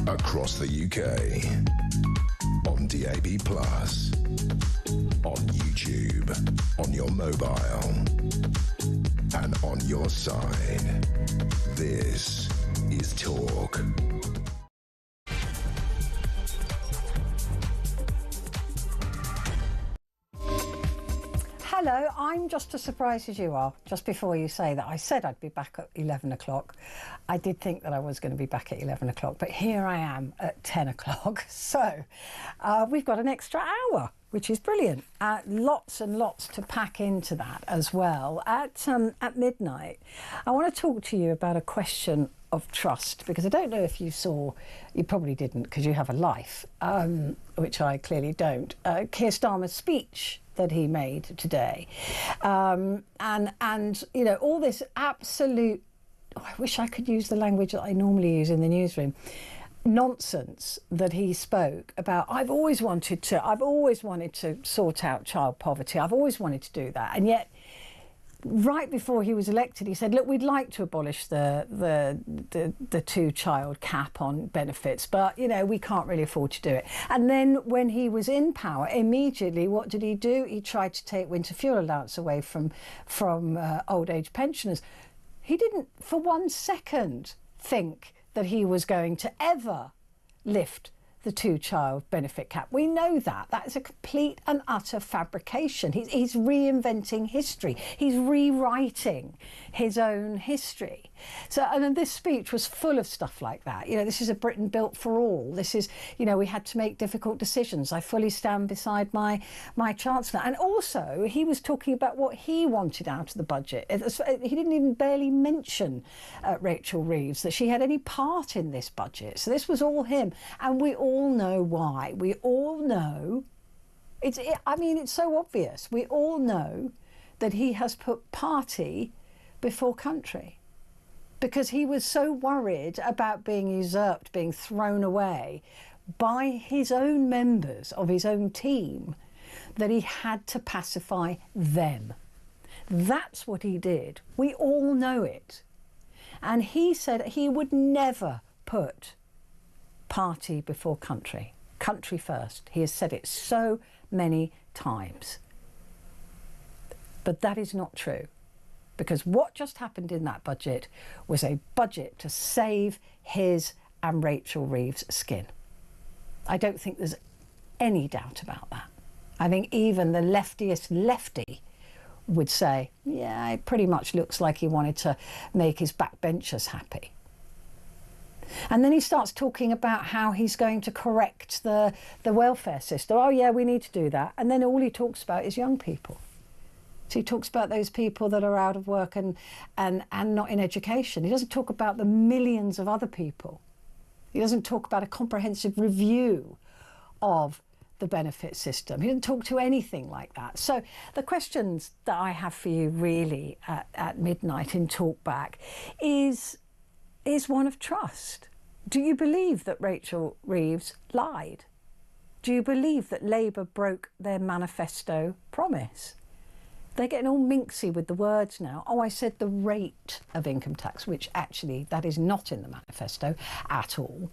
Across the UK, on DAB+, on YouTube, on your mobile, and on your side. This is Talk. Hello, I'm just as surprised as you are. Just before you say that, I said I'd be back at 11 o'clock. I did think that I was going to be back at 11 o'clock, but here I am at 10 o'clock. So we've got an extra hour, which is brilliant. Lots and lots to pack into that as well. At midnight, I want to talk to you about a question of trust, because I don't know if you saw, you probably didn't because you have a life, which I clearly don't, Keir Starmer's speech that he made today, and you know, all this absolute, I wish I could use the language that I normally use in the newsroom, nonsense that he spoke about. I've always wanted to sort out child poverty. I've always wanted to do that, and yet right before he was elected, he said, look, we'd like to abolish the two-child cap on benefits, but, you know, we can't really afford to do it. And then when he was in power, immediately, what did he do? He tried to take winter fuel allowance away from old age pensioners. He didn't for 1 second think that he was going to ever lift the two-child benefit cap. We know that. That is a complete and utter fabrication. He's reinventing history. He's rewriting his own history. So, and this speech was full of stuff like that. You know, this is a Britain built for all. This is, you know, we had to make difficult decisions. I fully stand beside my Chancellor. And also, he was talking about what he wanted out of the budget. He didn't even barely mention Rachel Reeves, that she had any part in this budget. So this was all him. And we all know why. We all know, I mean, it's so obvious. We all know that he has put party before country, because he was so worried about being usurped, being thrown away by his own members of his own team, that he had to pacify them. That's what he did. We all know it. And he said he would never put party before country. Country first. He has said it so many times. But that is not true, because what just happened in that budget was a budget to save his and Rachel Reeves' skin. I don't think there's any doubt about that. I think even the leftiest lefty would say, yeah, it pretty much looks like he wanted to make his backbenchers happy. And then he starts talking about how he's going to correct the welfare system. Oh yeah, we need to do that. And then all he talks about is young people. So he talks about those people that are out of work and not in education. He doesn't talk about the millions of other people. He doesn't talk about a comprehensive review of the benefit system. He didn't talk to anything like that. So the questions that I have for you really at midnight in Talkback is one of trust. Do you believe that Rachel Reeves lied? Do you believe that Labour broke their manifesto promise? They're getting all minxy with the words now. Oh, I said the rate of income tax, which actually that is not in the manifesto at all.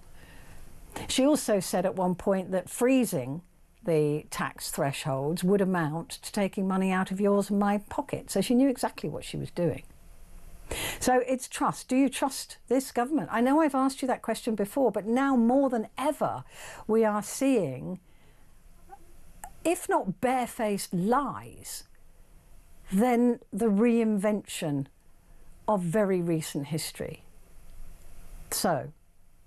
She also said at one point that freezing the tax thresholds would amount to taking money out of yours and my pocket. So she knew exactly what she was doing. So it's trust. Do you trust this government? I know I've asked you that question before, but now more than ever, we are seeing, if not barefaced lies, then the reinvention of very recent history. So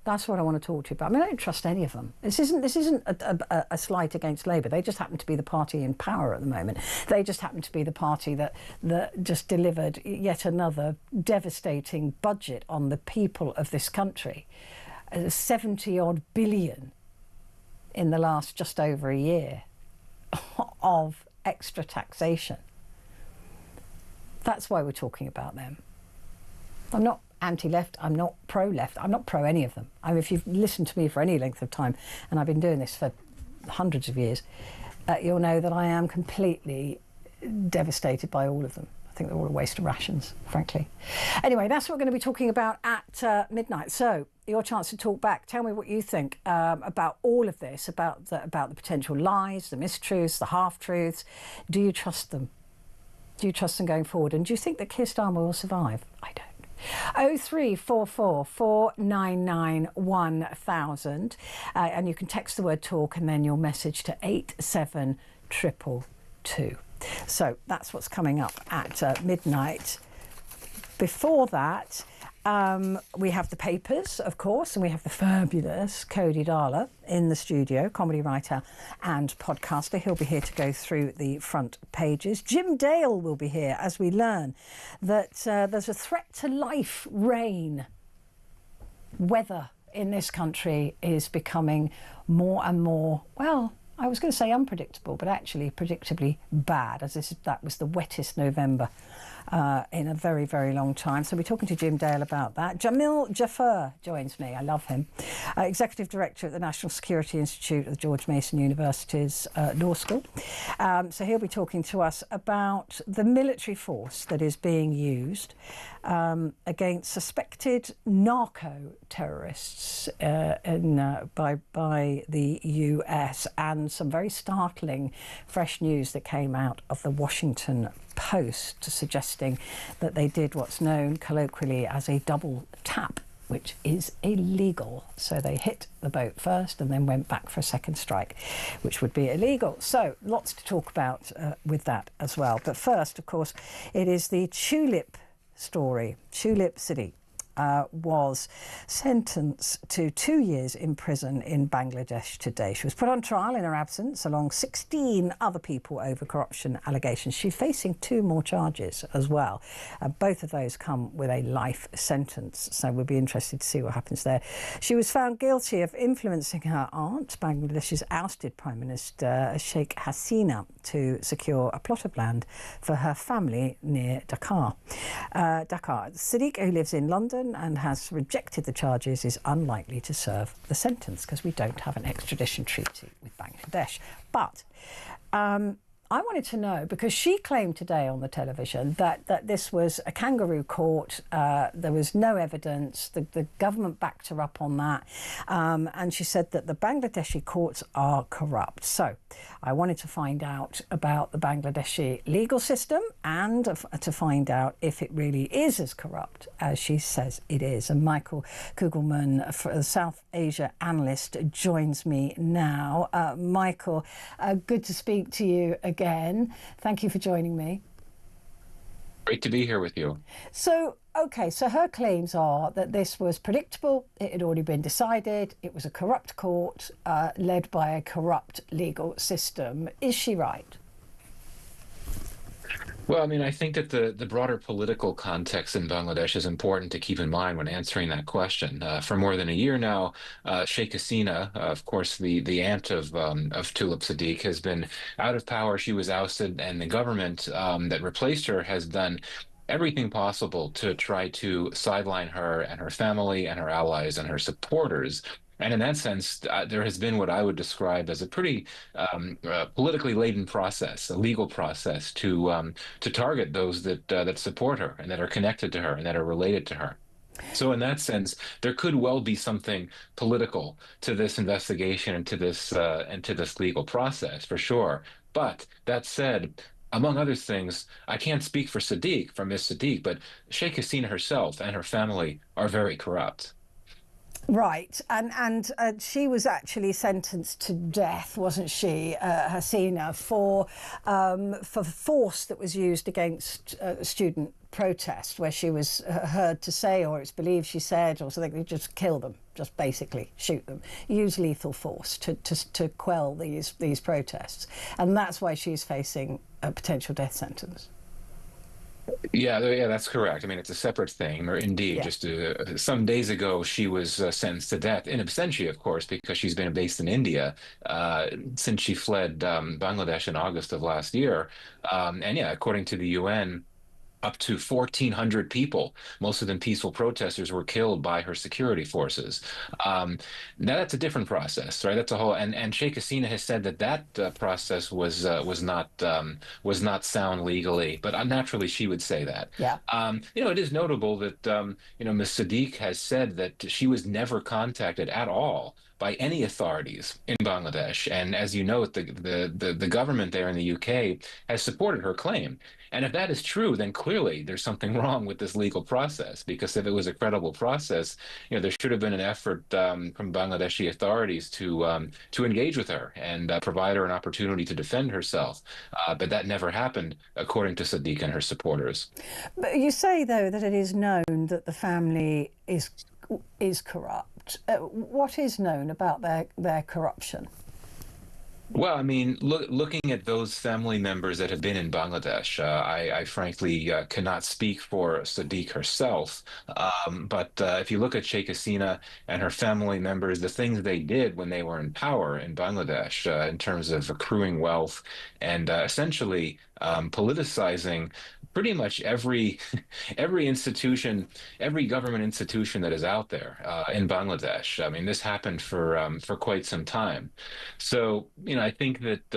that's what I want to talk to you about. I mean, I don't trust any of them. This isn't a slight against Labour. They just happen to be the party in power at the moment. They just happen to be the party that just delivered yet another devastating budget on the people of this country. 70-odd billion in the last just over a year of extra taxation. That's why we're talking about them. I'm not anti-left, I'm not pro-left, I'm not pro any of them. I mean, if you've listened to me for any length of time, and I've been doing this for hundreds of years, you'll know that I am completely devastated by all of them. I think they're all a waste of rations, frankly. Anyway, that's what we're going to be talking about at midnight. So your chance to talk back. Tell me what you think about all of this, about the potential lies, the mistruths, the half-truths. Do you trust them? Do you trust them going forward? And do you think that Keir Starmer will survive? I don't. 0344 499 1000 and you can text the word talk and then your message to 87222. So that's what's coming up at midnight. Before that, we have the papers, of course, and we have the fabulous Cody Darla in the studio, comedy writer and podcaster. He'll be here to go through the front pages. Jim Dale will be here as we learn that there's a threat to life, rain. Weather in this country is becoming more and more, well, I was going to say unpredictable, but actually predictably bad, as that was the wettest November in a very, very long time. So we're talking to Jim Dale about that. Jamil Jaffer joins me. I love him. Executive Director at the National Security Institute of George Mason University's Law School. So he'll be talking to us about the military force that is being used against suspected narco-terrorists by the US, and some very startling fresh news that came out of the Washington Post suggesting that they did what's known colloquially as a double tap, which is illegal. So they hit the boat first and then went back for a second strike, which would be illegal. So lots to talk about with that as well. But first, of course, it is the Tulip story. Tulip Siddique was sentenced to 2 years in prison in Bangladesh today. She was put on trial in her absence along 16 other people over corruption allegations. She's facing 2 more charges as well. Both of those come with a life sentence, so we'll be interested to see what happens there. She was found guilty of influencing her aunt, Bangladesh's ousted Prime Minister Sheikh Hasina, to secure a plot of land for her family near Dhaka. Siddique, who lives in London and has rejected the charges, is unlikely to serve the sentence because we don't have an extradition treaty with Bangladesh. But I wanted to know, because she claimed today on the television that this was a kangaroo court, there was no evidence, the government backed her up on that, and she said that the Bangladeshi courts are corrupt. So I wanted to find out about the Bangladeshi legal system and to find out if it really is as corrupt as she says it is. And Michael Kugelman, a South Asia analyst, joins me now. Michael, good to speak to you again. Thank you for joining me. Great to be here with you. So, okay, so her claims are that this was predictable, it had already been decided, it was a corrupt court led by a corrupt legal system. Is she right? Well, I mean, I think that the broader political context in Bangladesh is important to keep in mind when answering that question. For more than a year now, Sheikh Hasina, of course, the aunt of Tulip Siddique, has been out of power. She was ousted, and the government that replaced her has done everything possible to try to sideline her and her family and her allies and her supporters. And in that sense, there has been what I would describe as a pretty politically laden process, a legal process to target those that support her and that are connected to her and that are related to her. So in that sense, there could well be something political to this investigation and to this legal process, for sure. But that said, among other things, I can't speak for Ms. Siddique, but Sheikh Hasina herself and her family are very corrupt. Right, and she was actually sentenced to death, wasn't she, Hasina, for force that was used against student protest, where she was heard to say, or it's believed she said, or something, just kill them, just basically shoot them, use lethal force to quell these protests, and that's why she's facing a potential death sentence. Yeah, that's correct. I mean, it's a separate thing, or indeed, just some days ago, she was sentenced to death in absentia, of course, because she's been based in India since she fled Bangladesh in August of last year. And yeah, according to the UN, up to 1,400 people, most of them peaceful protesters, were killed by her security forces. Um, Now that's a different process, right? That's a whole. And Sheikh Hasina has said that process was not sound legally, but naturally she would say that. Yeah. It is notable that Ms. Sadiq has said that she was never contacted at all by any authorities in Bangladesh. And as you know, the government there in the UK has supported her claim. And if that is true, then clearly there's something wrong with this legal process. Because if it was a credible process, there should have been an effort from Bangladeshi authorities to engage with her and provide her an opportunity to defend herself. But that never happened, according to Sadiq and her supporters. But you say, though, that it is known that the family is corrupt. What is known about their corruption? Well, I mean, looking at those family members that have been in Bangladesh, I frankly cannot speak for Sadiq herself. But if you look at Sheikh Hasina and her family members, the things they did when they were in power in Bangladesh, in terms of accruing wealth and essentially politicizing pretty much every every institution, every government institution that is out there in Bangladesh. I mean, this happened for quite some time. So, I think that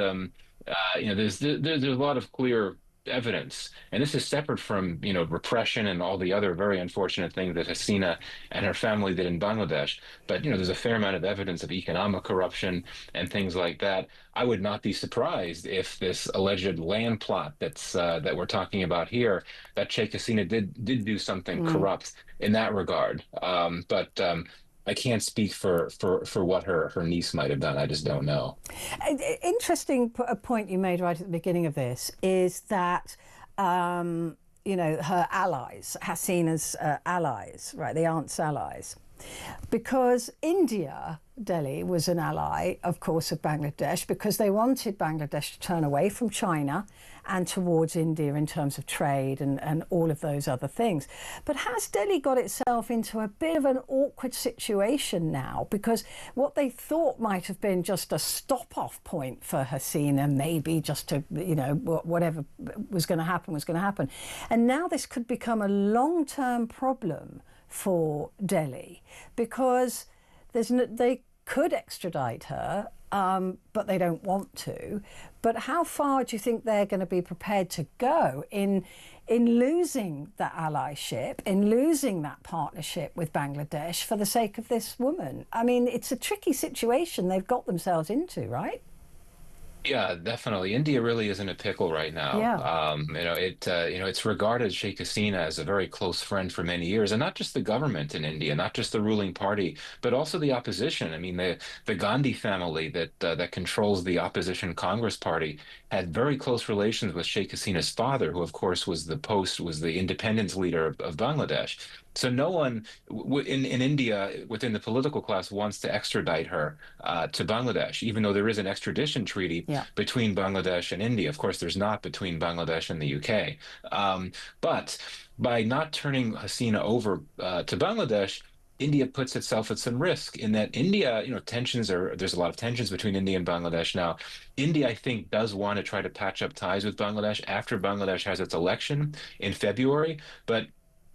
there's a lot of clear evidence, and this is separate from repression and all the other very unfortunate things that Hasina and her family did in Bangladesh. But there's a fair amount of evidence of economic corruption and things like that. I would not be surprised if this alleged land plot that we're talking about here, that Sheikh Hasina did do something corrupt in that regard. But I can't speak for what her niece might have done. I just don't know. Interesting point you made right at the beginning of this is that her allies, Hasina's allies, right, the aunt's allies, because Delhi was an ally, of course, of Bangladesh, because they wanted Bangladesh to turn away from China and towards India in terms of trade and all of those other things. But has Delhi got itself into a bit of an awkward situation now? Because what they thought might have been just a stop-off point for Hasina, maybe just to, whatever was going to happen was going to happen. And now this could become a long-term problem for Delhi, because they could extradite her, but they don't want to. But how far do you think they're going to be prepared to go in losing that allyship, in losing that partnership with Bangladesh for the sake of this woman? I mean, it's a tricky situation they've got themselves into, right? Yeah, definitely. India really is in a pickle right now. Yeah. It's regarded Sheikh Hasina as a very close friend for many years, and not just the government in India, not just the ruling party, but also the opposition. I mean, the Gandhi family that controls the opposition Congress Party had very close relations with Sheikh Hasina's father, who of course was the independence leader of Bangladesh. So no one in India within the political class wants to extradite her to Bangladesh, even though there is an extradition treaty between Bangladesh and India. Of course, there's not between Bangladesh and the UK. But by not turning Hasina over to Bangladesh, India puts itself at some risk in that India, there's a lot of tensions between India and Bangladesh now. India, I think, does want to try to patch up ties with Bangladesh after Bangladesh has its election in February. But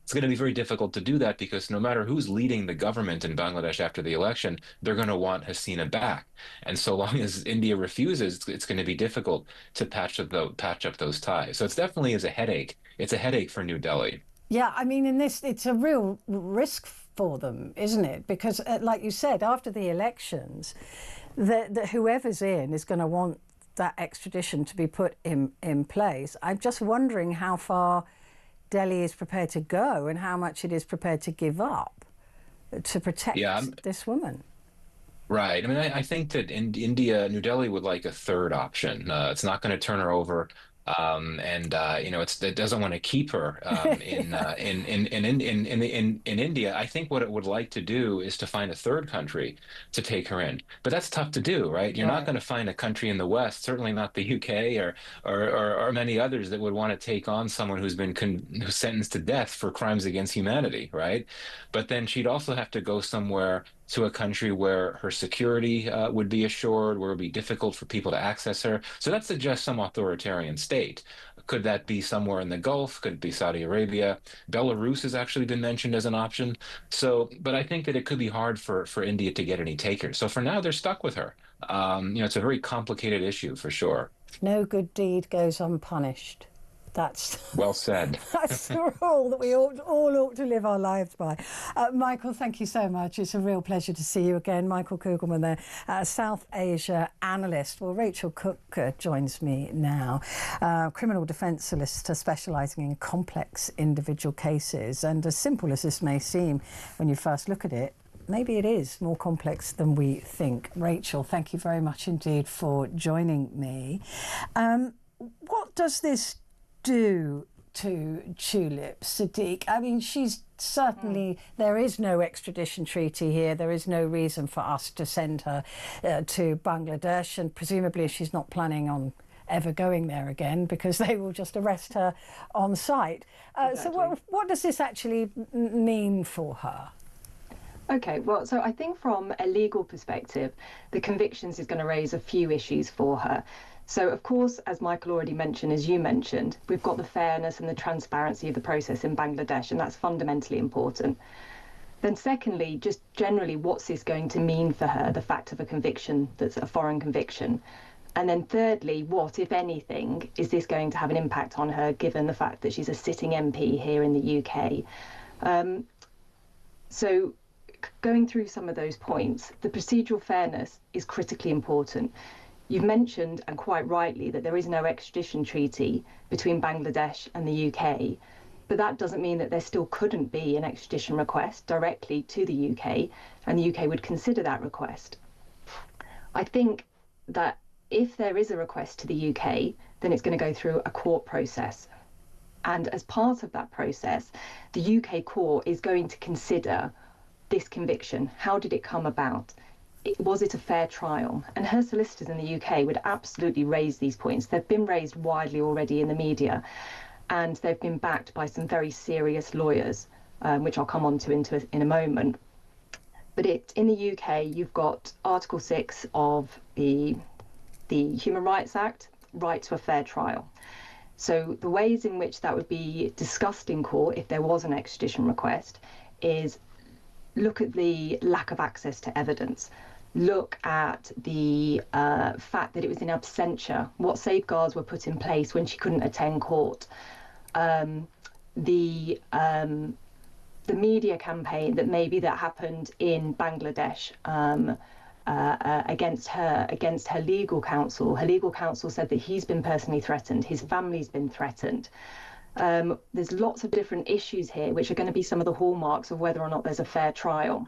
it's going to be very difficult to do that because no matter who's leading the government in Bangladesh after the election, they're going to want Hasina back. And so long as India refuses, it's going to be difficult to patch up those ties. So it's definitely is a headache. It's a headache for New Delhi. Yeah, I mean, it's a real risk for them, isn't it? Because, like you said, after the elections, whoever's in is going to want that extradition to be put in place. I'm just wondering how far Delhi is prepared to go and how much it is prepared to give up to protect this woman. Right. I mean, I think that in New Delhi would like a third option. It's not going to turn her over. It doesn't want to keep her in India. I think what it would like to do is to find a third country to take her in, but that's tough to do, right? You're not going to find a country in the West, certainly not the UK or many others that would want to take on someone who's been sentenced to death for crimes against humanity, right? But then she'd also have to go somewhere to a country where her security would be assured, where it would be difficult for people to access her. So that suggests some authoritarian state. Could that be somewhere in the Gulf? Could it be Saudi Arabia? Belarus has actually been mentioned as an option. So, but I think that it could be hard for India to get any takers. So for now, they're stuck with her. It's a very complicated issue for sure. No good deed goes unpunished. That's Well said. that's the rule that we all ought to live our lives by. Michael, thank you so much. It's a real pleasure to see you again. Michael Kugelman there, South Asia analyst. Well, Rachel Cook joins me now, criminal defence solicitor specialising in complex individual cases. And as simple as this may seem when you first look at it, maybe it is more complex than we think. Rachel, thank you very much indeed for joining me. What does this do to Tulip Siddiq? I mean, she's certainly, there is no extradition treaty here. There is no reason for us to send her to Bangladesh, and presumably she's not planning on ever going there again because they will just arrest her on site. Exactly. So what does this actually mean for her? Okay, well, so I think from a legal perspective, the convictions is going to raise a few issues for her. So, of course, as Michael already mentioned, as you mentioned, we've got the fairness and the transparency of the process in Bangladesh, and that's fundamentally important. Then secondly, just generally, what's this going to mean for her, the fact of a conviction that's a foreign conviction? And then thirdly, what, if anything, is this going to have an impact on her, given the fact that she's a sitting MP here in the UK? So going through some of those points, the procedural fairness is critically important. You've mentioned, and quite rightly, that there is no extradition treaty between Bangladesh and the UK, but that doesn't mean that there still couldn't be an extradition request directly to the UK, and the UK would consider that request. I think that if there is a request to the UK, then it's going to go through a court process. And as part of that process, the UK court is going to consider this conviction. How did it come about? Was it a fair trial? And her solicitors in the UK would absolutely raise these points. They've been raised widely already in the media, and they've been backed by some very serious lawyers, which I'll come on to in a moment. But in the UK, you've got Article 6 of the Human Rights Act, right to a fair trial. So the ways in which that would be discussed in court if there was an extradition request is look at the lack of access to evidence. Look at the fact that it was in absentia, what safeguards were put in place when she couldn't attend court. The media campaign that happened in Bangladesh against her legal counsel. Her legal counsel said that he's been personally threatened, his family's been threatened. There's lots of different issues here which are going to be some of the hallmarks of whether or not there's a fair trial.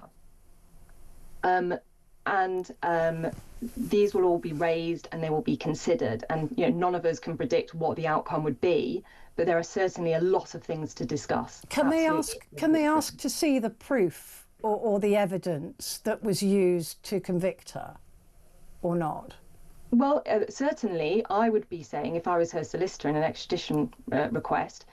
These will all be raised and they will be considered, and none of us can predict what the outcome would be, but there are certainly a lot of things to discuss. Can they ask to see the proof or the evidence that was used to convict her or not? Well, certainly I would be saying, if I was her solicitor in an extradition request,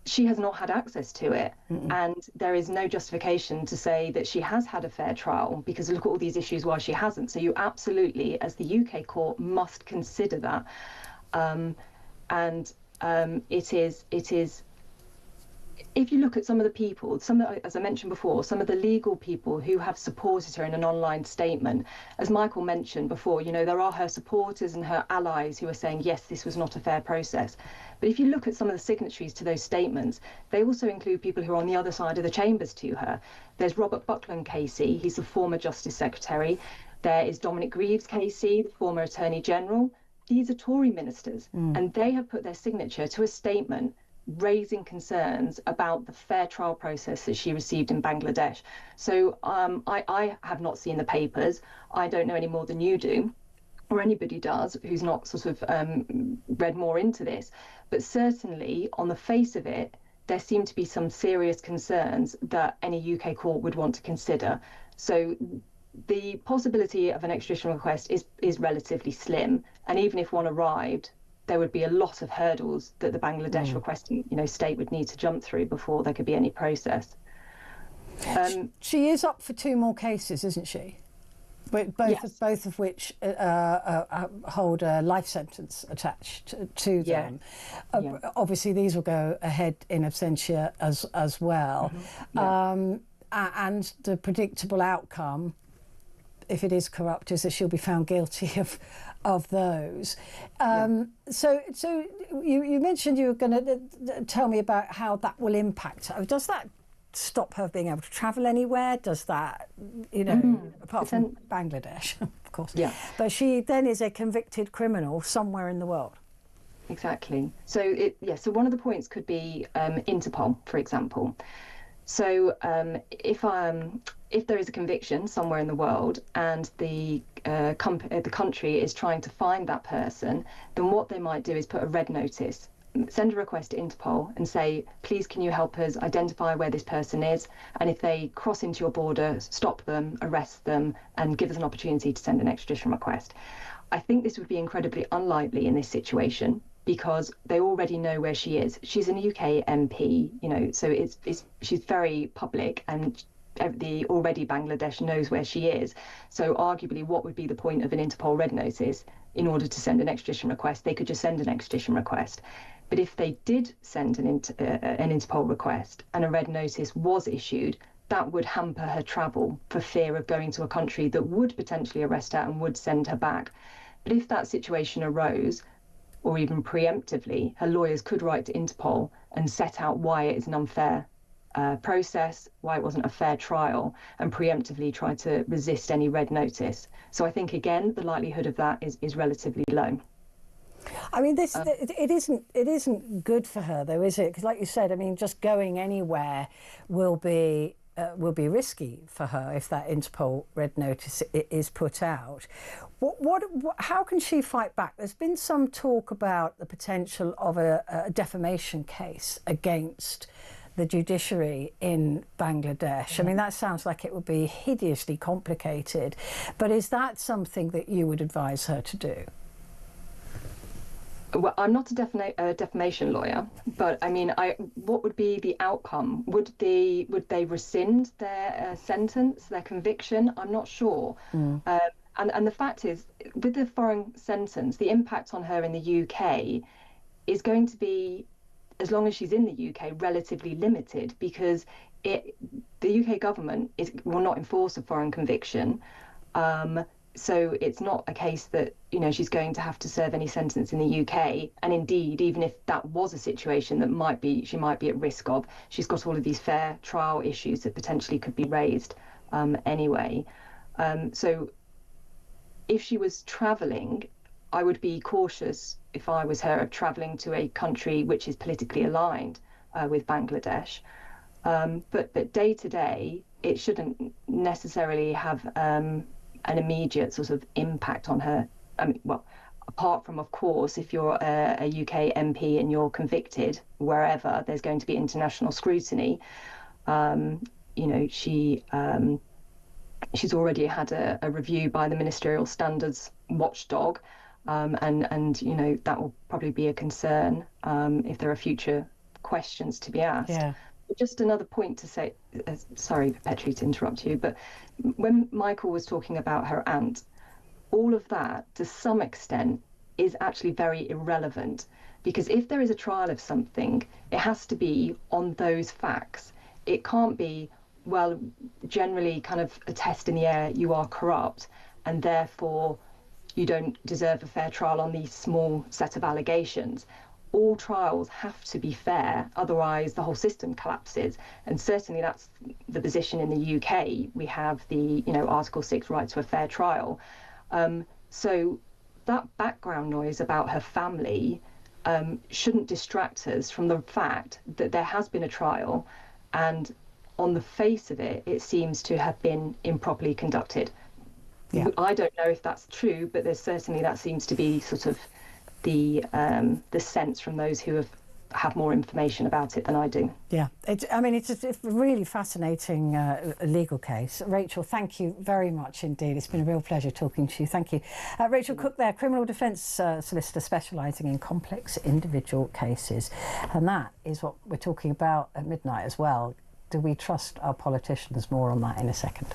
she has not had access to it. And there is no justification to say that she has had a fair trial, because look at all these issues why she hasn't. So you absolutely, as the UK court, must consider that. It is, if you look at some of the people, as I mentioned before, some of the legal people who have supported her in an online statement, as Michael mentioned before, there are her supporters and her allies who are saying, yes, this was not a fair process. But if you look at some of the signatories to those statements, they also include people who are on the other side of the chambers to her. There's Robert Buckland Casey, he's the former Justice Secretary. There is Dominic Greaves Casey, the former Attorney General. These are Tory ministers, and they have put their signature to a statement raising concerns about the fair trial process that she received in Bangladesh. So I have not seen the papers. I don't know any more than you do, or anybody does who's not sort of read more into this. But certainly on the face of it, there seem to be some serious concerns that any UK court would want to consider. So the possibility of an extradition request is relatively slim. And even if one arrived, there would be a lot of hurdles that the Bangladesh requesting state would need to jump through before there could be any process. She is up for 2 more cases, isn't she? But both of which hold a life sentence attached to them. Obviously, these will go ahead in absentia as well. And the predictable outcome, if it is corrupt, is that she'll be found guilty of those. So you mentioned you were going to tell me about how that will impact her. Does that stop her being able to travel anywhere? Does that, apart from Bangladesh, of course. Yeah. But she then is a convicted criminal somewhere in the world. Exactly. So so one of the points could be Interpol, for example. So if there is a conviction somewhere in the world and the country is trying to find that person, then what they might do is put a red notice, send a request to Interpol and say, please can you help us identify where this person is, and if they cross into your border, stop them, arrest them, and give us an opportunity to send an extradition request. I think this would be incredibly unlikely in this situation, because they already know where she is. She's an UK MP, so she's very public, and already Bangladesh knows where she is. So arguably, what would be the point of an Interpol red notice? In order to send an extradition request, they could just send an extradition request. But if they did send an Interpol request and a red notice was issued, that would hamper her travel for fear of going to a country that would potentially arrest her and would send her back. But if that situation arose, or even preemptively, her lawyers could write to Interpol and set out why it is an unfair process, why it wasn't a fair trial, and preemptively try to resist any red notice. So I think, again, the likelihood of that is relatively low. I mean, it isn't good for her, though, is it? Because, like you said, I mean, just going anywhere will be risky for her if that Interpol red notice is put out. How can she fight back? There's been some talk about the potential of a defamation case against the judiciary in Bangladesh. I mean, that sounds like it would be hideously complicated, but is that something that you would advise her to do? Well, I'm not a defamation lawyer, but I mean, what would be the outcome? Would they rescind their sentence, their conviction? I'm not sure. And the fact is, with the foreign sentence, the impact on her in the UK is going to be, as long as she's in the UK, relatively limited, because the UK government will not enforce a foreign conviction. So it's not a case that, she's going to have to serve any sentence in the UK. And indeed, even if that was a situation that she might be at risk of, she's got all of these fair trial issues that potentially could be raised anyway. So if she was travelling, I would be cautious, if I was her, of travelling to a country which is politically aligned with Bangladesh. But day to day, it shouldn't necessarily have an immediate sort of impact on her. I mean, well, apart from, of course, if you're a UK MP and you're convicted wherever, there's going to be international scrutiny. She's already had a review by the Ministerial Standards Watchdog, and that will probably be a concern if there are future questions to be asked. Yeah. Just another point to say, sorry, Petrie, to interrupt you, but when Michael was talking about her aunt, all of that, to some extent, is actually very irrelevant, because if there is a trial of something, it has to be on those facts. It can't be, well, generally kind of a test in the air, you are corrupt, and therefore you don't deserve a fair trial on these small set of allegations. All trials have to be fair, otherwise the whole system collapses. And certainly that's the position in the UK. We have the, Article 6 right to a fair trial. So that background noise about her family shouldn't distract us from the fact that there has been a trial, and on the face of it, it seems to have been improperly conducted. Yeah. I don't know if that's true, but there's certainly, that seems to be sort of the sense from those who have more information about it than I do. Yeah, it's a really fascinating legal case. Rachel, thank you very much indeed. It's been a real pleasure talking to you. Thank you. Rachel Cook there, criminal defence solicitor specialising in complex individual cases. And that is what we're talking about at midnight as well. Do we trust our politicians? More on that in a second.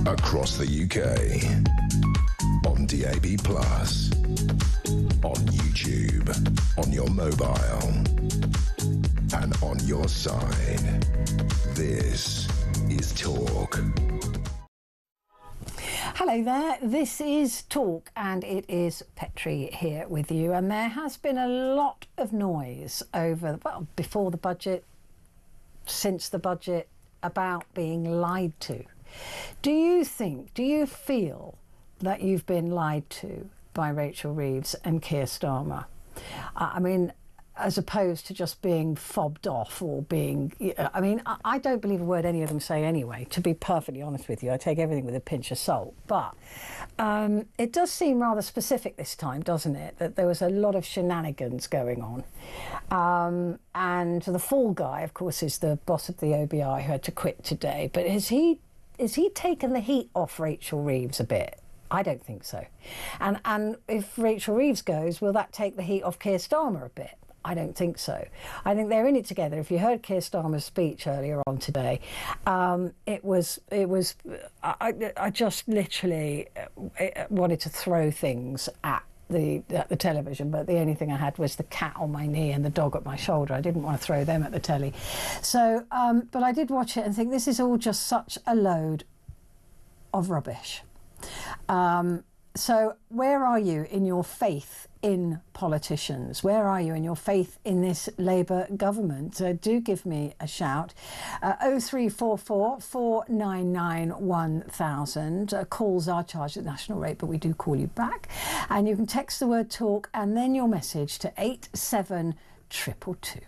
Across the UK. On DAB+. On YouTube. On your mobile. And on your side. This is Talk. Hello there, this is Talk and it is Petrie here with you, and there has been a lot of noise before the budget, since the budget, about being lied to. Do you feel that you've been lied to by Rachel Reeves and Keir Starmer? I mean, as opposed to just being fobbed off or being, I don't believe a word any of them say anyway, to be perfectly honest with you. I take everything with a pinch of salt. But it does seem rather specific this time, doesn't it, that there was a lot of shenanigans going on. And the fall guy, of course, is the boss of the OBI who had to quit today. But has he taken the heat off Rachel Reeves a bit? I don't think so. And if Rachel Reeves goes, will that take the heat off Keir Starmer a bit? I don't think so. I think they're in it together. If you heard Keir Starmer's speech earlier on today, I just literally wanted to throw things at the television, but the only thing I had was the cat on my knee and the dog at my shoulder. I didn't want to throw them at the telly. So, but I did watch it and think this is all just such a load of rubbish. So where are you in your faith in politicians? Where are you in your faith in this Labour government? Do give me a shout. 0344 499 1000. Calls are charged at national rate, but we do call you back. And you can text the word talk and then your message to 87222.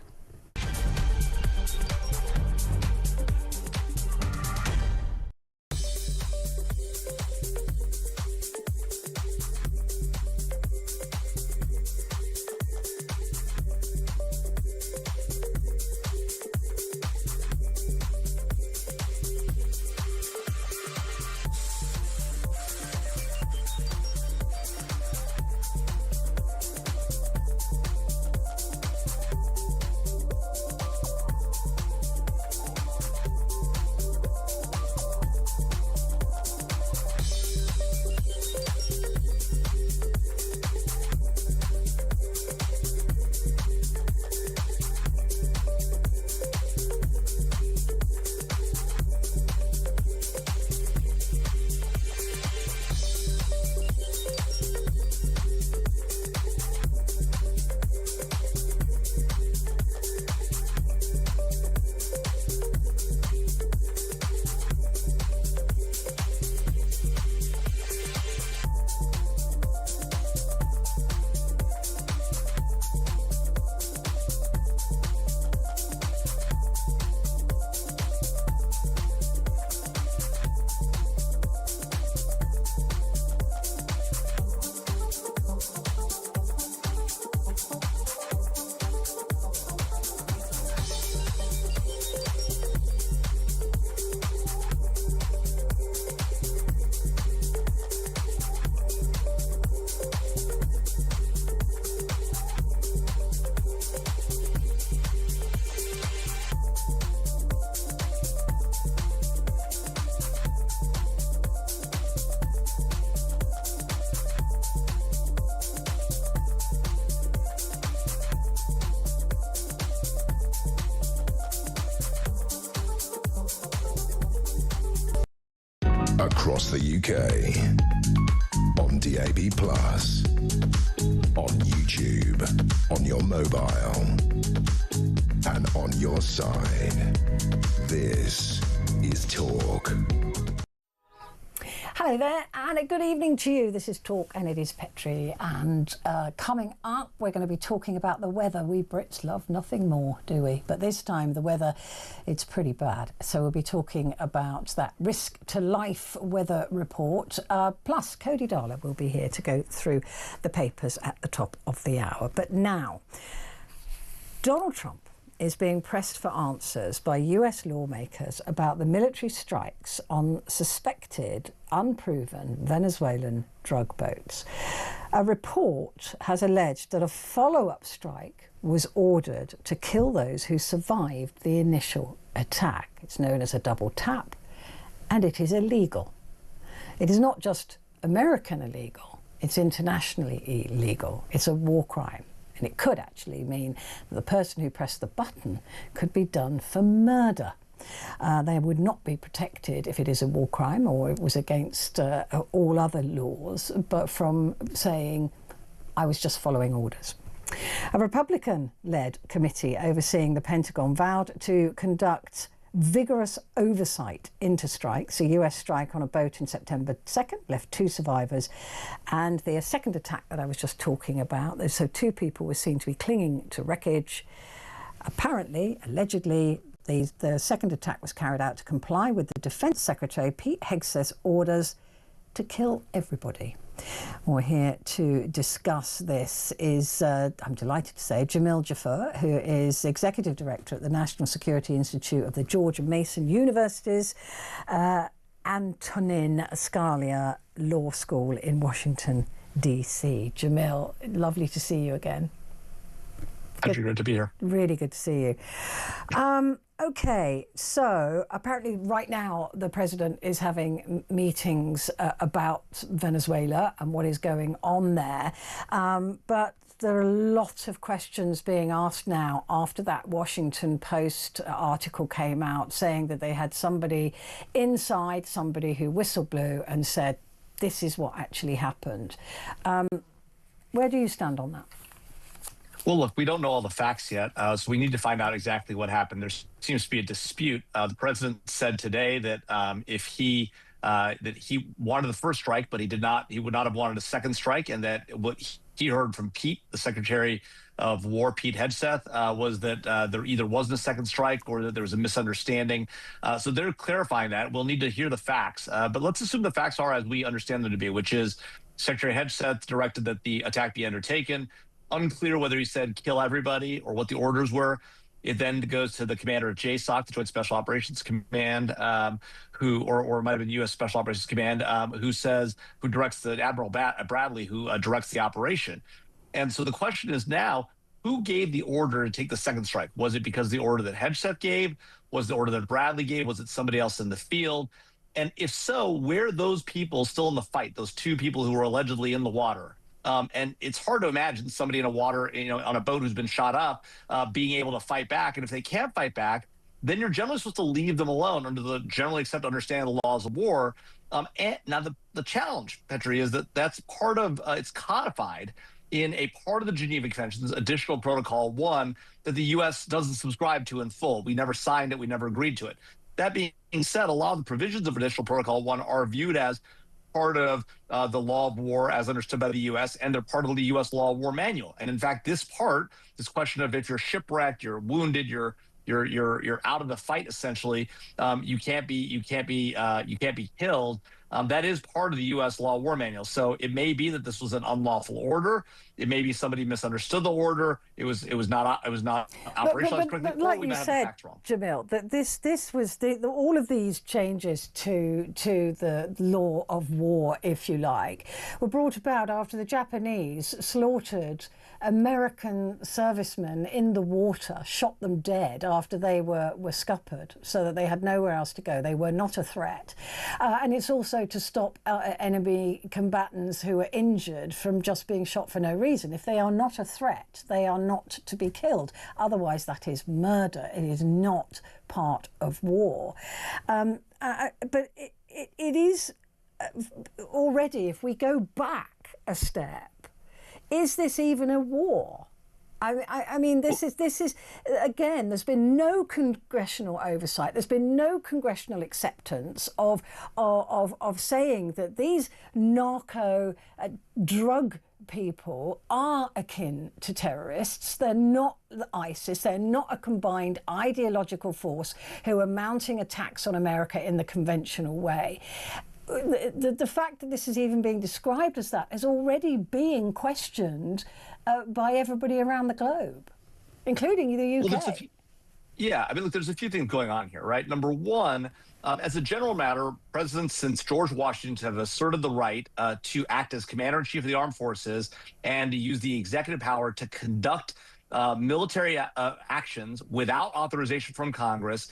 Across the UK. On DAB+. On YouTube. On your mobile. And on your side. This is Talk. Hello there, and a good evening to you. This is Talk, and it is Petrie. And coming up, we're going to be talking about the weather. We Brits love nothing more, do we? But this time, the weather, it's pretty bad. So we'll be talking about that risk to life weather report. Plus, Cody Darler will be here to go through the papers at the top of the hour. But now, Donald Trump is being pressed for answers by US lawmakers about the military strikes on suspected, unproven Venezuelan drug boats. A report has alleged that a follow-up strike was ordered to kill those who survived the initial attack. It's known as a double tap, and it is illegal. It is not just American illegal, it's internationally illegal. It's a war crime. And it could actually mean that the person who pressed the button could be done for murder. They would not be protected if it is a war crime or it was against all other laws, but from saying, I was just following orders. A Republican-led committee overseeing the Pentagon vowed to conduct vigorous oversight into strikes. A US strike on a boat in September 2nd left 2 survivors, and the second attack that I was just talking about, so 2 people were seen to be clinging to wreckage. Apparently, allegedly, the second attack was carried out to comply with the Defense Secretary Pete Hegseth's orders to kill everybody. We're here to discuss this is, I'm delighted to say, Jamil Jaffer, who is Executive Director at the National Security Institute of the George Mason Universities, Antonin Scalia Law School in Washington, D.C. Jamil, lovely to see you again. Good to be here. Really good to see you. Okay, so apparently right now the president is having meetings about Venezuela and what is going on there. But there are a lot of questions being asked now after that Washington Post article came out saying that they had somebody inside, somebody who whistle blew and said, this is what actually happened. Where do you stand on that? Well, look, we don't know all the facts yet, so we need to find out exactly what happened. There seems to be a dispute. The president said today that if he wanted the first strike, but he would not have wanted a second strike, and that what he heard from Pete, the Secretary of War, Pete Hegseth, was that there either wasn't a second strike or that there was a misunderstanding. So they're clarifying that. We'll need to hear the facts, but let's assume the facts are as we understand them to be, which is Secretary Hegseth directed that the attack be undertaken. Unclear whether he said kill everybody or what the orders were. It then goes to the commander of JSOC, the Joint Special Operations Command, or it might have been U.S. Special Operations Command, who directs the Admiral Bradley, who directs the operation. And so the question is now, who gave the order to take the second strike? Was it because the order that Hegseth gave? Was the order that Bradley gave? Was it somebody else in the field? And if so, where are those people still in the fight? Those 2 people who were allegedly in the water. And it's hard to imagine somebody in a water, on a boat who's been shot up, being able to fight back. And if they can't fight back, then you're generally supposed to leave them alone under the generally accepted understanding of the laws of war. And now the challenge, Petrie, is that that's part of it's codified in a part of the Geneva Convention's Additional Protocol 1 that the U.S. doesn't subscribe to in full. We never signed it. We never agreed to it. That being said, a lot of the provisions of Additional Protocol 1 are viewed as part of the law of war as understood by the U.S., and they're part of the U.S. law of war manual. And in fact, this question of if you're shipwrecked, you're wounded, you're out of the fight, essentially, you can't be killed. That is part of the U.S. law of war manual. So it may be that this was an unlawful order. It may be somebody misunderstood the order. It was not operationalized correctly. But like you said, Jamil, that this was all of these changes to the law of war, if you like, were brought about after the Japanese slaughtered American servicemen in the water, shot them dead after they were scuppered, so that they had nowhere else to go. They were not a threat, and it's also to stop enemy combatants who are injured from just being shot for no reason. If they are not a threat, they are not to be killed. Otherwise, that is murder. It is not part of war. But it is already, if we go back a step, is this even a war? I mean, this is again. There's been no congressional oversight. There's been no congressional acceptance of saying that these narco drug people are akin to terrorists. They're not ISIS. They're not a combined ideological force who are mounting attacks on America in the conventional way. The fact that this is even being described as that is already being questioned by everybody around the globe, including the UK. Well, yeah, I mean, look, there's a few things going on here, right? Number one, as a general matter, presidents since George Washington have asserted the right to act as commander-in-chief of the armed forces and to use the executive power to conduct military actions without authorization from Congress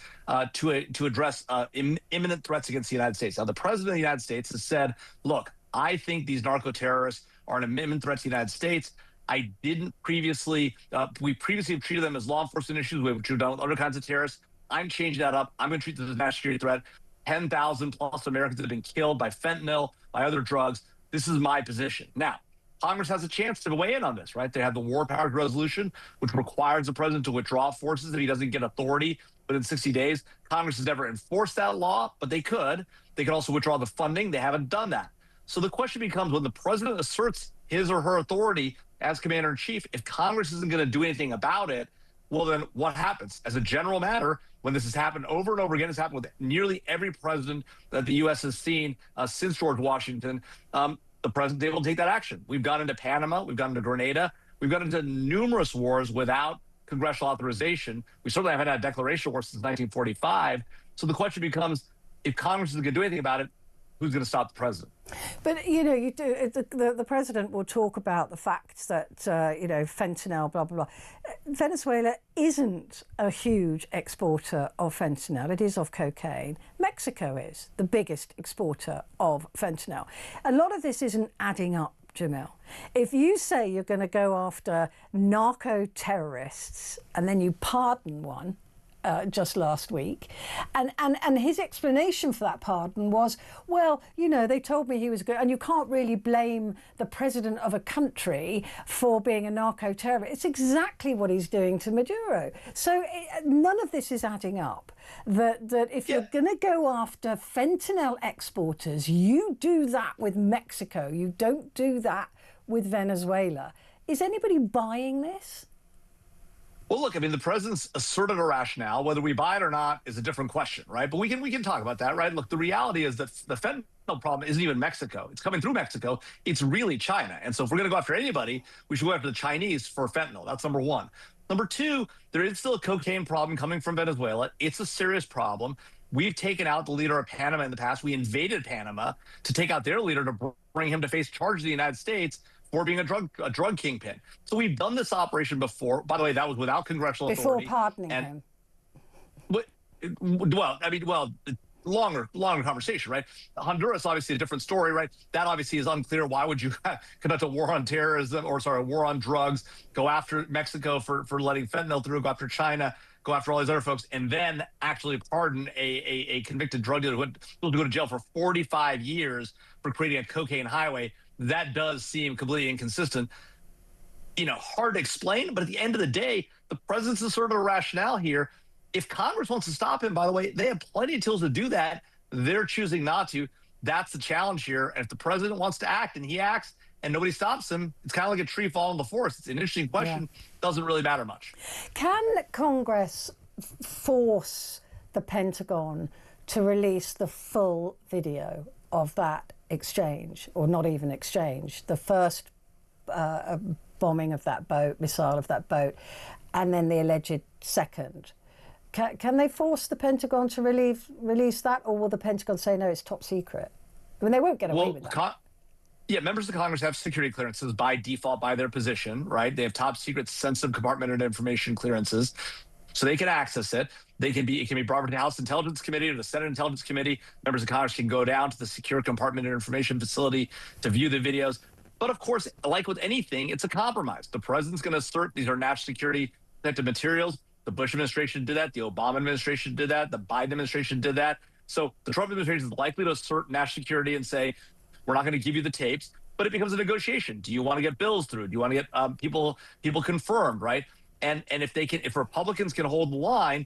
to address imminent threats against the United States. Now, the president of the United States has said, look, I think these narco-terrorists are an imminent threat to the United States. I didn't previously, we previously have treated them as law enforcement issues, which we've done with other kinds of terrorists. I'm changing that up. I'm going to treat this as a national security threat. 10,000 plus Americans have been killed by fentanyl, by other drugs. This is my position. Now, Congress has a chance to weigh in on this, right? They have the War Powers Resolution, which requires the president to withdraw forces if he doesn't get authority within 60 days. Congress has never enforced that law, but they could. They could also withdraw the funding. They haven't done that. So the question becomes, when the president asserts his or her authority as commander-in-chief, if Congress isn't going to do anything about it, well, then what happens? As a general matter, when this has happened over and over again, it's happened with nearly every president that the U.S. has seen since George Washington, the president is able to take that action. We've gone into Panama, we've gone into Grenada, we've gone into numerous wars without congressional authorization. We certainly haven't had a declaration of war since 1945. So the question becomes, if Congress isn't going to do anything about it, who's going to stop the president? But, you know, the president will talk about the fact that, you know, fentanyl, blah, blah, blah. Venezuela isn't a huge exporter of fentanyl. It is of cocaine. Mexico is the biggest exporter of fentanyl. A lot of this isn't adding up, Jamil. If you say you're going to go after narco-terrorists and then you pardon one, just last week, and his explanation for that pardon was, well, you know, they told me he was good, and you can't really blame the president of a country for being a narco-terrorist. It's exactly what he's doing to Maduro. So none of this is adding up. That if you're going to go after fentanyl exporters, you do that with Mexico. You don't do that with Venezuela. Is anybody buying this? Well, look, I mean, the president's asserted a rationale. Whether we buy it or not is a different question, right? But we can talk about that, right? Look, the reality is that the fentanyl problem isn't even Mexico. It's coming through Mexico. It's really China. And so if we're going to go after anybody, we should go after the Chinese for fentanyl. That's number one. Number two, there is still a cocaine problem coming from Venezuela. It's a serious problem. We've taken out the leader of Panama in the past. We invaded Panama to take out their leader to bring him to face charge in the United States for being a drug kingpin. So we've done this operation before. By the way, that was without congressional authority. Before pardoning him. Longer conversation, right? Honduras, obviously a different story, right? That obviously is unclear. Why would you conduct a war on terrorism, or sorry, a war on drugs, go after Mexico for letting fentanyl through, go after China, go after all these other folks, and then actually pardon a convicted drug dealer who went to go to jail for 45 years for creating a cocaine highway? That does seem completely inconsistent. You know, hard to explain, but at the end of the day, the president's asserted a rationale here. If Congress wants to stop him, by the way, they have plenty of tools to do that. They're choosing not to. That's the challenge here. And if the president wants to act and he acts and nobody stops him, it's kind of like a tree falling in the forest. It's an interesting question. Yeah. Doesn't really matter much. Can Congress force the Pentagon to release the full video of that exchange, or not even exchange, the first bombing of that boat, missile of that boat, and then the alleged second? Can they force the Pentagon to release that, or will the Pentagon say, no, it's top secret? I mean, they won't get away with that. Yeah, members of Congress have security clearances by default, by their position, right? They have top secret, sensitive, compartmented information clearances, so they can access it. It can be brought to the House Intelligence Committee or the Senate Intelligence Committee. Members of Congress can go down to the secure compartmented information facility to view the videos. But of course, like with anything, it's a compromise. The president's going to assert these are national security protected materials. The Bush administration did that. The Obama administration did that. The Biden administration did that. So the Trump administration is likely to assert national security and say, we're not going to give you the tapes. But it becomes a negotiation. Do you want to get bills through? Do you want to get people confirmed, right? And if Republicans can hold the line,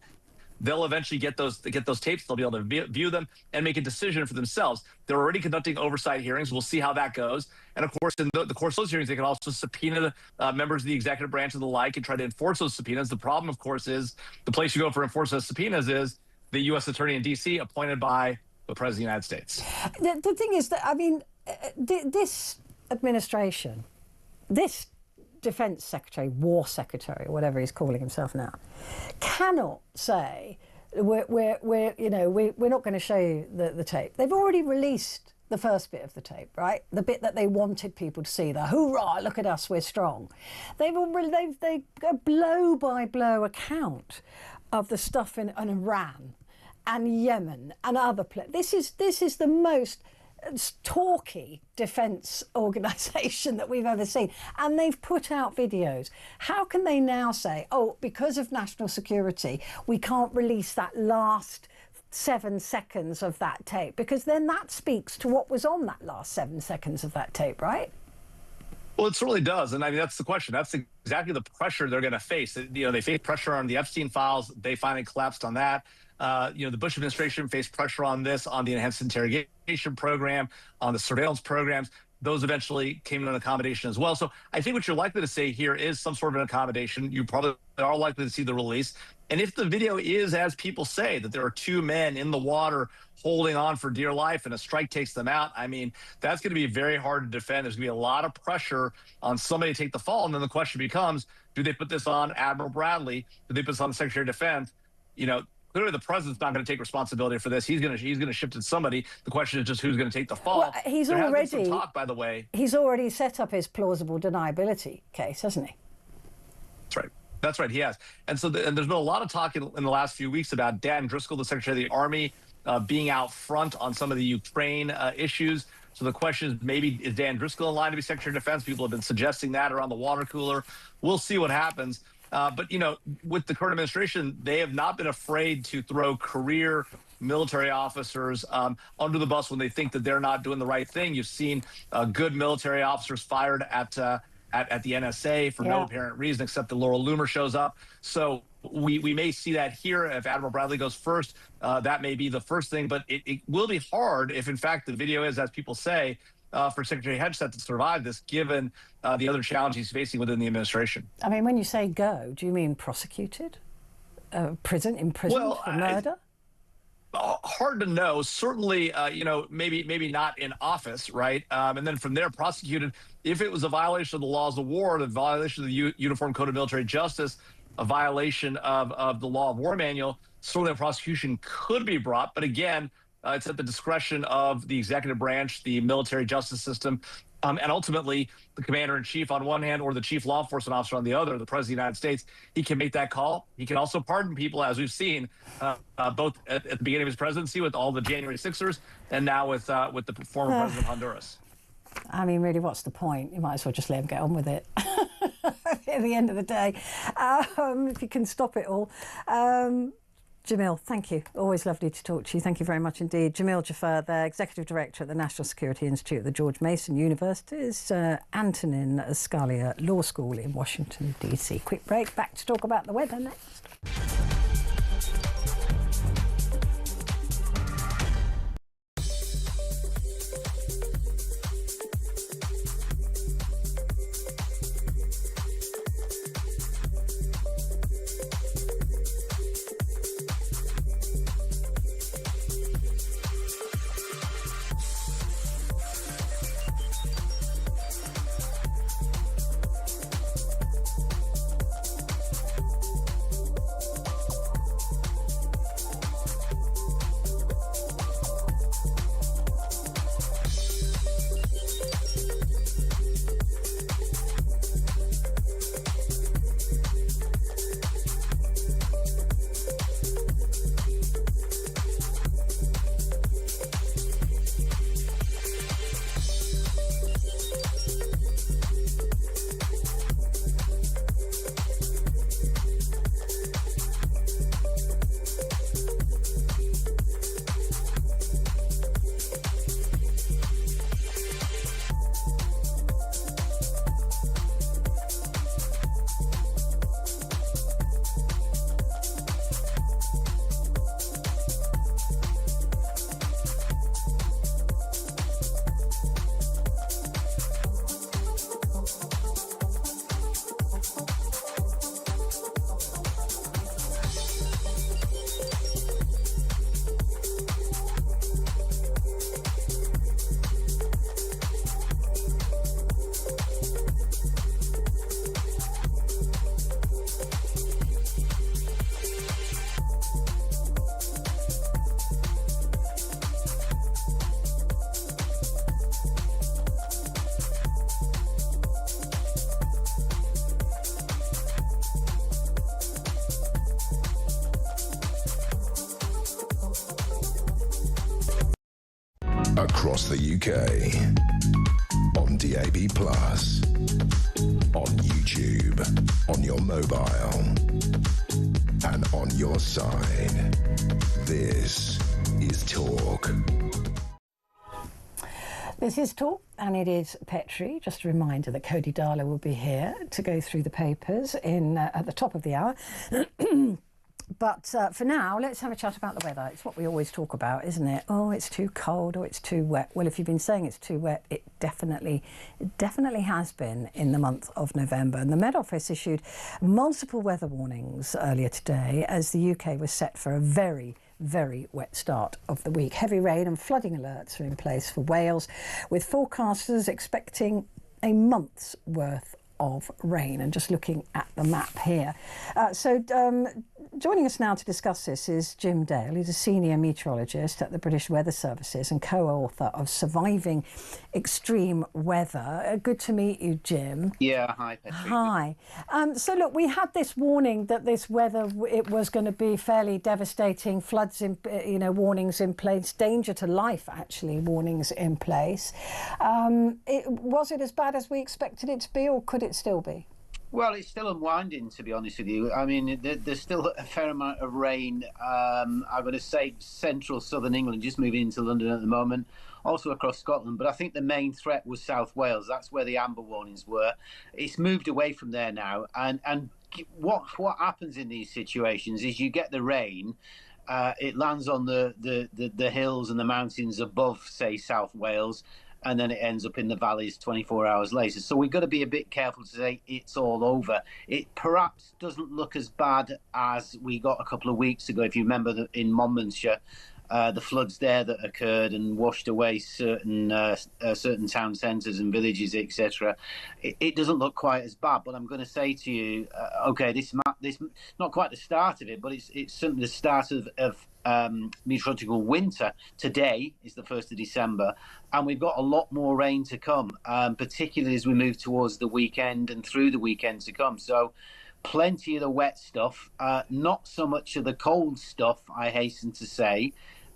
they'll eventually get those tapes. They'll be able to view them and make a decision for themselves. They're already conducting oversight hearings. We'll see how that goes. And of course, in the course of those hearings, they can also subpoena members of the executive branch and the like and try to enforce those subpoenas. The problem, of course, is the place you go for enforcing those subpoenas is the U.S. attorney in D.C. appointed by the President of the United States. The thing is that, I mean, this administration, this Defense Secretary, War Secretary, or whatever he's calling himself now, cannot say we're not going to show you the tape. They've already released the first bit of the tape, right? The bit that they wanted people to see, the hoorah, look at us, we're strong. They've a blow-by-blow account of the stuff in Iran and Yemen and other places. This is the most talky defence organisation that we've ever seen, and they've put out videos. How can they now say, oh, because of national security, we can't release that last 7 seconds of that tape? Because then that speaks to what was on that last 7 seconds of that tape, right? Well, it certainly does. And I mean, that's the question. That's exactly the pressure they're going to face. You know, they faced pressure on the Epstein files. They finally collapsed on that. You know, the Bush administration faced pressure on this, on the enhanced interrogation program, on the surveillance programs. Those eventually came to an accommodation as well. So I think what you're likely to see here is some sort of an accommodation. You probably are likely to see the release. And if the video is, as people say, that there are two men in the water holding on for dear life and a strike takes them out, I mean, that's going to be very hard to defend. There's going to be a lot of pressure on somebody to take the fall. And then the question becomes, do they put this on Admiral Bradley? Do they put this on the Secretary of Defense? You know, clearly the president's not going to take responsibility for this. He's going to shift it to somebody. The question is just who's going to take the fall. Well, there has been some talk, by the way. He's already set up his plausible deniability case, hasn't he? That's right. That's right. He has. And so and there's been a lot of talk in the last few weeks about Dan Driscoll, the Secretary of the Army, being out front on some of the Ukraine issues. So the question is, maybe is Dan Driscoll in line to be Secretary of Defense? People have been suggesting that around the water cooler. We'll see what happens. But, you know, with the current administration, they have not been afraid to throw career military officers under the bus when they think that they're not doing the right thing. You've seen good military officers fired at the NSA for no apparent reason except that Laurel Loomer shows up. So we may see that here. If Admiral Bradley goes first, that may be the first thing. But it will be hard if, in fact, the video is, as people say, for Secretary Hedgepeth to survive this, given the other challenge he's facing within the administration. I mean, when you say go, do you mean prosecuted? Imprisoned for murder? Hard to know. Certainly, you know, maybe not in office, right? And then from there, prosecuted. If it was a violation of the laws of war, a violation of the Uniform Code of Military Justice, a violation of the Law of War Manual, certainly a prosecution could be brought. But again, it's at the discretion of the executive branch, the military justice system, and ultimately the commander-in-chief on one hand or the chief law enforcement officer on the other, the president of the United States. He can make that call. He can also pardon people, as we've seen, both at the beginning of his presidency with all the January 6ers and now with the former president of Honduras. I mean, really, what's the point? You might as well just let him get on with it at the end of the day, if you can stop it all. Jamil, thank you. Always lovely to talk to you. Thank you very much indeed. Jamil Jaffer, the Executive Director at the National Security Institute at the George Mason University's Antonin Scalia Law School in Washington, D.C. Quick break. Back to talk about the weather next. across the UK, on DAB+, on YouTube, on your mobile, and on your side. This is Talk. This is Talk, and it is Petrie. Just a reminder that Cody Darlow will be here to go through the papers at the top of the hour. But for now, let's have a chat about the weather. It's what we always talk about, isn't it? Oh, it's too cold or it's too wet. Well, if you've been saying it's too wet, it definitely has been in the month of November. And the Met Office issued multiple weather warnings earlier today as the UK was set for a very wet start of the week. Heavy rain and flooding alerts are in place for Wales, with forecasters expecting a month's worth of rain. And just looking at the map here. Joining us now to discuss this is Jim Dale. He's a senior meteorologist at the British Weather Services and co-author of Surviving Extreme Weather. Good to meet you, Jim. Yeah, hi, Petrie. Hi. So look, we had this warning that this weather, it was going to be fairly devastating, floods, warnings in place, danger to life, actually, warnings in place. Was it as bad as we expected it to be, or could it still be? Well, it's still unwinding, to be honest with you. I mean, there's still a fair amount of rain. I'm going to say central southern England, just moving into London at the moment, also across Scotland. But I think the main threat was South Wales. That's where the amber warnings were. It's moved away from there now. And what happens in these situations is you get the rain. It lands on the hills and the mountains above, say, South Wales, and then it ends up in the valleys 24 hours later. So we've got to be a bit careful to say it's all over. It perhaps doesn't look as bad as we got a couple of weeks ago. If you remember in Monmouthshire, the floods there that occurred and washed away certain town centres and villages, etc. It doesn't look quite as bad. But I'm going to say to you, okay, this not quite the start of it, but it's certainly the start of meteorological winter. Today is the 1st of December, and we've got a lot more rain to come, particularly as we move towards the weekend and through the weekend to come. So plenty of the wet stuff, not so much of the cold stuff, I hasten to say.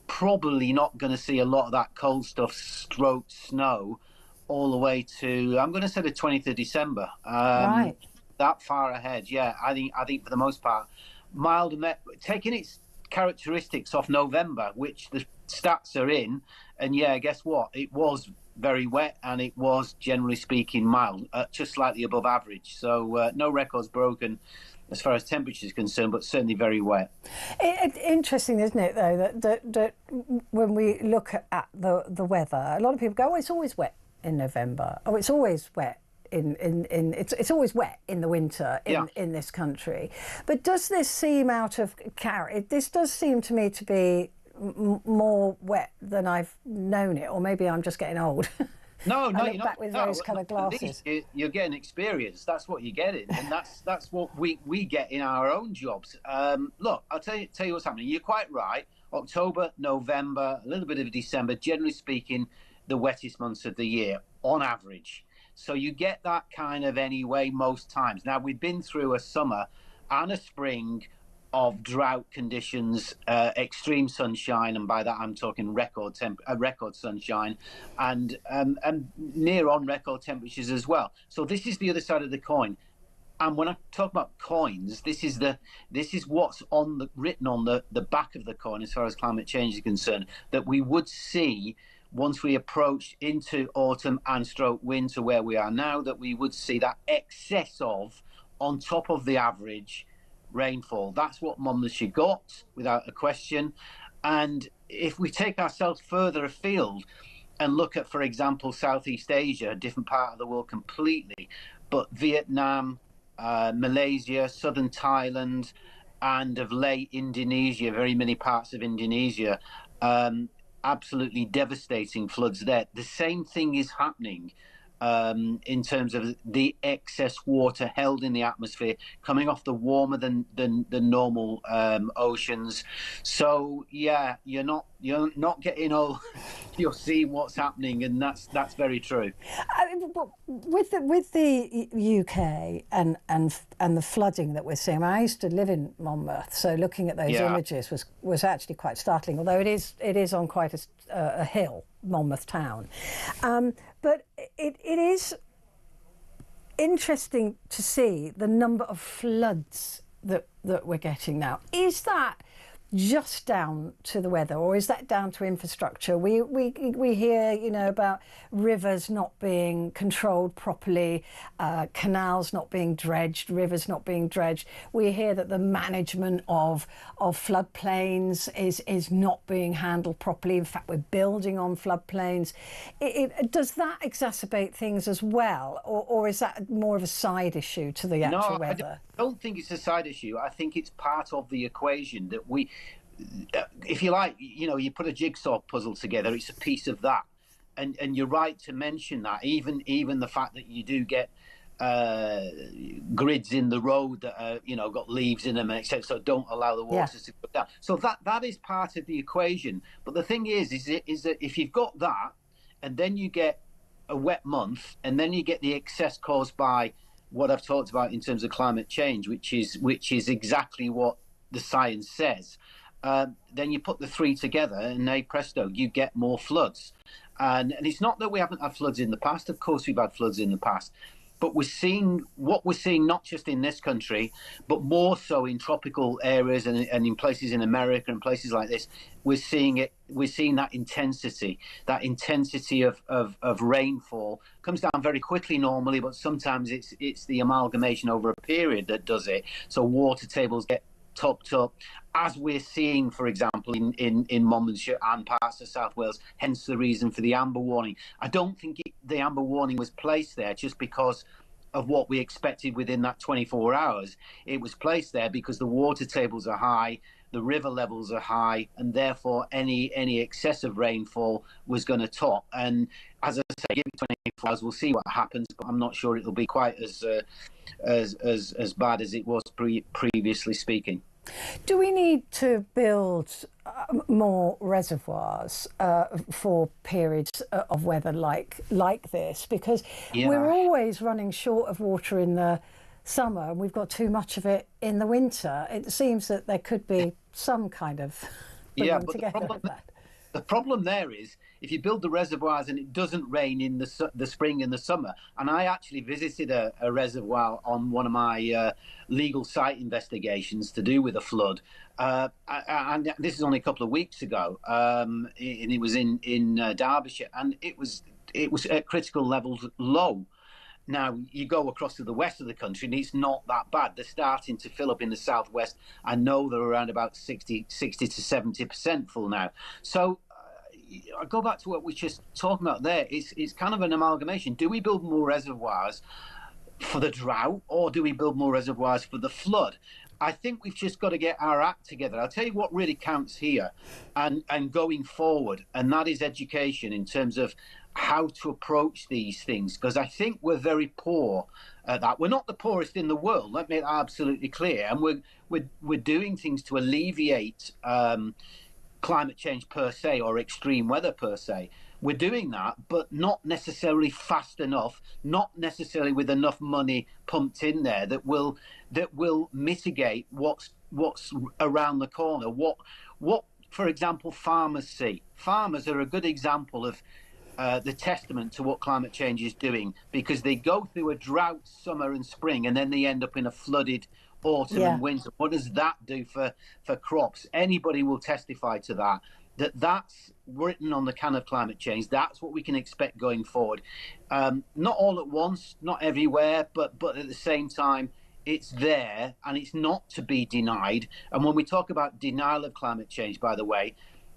Probably not going to see a lot of that cold stuff stroke snow all the way to, I'm going to say, the 20th of December. Right. That far ahead, yeah. I think for the most part, mild and taking its characteristics off November, which the stats are in, and yeah, guess what? It was very wet, and it was, generally speaking, mild, just slightly above average. So no records broken as far as temperature is concerned, but certainly very wet. Interesting, isn't it, though, that when we look at the weather, a lot of people go, oh, it's always wet in November. Oh, it's always wet. It's always wet in the winter in this country. But does this seem out of character? This does seem to me to be more wet than I've known it, or maybe I'm just getting old. No, you're not. Back with rose-coloured glasses. You're getting experience. That's what you're getting, and that's what we get in our own jobs. Look, I'll tell you what's happening. You're quite right. October, November, a little bit of December. Generally speaking, the wettest months of the year on average. So you get that kind of anyway most times. Now, we've been through a summer and a spring of drought conditions, extreme sunshine, and by that I'm talking record sunshine, and near on record temperatures as well. So this is the other side of the coin. And when I talk about coins, this is what's written on the back of the coin as far as climate change is concerned, that we would see once we approach into autumn and stroke winter where we are now, that we would see that excess of, on top of the average, rainfall. That's what Monmouthshire got, without a question. And if we take ourselves further afield and look at, for example, Southeast Asia, a different part of the world completely, but Vietnam, Malaysia, southern Thailand, and of late Indonesia, very many parts of Indonesia, absolutely devastating floods there. The same thing is happening in terms of the excess water held in the atmosphere coming off the warmer than normal oceans. So yeah, you're not getting old. You're seeing what's happening, and that's very true. With the UK and the flooding that we're seeing, I used to live in Monmouth, so looking at those images was actually quite startling. Although it is on quite a hill. Monmouth town. But it is interesting to see the number of floods that we're getting now. Is that just down to the weather, or is that down to infrastructure? We hear, you know, about rivers not being controlled properly, canals not being dredged, rivers not being dredged. We hear that the management of floodplains is not being handled properly. In fact, we're building on floodplains. Does that exacerbate things as well, or is that more of a side issue to the actual weather? I don't think it's a side issue. I think it's part of the equation that we, if you like, you know, you put a jigsaw puzzle together, it's a piece of that. And you're right to mention that. Even the fact that you do get grids in the road that are, you know, got leaves in them, etc., so don't allow the waters to go down. So that is part of the equation. But the thing is that if you've got that, and then you get a wet month, and then you get the excess caused by what I've talked about in terms of climate change, which is exactly what the science says, then you put the three together and hey presto, you get more floods. And it's not that we haven't had floods in the past. Of course we've had floods in the past. But we're seeing not just in this country, but more so in tropical areas and in places in America and places like this. We're seeing it. We're seeing that intensity of rainfall comes down very quickly normally, but sometimes it's the amalgamation over a period that does it. So water tables get topped up, as we're seeing, for example, in Monmouthshire and parts of South Wales, hence the reason for the amber warning. I don't think the amber warning was placed there just because of what we expected within that 24 hours. It was placed there because the water tables are high, the river levels are high, and therefore any excessive rainfall was going to top. And as I say, give it 24 hours, we'll see what happens, but I'm not sure it'll be quite as bad as it was previously speaking. Do we need to build more reservoirs for periods of weather like this? Because we're always running short of water in the summer and we've got too much of it in the winter. It seems that there could be some kind of but together of that. The problem there is if you build the reservoirs and it doesn't rain in the spring and the summer, and I actually visited a reservoir on one of my legal site investigations to do with a flood, and this is only a couple of weeks ago, and it was in Derbyshire, and it was at critical levels low. Now, you go across to the west of the country and it's not that bad. They're starting to fill up in the southwest. I know they're around about 60 to 70% full now. So I go back to what we were just talking about there. It's kind of an amalgamation. Do we build more reservoirs for the drought or do we build more reservoirs for the flood? I think we've just got to get our act together. I'll tell you what really counts here and going forward, and that is education in terms of how to approach these things, because I think we're very poor at that. We're not the poorest in the world, let me make that absolutely clear, and we're doing things to alleviate climate change per se or extreme weather per se. We're doing that, but not necessarily fast enough, not necessarily with enough money pumped in there that will mitigate what's around the corner. What for example, farmers see. Farmers are a good example of the testament to what climate change is doing, because they go through a drought summer and spring and then they end up in a flooded autumn and winter. What does that do for crops? Anybody will testify to that's written on the can of climate change. That's what we can expect going forward. Not all at once, not everywhere, but at the same time, it's there and it's not to be denied. And when we talk about denial of climate change, by the way,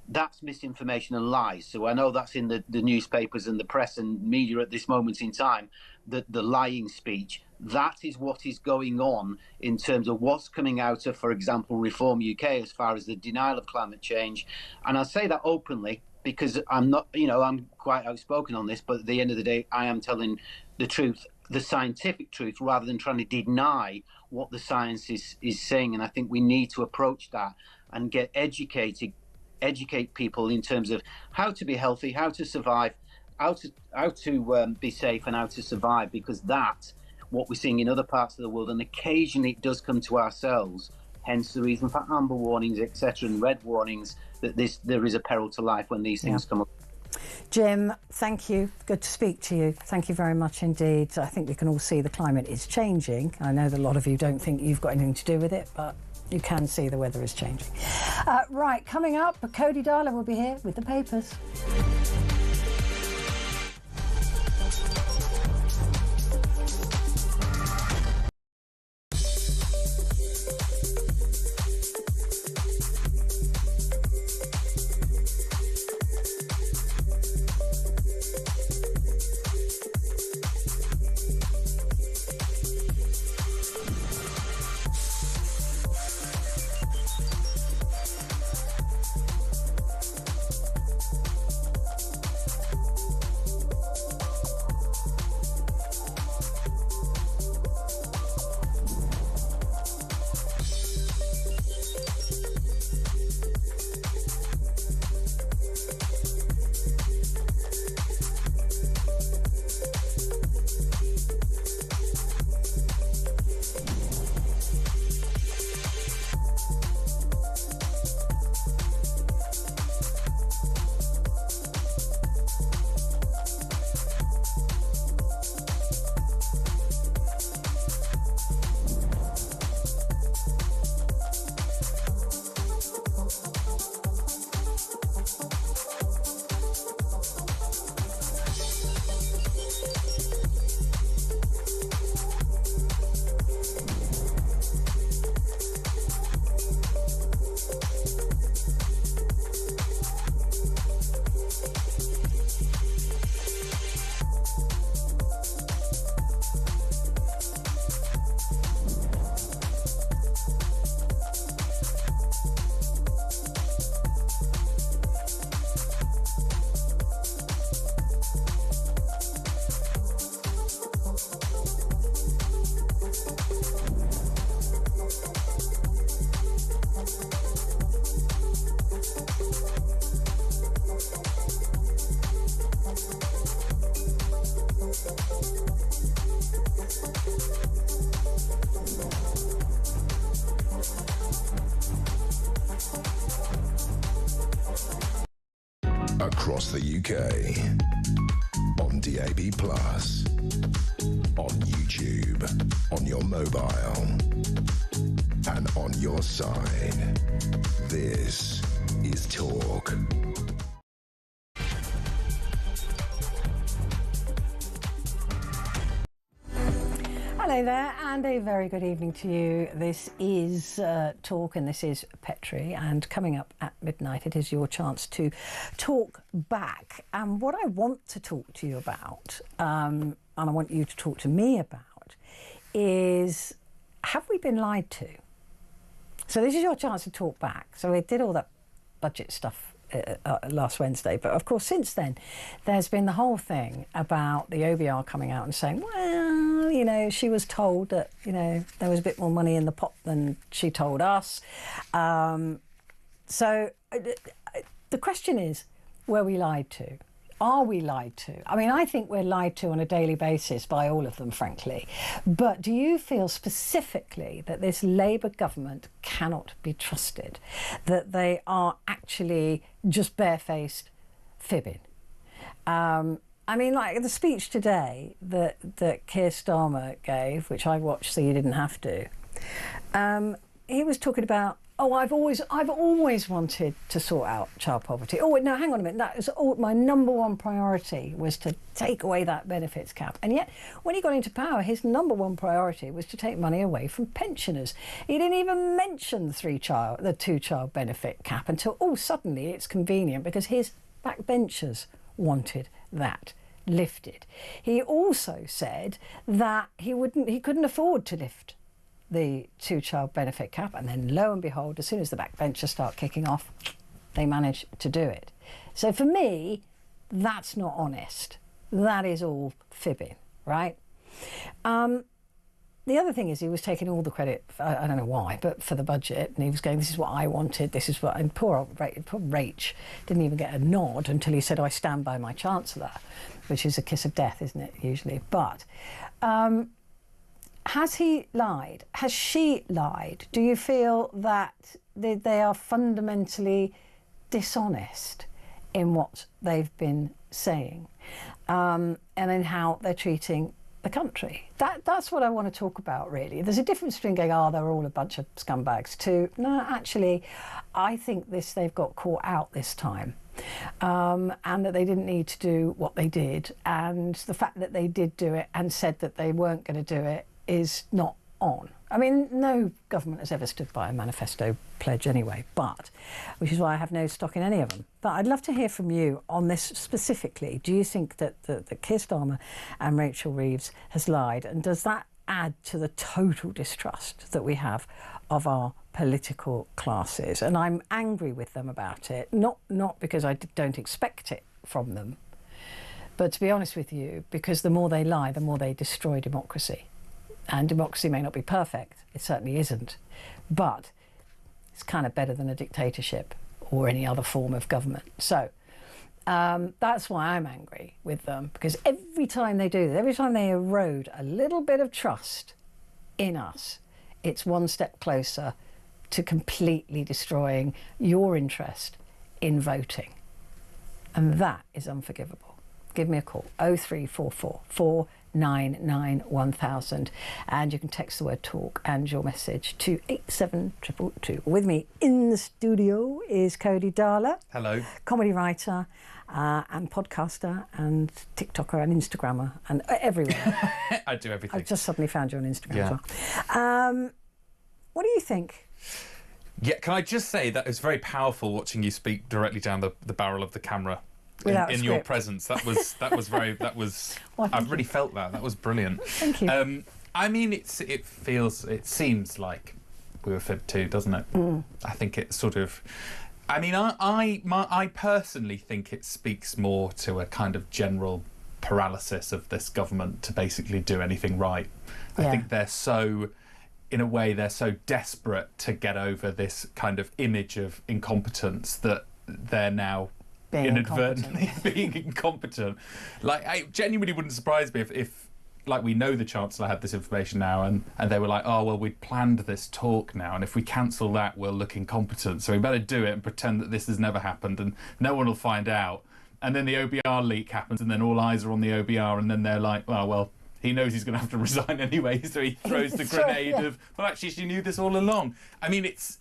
that's misinformation and lies. So I know that's in the newspapers and the press and media at this moment in time, the lying speech. That is what is going on in terms of what's coming out of, for example, Reform UK as far as the denial of climate change. And I say that openly because I'm not, I'm quite outspoken on this, but at the end of the day, I am telling the truth, the scientific truth, rather than trying to deny what the science is saying. And I think we need to approach that and get educate people in terms of how to be healthy, how to survive, how to be safe and how to survive, because that's what we're seeing in other parts of the world, and occasionally it does come to ourselves, hence the reason for amber warnings, etc., and red warnings, that there is a peril to life when these things come up. Jim, thank you. Good to speak to you. Thank you very much indeed. I think we can all see the climate is changing. I know that a lot of you don't think you've got anything to do with it, but you can see the weather is changing. Right, coming up, Cody Darling will be here with the papers. Across the UK, on DAB+, on YouTube, on your mobile, and on your side. This is Talk. Hello there, and a very good evening to you. This is Talk, and this is Petrie, and coming up at midnight, it is your chance to talk back. And what I want to talk to you about, and I want you to talk to me about, is have we been lied to? So this is your chance to talk back. So we did all that budget stuff last Wednesday, but of course since then there's been the whole thing about the OBR coming out and saying, well, you know, she was told that, you know, there was a bit more money in the pot than she told us. So the question is, were we lied to? Are we lied to? I mean, I think we're lied to on a daily basis by all of them, frankly. But do you feel specifically that this Labour government cannot be trusted? That they are actually just barefaced fibbing? I mean, like the speech today that Keir Starmer gave, which I watched so you didn't have to, he was talking about, oh, I've always wanted to sort out child poverty. Oh, no, hang on a minute. That was my number one priority was to take away that benefits cap. And yet, when he got into power, his number one priority was to take money away from pensioners. He didn't even mention the two-child benefit cap until, oh, suddenly it's convenient because his backbenchers wanted that lifted. He also said that he couldn't afford to lift the two-child benefit cap, and then lo and behold, as soon as the backbenchers start kicking off, they manage to do it. So for me, that's not honest. That is all fibbing, right? The other thing is he was taking all the credit, I don't know why, but for the budget, and he was going, this is what I wanted, this is what, and poor Rach didn't even get a nod until he said, oh, I stand by my Chancellor, which is a kiss of death, isn't it, usually? But has he lied? Has she lied? Do you feel that they are fundamentally dishonest in what they've been saying, and in how they're treating the country. That's what I want to talk about, really. There's a difference between going, oh, they're all a bunch of scumbags, to, no, actually, I think they've got caught out this time. And that they didn't need to do what they did. And the fact that they did do it and said that they weren't going to do it is not on. I mean, no government has ever stood by a manifesto pledge anyway, which is why I have no stock in any of them. But I'd love to hear from you on this specifically. Do you think that Keir Starmer and Rachel Reeves has lied? And does that add to the total distrust that we have of our political classes? And I'm angry with them about it, not because I don't expect it from them, but to be honest with you, because the more they lie, the more they destroy democracy. And democracy may not be perfect, it certainly isn't, but it's kind of better than a dictatorship or any other form of government. So that's why I'm angry with them, because every time they do this, every time they erode a little bit of trust in us, it's one step closer to completely destroying your interest in voting. And that is unforgivable. Give me a call, 0344 499 1000, and you can text the word talk and your message to 87222. With me in the studio is Cody Darla. Hello. Comedy writer and podcaster and TikToker and Instagrammer and everywhere. I do everything. I just suddenly found you on Instagram as well. What do you think? Yeah, can I just say that it was very powerful watching you speak directly down the barrel of the camera in your presence. That was very. Well, I've really felt that. That was brilliant. Thank you. I mean, it seems like we were fibbed to, doesn't it? I think it's sort of. I mean, I personally think it speaks more to a kind of general paralysis of this government to basically do anything right. I think they're so. In a way, they're so desperate to get over this kind of image of incompetence that they're now inadvertently being incompetent. Like, I genuinely wouldn't surprise me if like, we know the Chancellor had this information now and they were like, oh, well, we'd planned this talk now, and if we cancel that, we'll look incompetent, so we better do it and pretend that this has never happened and no one will find out. And then the OBR leak happens and then all eyes are on the OBR, and then they're like, oh, well, he knows he's going to have to resign anyway, so he throws the grenade of, well, actually, she knew this all along. I mean, it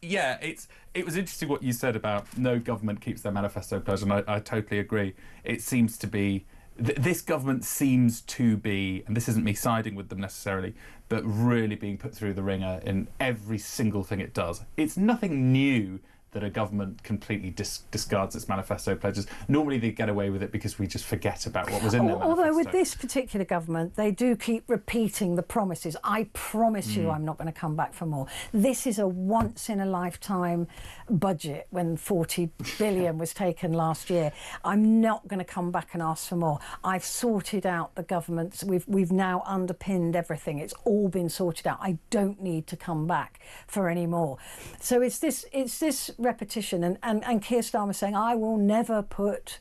was interesting what you said about no government keeps their manifesto pledge, and I totally agree. It seems to be, this government seems to be, and this isn't me siding with them necessarily, but really being put through the ringer in every single thing it does. It's nothing new that a government completely discards its manifesto pledges. Normally they get away with it because we just forget about what was in their manifesto. Although with this particular government, they do keep repeating the promises. I promise you I'm not going to come back for more. This is a once-in-a-lifetime budget when 40 billion was taken last year. I'm not going to come back and ask for more. I've sorted out the governments. We've now underpinned everything. It's all been sorted out. I don't need to come back for any more. So it's this repetition, and Keir Starmer saying, I will never put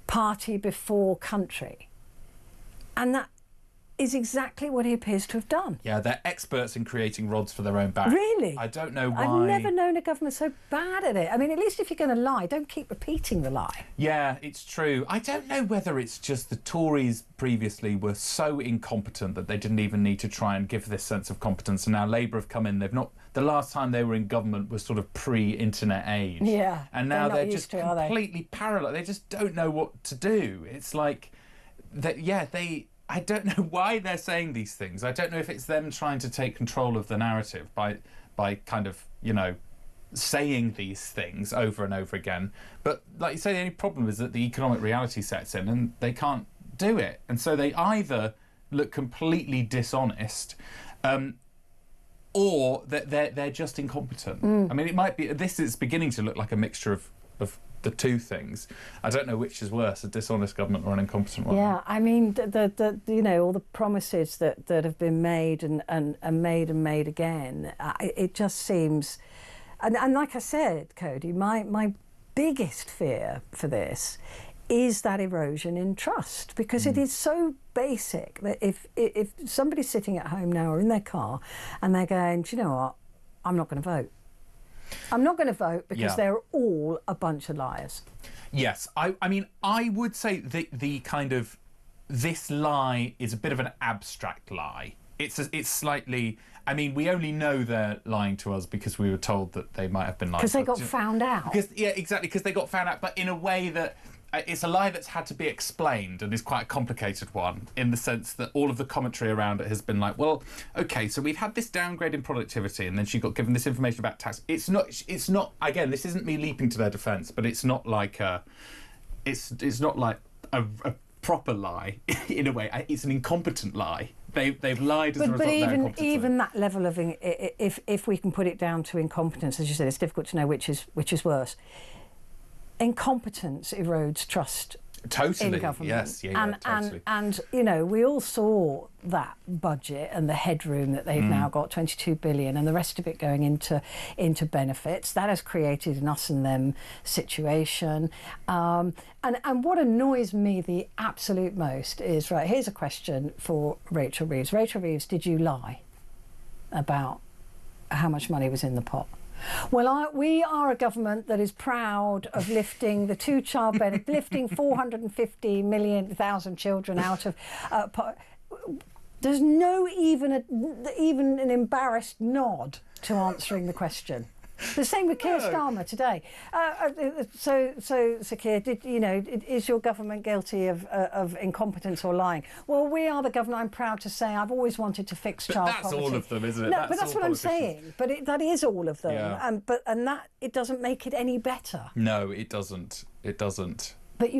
party before country. And that is exactly what he appears to have done. Yeah, they're experts in creating rods for their own back. Really? I don't know why. I've never known a government so bad at it. I mean, at least if you're going to lie, don't keep repeating the lie. Yeah, it's true. I don't know whether it's just the Tories previously were so incompetent that they didn't even need to try and give this sense of competence, and now Labour have come in. They've not. The last time they were in government was sort of pre-internet age. Yeah. And now they're just completely parallel. They just don't know what to do. It's like, I don't know why they're saying these things. I don't know if it's them trying to take control of the narrative by kind of, saying these things over and over again. But like you say, the only problem is that the economic reality sets in and they can't do it. And so they either look completely dishonest, or that they're just incompetent. I mean, it might be, this is beginning to look like a mixture of the two things. I don't know which is worse, a dishonest government or an incompetent one. Yeah, I mean, the all the promises that have been made and made again, it just seems, and like I said, Cody, my biggest fear for this is that erosion in trust, because it is so basic that if somebody's sitting at home now or in their car and they're going, do you know what, I'm not going to vote. I'm not going to vote because they're all a bunch of liars. Yes, I mean, I would say the kind of this lie is a bit of an abstract lie. It's slightly. I mean, we only know they're lying to us because we were told that they might have been lying. Because they got found out. Because they got found out, but in a way that it's a lie that's had to be explained and is quite a complicated one in the sense that all of the commentary around it has been like, well, okay, so we've had this downgrade in productivity, and then she got given this information about tax. It's not. Again, this isn't me leaping to their defence, but it's not like it's not like a proper lie in a way. It's an incompetent lie. They've lied as a result of their incompetence. But even that level of if we can put it down to incompetence, as you said, it's difficult to know which is worse. Incompetence erodes trust. Totally. In government. Yes. Totally. And we all saw that budget and the headroom that they've now got, 22 billion, and the rest of it going into benefits. That has created an us and them situation. And what annoys me the absolute most is, right, here's a question for Rachel Reeves. Rachel Reeves, did you lie about how much money was in the pot? Well, we are a government that is proud of lifting the two-child benefit, lifting 450,000 children out of. There's no even an embarrassed nod to answering the question. The same with Keir Starmer today. So Keir, is your government guilty of incompetence or lying? Well, we are the government. I'm proud to say I've always wanted to fix child poverty. That's all of them, isn't it? No, but that's what I'm saying. But that is all of them. Yeah. And that it doesn't make it any better. No, it doesn't. It doesn't. But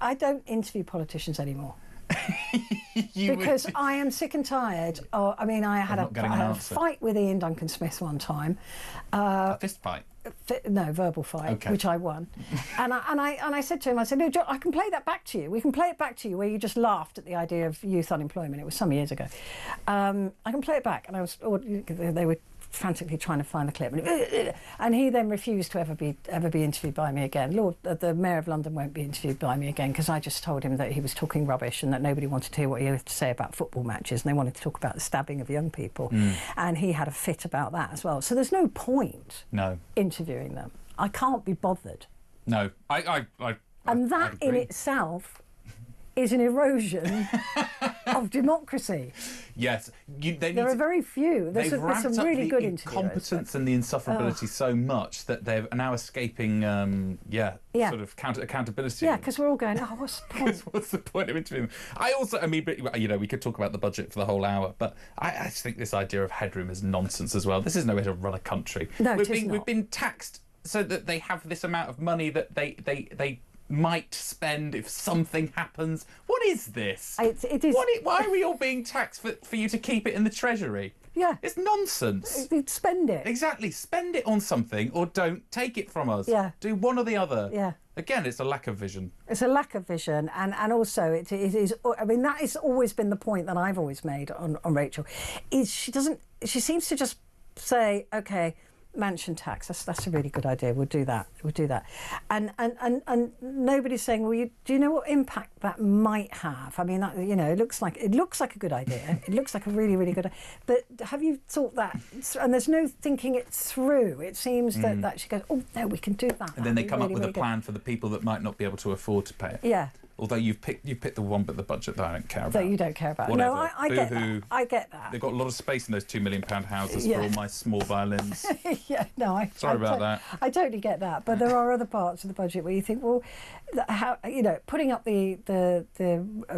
I don't interview politicians anymore. Because I am sick and tired. I had a fight with Ian Duncan Smith one time. A fist fight? No, verbal fight, okay. Which I won. and I said to him, I said, no, John, I can play that back to you. We can play it back to you where you just laughed at the idea of youth unemployment. It was some years ago. I can play it back. And they were frantically trying to find the clip, and he then refused to ever be interviewed by me again. The Mayor of London won't be interviewed by me again because I just told him that he was talking rubbish and that nobody wanted to hear what he had to say about football matches, and they wanted to talk about the stabbing of young people, and he had a fit about that as well. So there's no point interviewing them. I can't be bothered. No, and that in itself is an erosion of democracy. Yes, there are very few. There's some really good interviewers. The incompetence and the insufferability so much that they're now escaping, sort of accountability. Yeah, because we're all going, what's the point? What's the point of interviewing them? We could talk about the budget for the whole hour, but I just think this idea of headroom is nonsense as well. This is no way to run a country. No, we've been taxed so that they have this amount of money that they might spend if something happens. What is this? It is. Why are we all being taxed for you to keep it in the Treasury? Yeah. It's nonsense. Spend it. Exactly. Spend it on something or don't take it from us. Yeah. Do one or the other. Yeah. Again, it's a lack of vision. It's a lack of vision, and also it is. I mean, that has always been the point that I've always made on Rachel. Is she seems to just say, okay, mansion tax, that's a really good idea, we'll do that, and nobody's saying, well, do you know what impact that might have? I mean, it looks like a good idea. It looks like a really, really good idea, but have you thought that? And there's no thinking it through. It seems that she goes, oh no, we can do that. And then they come up with a plan for the people that might not be able to afford to pay it. Yeah. Although you've picked the one bit the budget that I don't care about. That you don't care about. Whatever. No, I get that. I get that. They've got a lot of space in those £2 million houses for all my small violins. Yeah, no, Sorry about that. I totally get that, but there are other parts of the budget where you think, well, how putting up the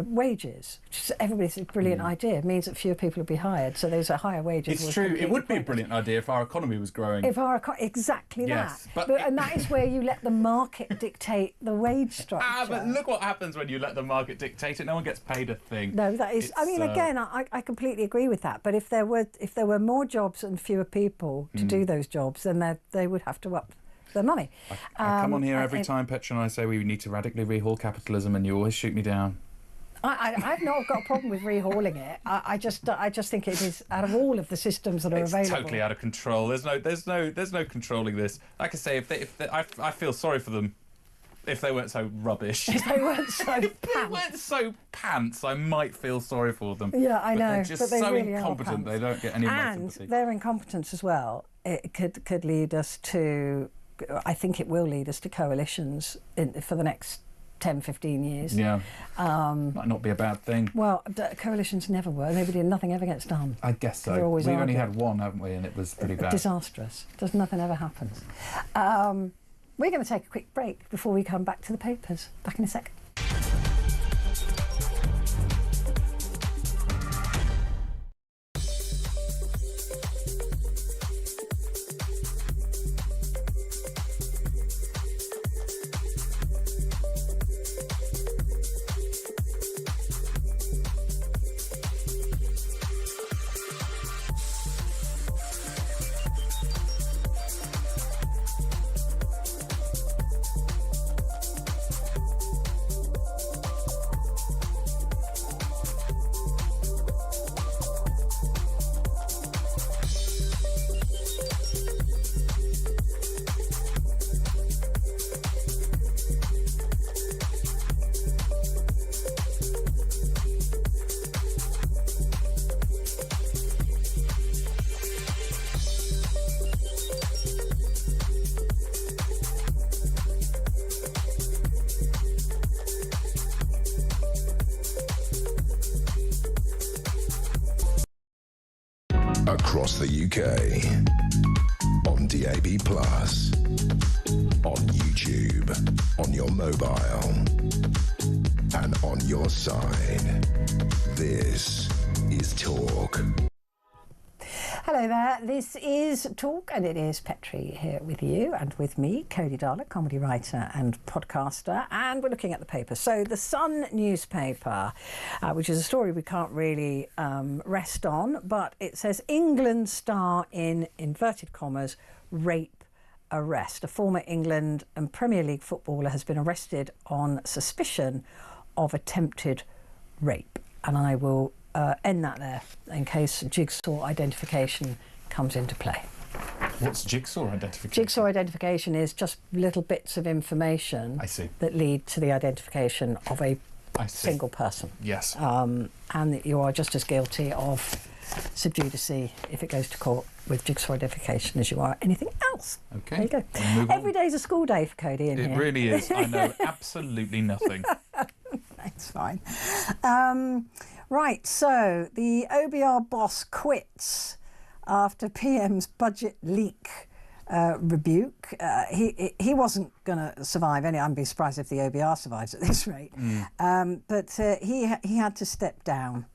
wages, which is everybody's brilliant idea, means that fewer people will be hired. So those are higher wages. It's true. It would be a brilliant idea if our economy was growing. Exactly yes, that. And that is where you let the market dictate the wage structure. But look what happens when you let the market dictate it. No one gets paid a thing. No, that is. I mean, again, I completely agree with that. But if there were more jobs and fewer people to do those jobs, then they would have to up their money. I come on here every time Petrie and I say we need to radically rehaul capitalism, and you always shoot me down. I've not got a problem with rehauling it. I just think it is, out of all of the systems that are available, it's totally out of control. There's no controlling this. Like I say, I feel sorry for them. If they weren't so rubbish. If they weren't so pants. If they weren't so pants, I might feel sorry for them. Yeah, I know. But they're just so really incompetent, they don't get any of my sympathy. And their incompetence as well, it could lead us to I think it will lead us to coalitions for the next 10, 15 years. Yeah. Might not be a bad thing. Well, coalitions never were. Nothing ever gets done. I guess so. We've only had one, haven't we? And it was pretty bad. Disastrous. Nothing ever happens. We're going to take a quick break before we come back to the papers. Back in a sec. Across the UK, on DAB+, on YouTube, on your mobile, and on your side. This is Talk. Hello there, this is Talk, and it is Petrie here with you and with me, Cody Darler, comedy writer and podcaster, and we're looking at the paper. So the Sun newspaper, which is a story we can't really rest on, but it says England star in, inverted commas, rape arrest. A former England and Premier League footballer has been arrested on suspicion of attempted rape. And I will end that there in case jigsaw identification comes into play. What's jigsaw identification? Jigsaw identification is just little bits of information that lead to the identification of a single person. Yes. And that you are just as guilty of sub judice if it goes to court with jigsaw identification as you are anything else. Okay. There you go. Every day's a school day for Cody in here. It really is. I know absolutely nothing. That's fine. Right, so the OBR boss quits after PM's budget leak rebuke. He wasn't going to survive any. I'd be surprised if the OBR survives at this rate. But he had to step down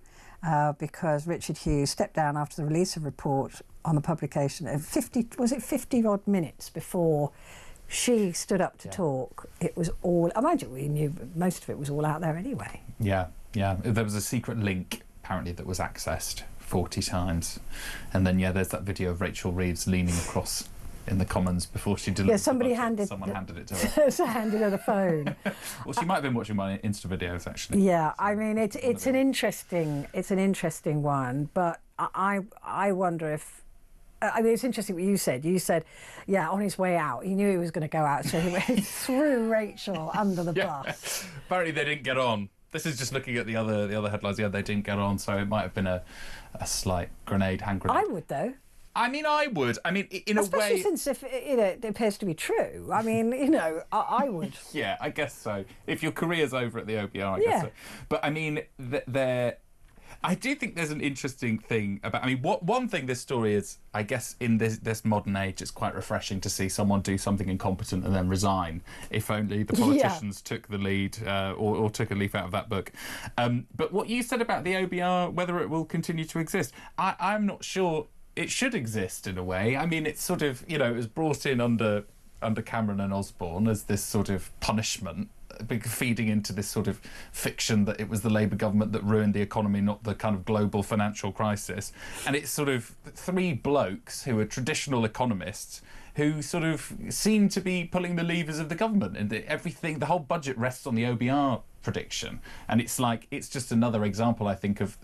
because Richard Hughes stepped down after the release of a report on the publication of 50 odd minutes before she stood up to talk. It was all, I imagine we knew most of it was all out there anyway. Yeah. There was a secret link apparently that was accessed 40 times. And then, there's that video of Rachel Reeves leaning across in the Commons before she delivered someone handed it to her. Handed her the phone. Well, she might have been watching my Insta videos, actually. Yeah, I mean, it's an interesting one, but I wonder if, I mean, it's interesting what you said. You said, on his way out, he knew he was going to go out, so he went threw Rachel under the bus. Apparently they didn't get on. This is just looking at the other headlines. Yeah, they didn't get on, so it might have been a slight hand grenade. I would, though. I mean, I would. I mean, in especially a way, since if it appears to be true. I mean, I would. Yeah, I guess so. If your career's over at the OBR, I guess so. But I mean, I do think there's an interesting thing about. I mean, one thing this story is, I guess, in this modern age, it's quite refreshing to see someone do something incompetent and then resign. If only the politicians took the lead or took a leaf out of that book. But what you said about the OBR, whether it will continue to exist, I'm not sure. It should exist in a way. I mean, it's sort of, it was brought in under Cameron and Osborne as this sort of punishment, feeding into this sort of fiction that it was the Labour government that ruined the economy, not the kind of global financial crisis. And it's sort of three blokes who are traditional economists who sort of seem to be pulling the levers of the government, and everything, the whole budget rests on the OBR prediction. And it's like, it's just another example, I think, of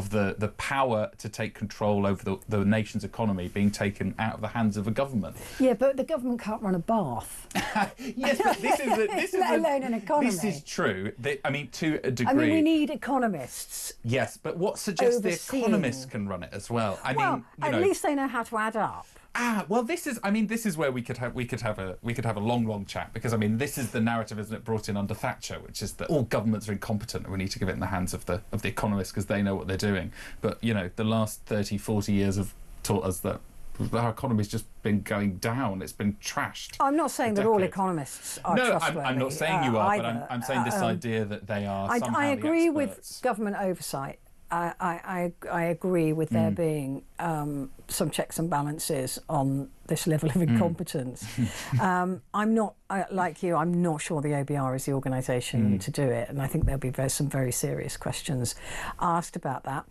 the power to take control over the nation's economy being taken out of the hands of a government. Yeah, but the government can't run a bath. Yes, but this is let alone an economy. This is true. I mean, to a degree. I mean, we need economists. Yes, but what suggests the economists can run it as well? I mean, at least they know how to add up. Well, this is where we could have a long chat, because I mean, this is the narrative, isn't it, brought in under Thatcher, which is that all governments are incompetent and we need to give it in the hands of the economists because they know what they're doing. But the last 30, 40 years have taught us that our economy's just been going down. It's been trashed. I'm not saying that all economists are trustworthy. No, I'm not saying you are, either. But I'm saying this idea that they are somehow I agree the experts. with government oversight. I agree with there being some checks and balances on this level of incompetence. I'm not, like you, I'm not sure the OBR is the organisation to do it, and I think there'll be some very serious questions asked about that.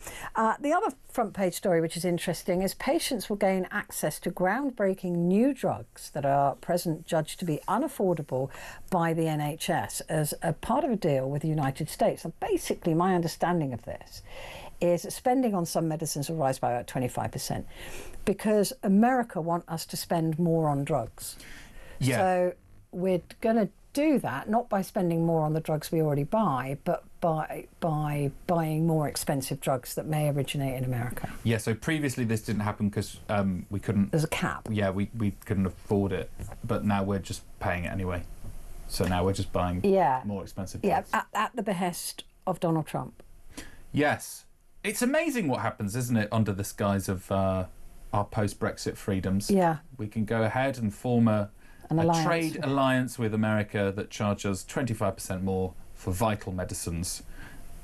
The other front page story, which is interesting, is patients will gain access to groundbreaking new drugs that are present judged to be unaffordable by the NHS as a part of a deal with the United States. And basically, my understanding of this is that spending on some medicines will rise by about 25%, because America want us to spend more on drugs. Yeah. So we're going to do that, not by spending more on the drugs we already buy, but by buying more expensive drugs that may originate in America. Yeah, so previously this didn't happen because we couldn't... There's a cap. Yeah, we couldn't afford it, but now we're just paying it anyway. So now we're just buying more expensive drugs. Yeah, at the behest of Donald Trump. Yes. It's amazing what happens, isn't it, under the skies of our post-Brexit freedoms. Yeah. We can go ahead and form a trade alliance with America that charges 25% more for vital medicines,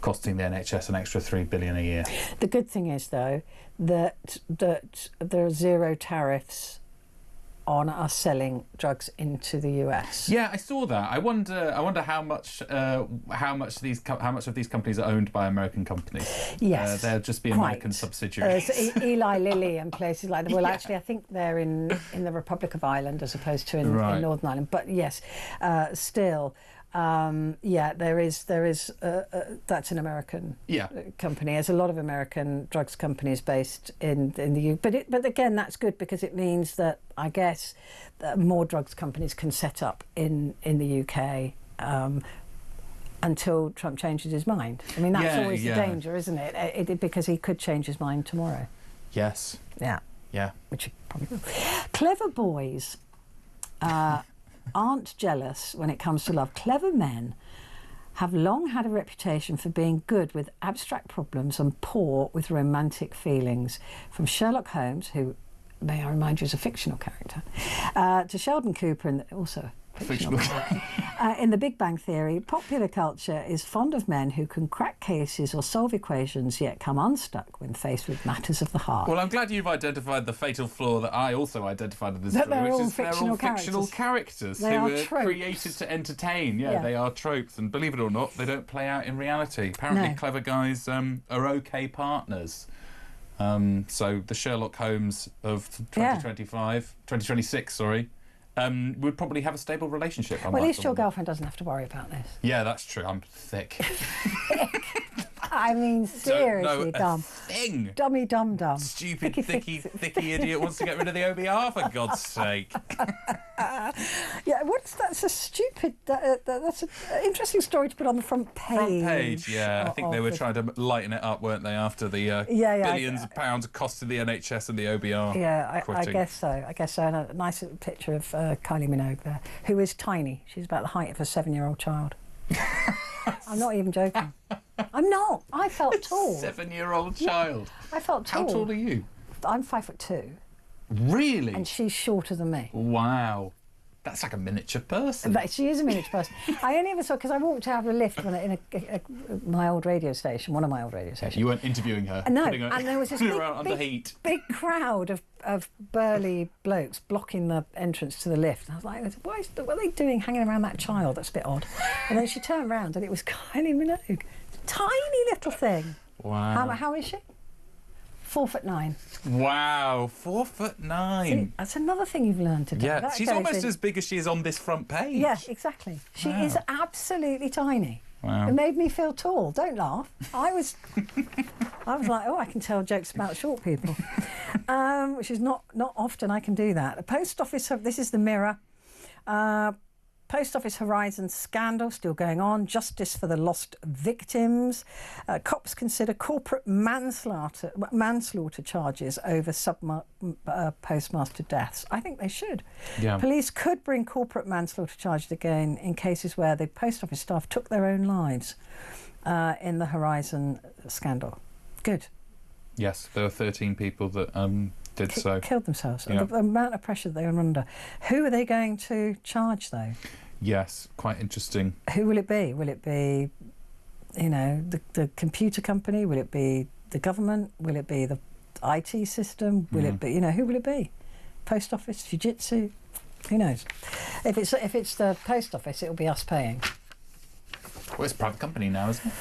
costing the NHS an extra $3 billion a year. The good thing is, though, that there are zero tariffs on us selling drugs into the US. Yeah, I saw that. I wonder how much of these companies are owned by American companies. Yes, they'll just be American subsidiaries. Eli Lilly and places like that. Well, actually, I think they're in the Republic of Ireland as opposed to in Northern Ireland. But yes, still. There is that's an American company. There's a lot of American drugs companies based in the UK. But again, that's good because it means that I guess that more drugs companies can set up in the UK until Trump changes his mind. I mean, that's always the danger, isn't it? Because he could change his mind tomorrow. Yes. Yeah. Yeah. Which he probably will. Clever boys aren't jealous when it comes to love. Clever men have long had a reputation for being good with abstract problems and poor with romantic feelings. From Sherlock Holmes, who, may I remind you, is a fictional character, to Sheldon Cooper, and also fictional character. In The Big Bang Theory, popular culture is fond of men who can crack cases or solve equations yet come unstuck when faced with matters of the heart. Well, I'm glad you've identified the fatal flaw that I also identified in this story, they're all which is they're all fictional characters they who are are tropes. created to entertain. Yeah, they are tropes, and believe it or not, they don't play out in reality. Apparently, clever guys are okay partners. So the Sherlock Holmes of 2026, would probably have a stable relationship. Well, at least your girlfriend doesn't have to worry about this. Yeah, that's true. I'm thick. I mean, seriously, dumb. Thing. Dummy dum dum. Stupid, thicky idiot wants to get rid of the OBR, for God's sake. That's a stupid... that's an interesting story to put on the front page. Front page, yeah. I think they were trying to lighten it up, weren't they, after the billions of pounds costed the NHS and the OBR. Yeah, I guess so. And a nice little picture of Kylie Minogue there, who is tiny. She's about the height of a 7-year-old child. I'm not even joking. I'm not. I felt tall. 7-year-old child. I felt tall. How tall are you? I'm 5'2". Really? And she's shorter than me. Wow. That's like a miniature person. But she is a miniature person. I only ever saw, because I walked out of a lift in my old radio station, one of my old radio stations. You weren't interviewing her? No, and there was this big crowd of burly blokes blocking the entrance to the lift. And I was like, what are they doing hanging around that child? That's a bit odd. And then she turned around and it was Kylie Minogue. Tiny little thing. Wow. How is she? 4'9". Wow, 4'9". See, that's another thing you've learned today. Yeah, that she's almost as big as she is on this front page. Yeah, exactly. She is absolutely tiny. Wow. It made me feel tall. Don't laugh. I was like, I can tell jokes about short people, which is not often I can do that. A post office. This is the Mirror. Post Office Horizon scandal still going on. Justice for the lost victims. Cops consider corporate manslaughter charges over postmaster deaths. I think they should. Yeah. Police could bring corporate manslaughter charges again in cases where the Post Office staff took their own lives in the Horizon scandal. Good. Yes, there were 13 people that did so. Killed themselves. Yeah. And the amount of pressure they were under. Who are they going to charge, though? Yes, quite interesting. Who will it be? Will it be, the computer company? Will it be the government? Will it be the IT system? Will it be, who will it be? Post Office? Fujitsu? Who knows? If it's the Post Office, it'll be us paying. Well, it's a private company now, isn't it?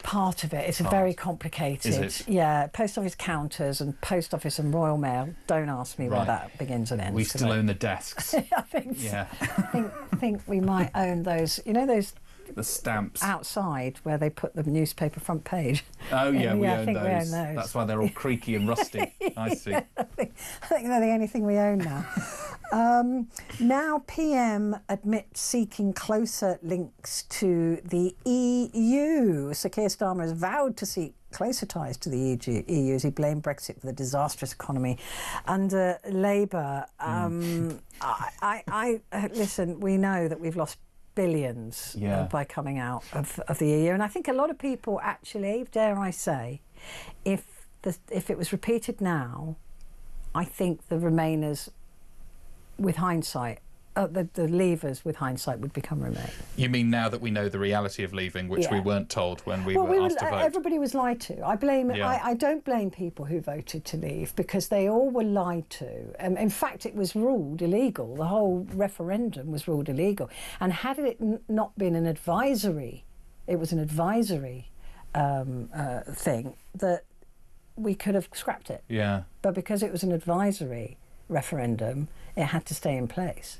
Part of it. It's very complicated. Is it? Yeah, Post Office counters and Post Office and Royal Mail. Don't ask me where Right. that begins and ends. We still own the desks. I think. Yeah. I think we might own those. Those The stamps. outside where they put the newspaper front page. Oh, yeah, we I own think we those. own those. That's why they're all creaky and rusty. I see. I think they're the only thing we own now. Now PM admits seeking closer links to the EU. Sir Keir Starmer has vowed to seek closer ties to the EU as he blamed Brexit for the disastrous economy under Labour. Listen, we know that we've lost billions by coming out of the EU, and I think a lot of people actually, dare I say, if it was repeated now, I think the Remainers, with hindsight, the leavers with hindsight would become Remain. You mean now that we know the reality of leaving, which we weren't told when we were asked to vote? Everybody was lied to. I blame. Yeah. I don't blame people who voted to leave because they all were lied to. In fact, it was ruled illegal. The whole referendum was ruled illegal. And had it not been an advisory, it was an advisory thing that we could have scrapped it. Yeah. But because it was an advisory referendum, it had to stay in place.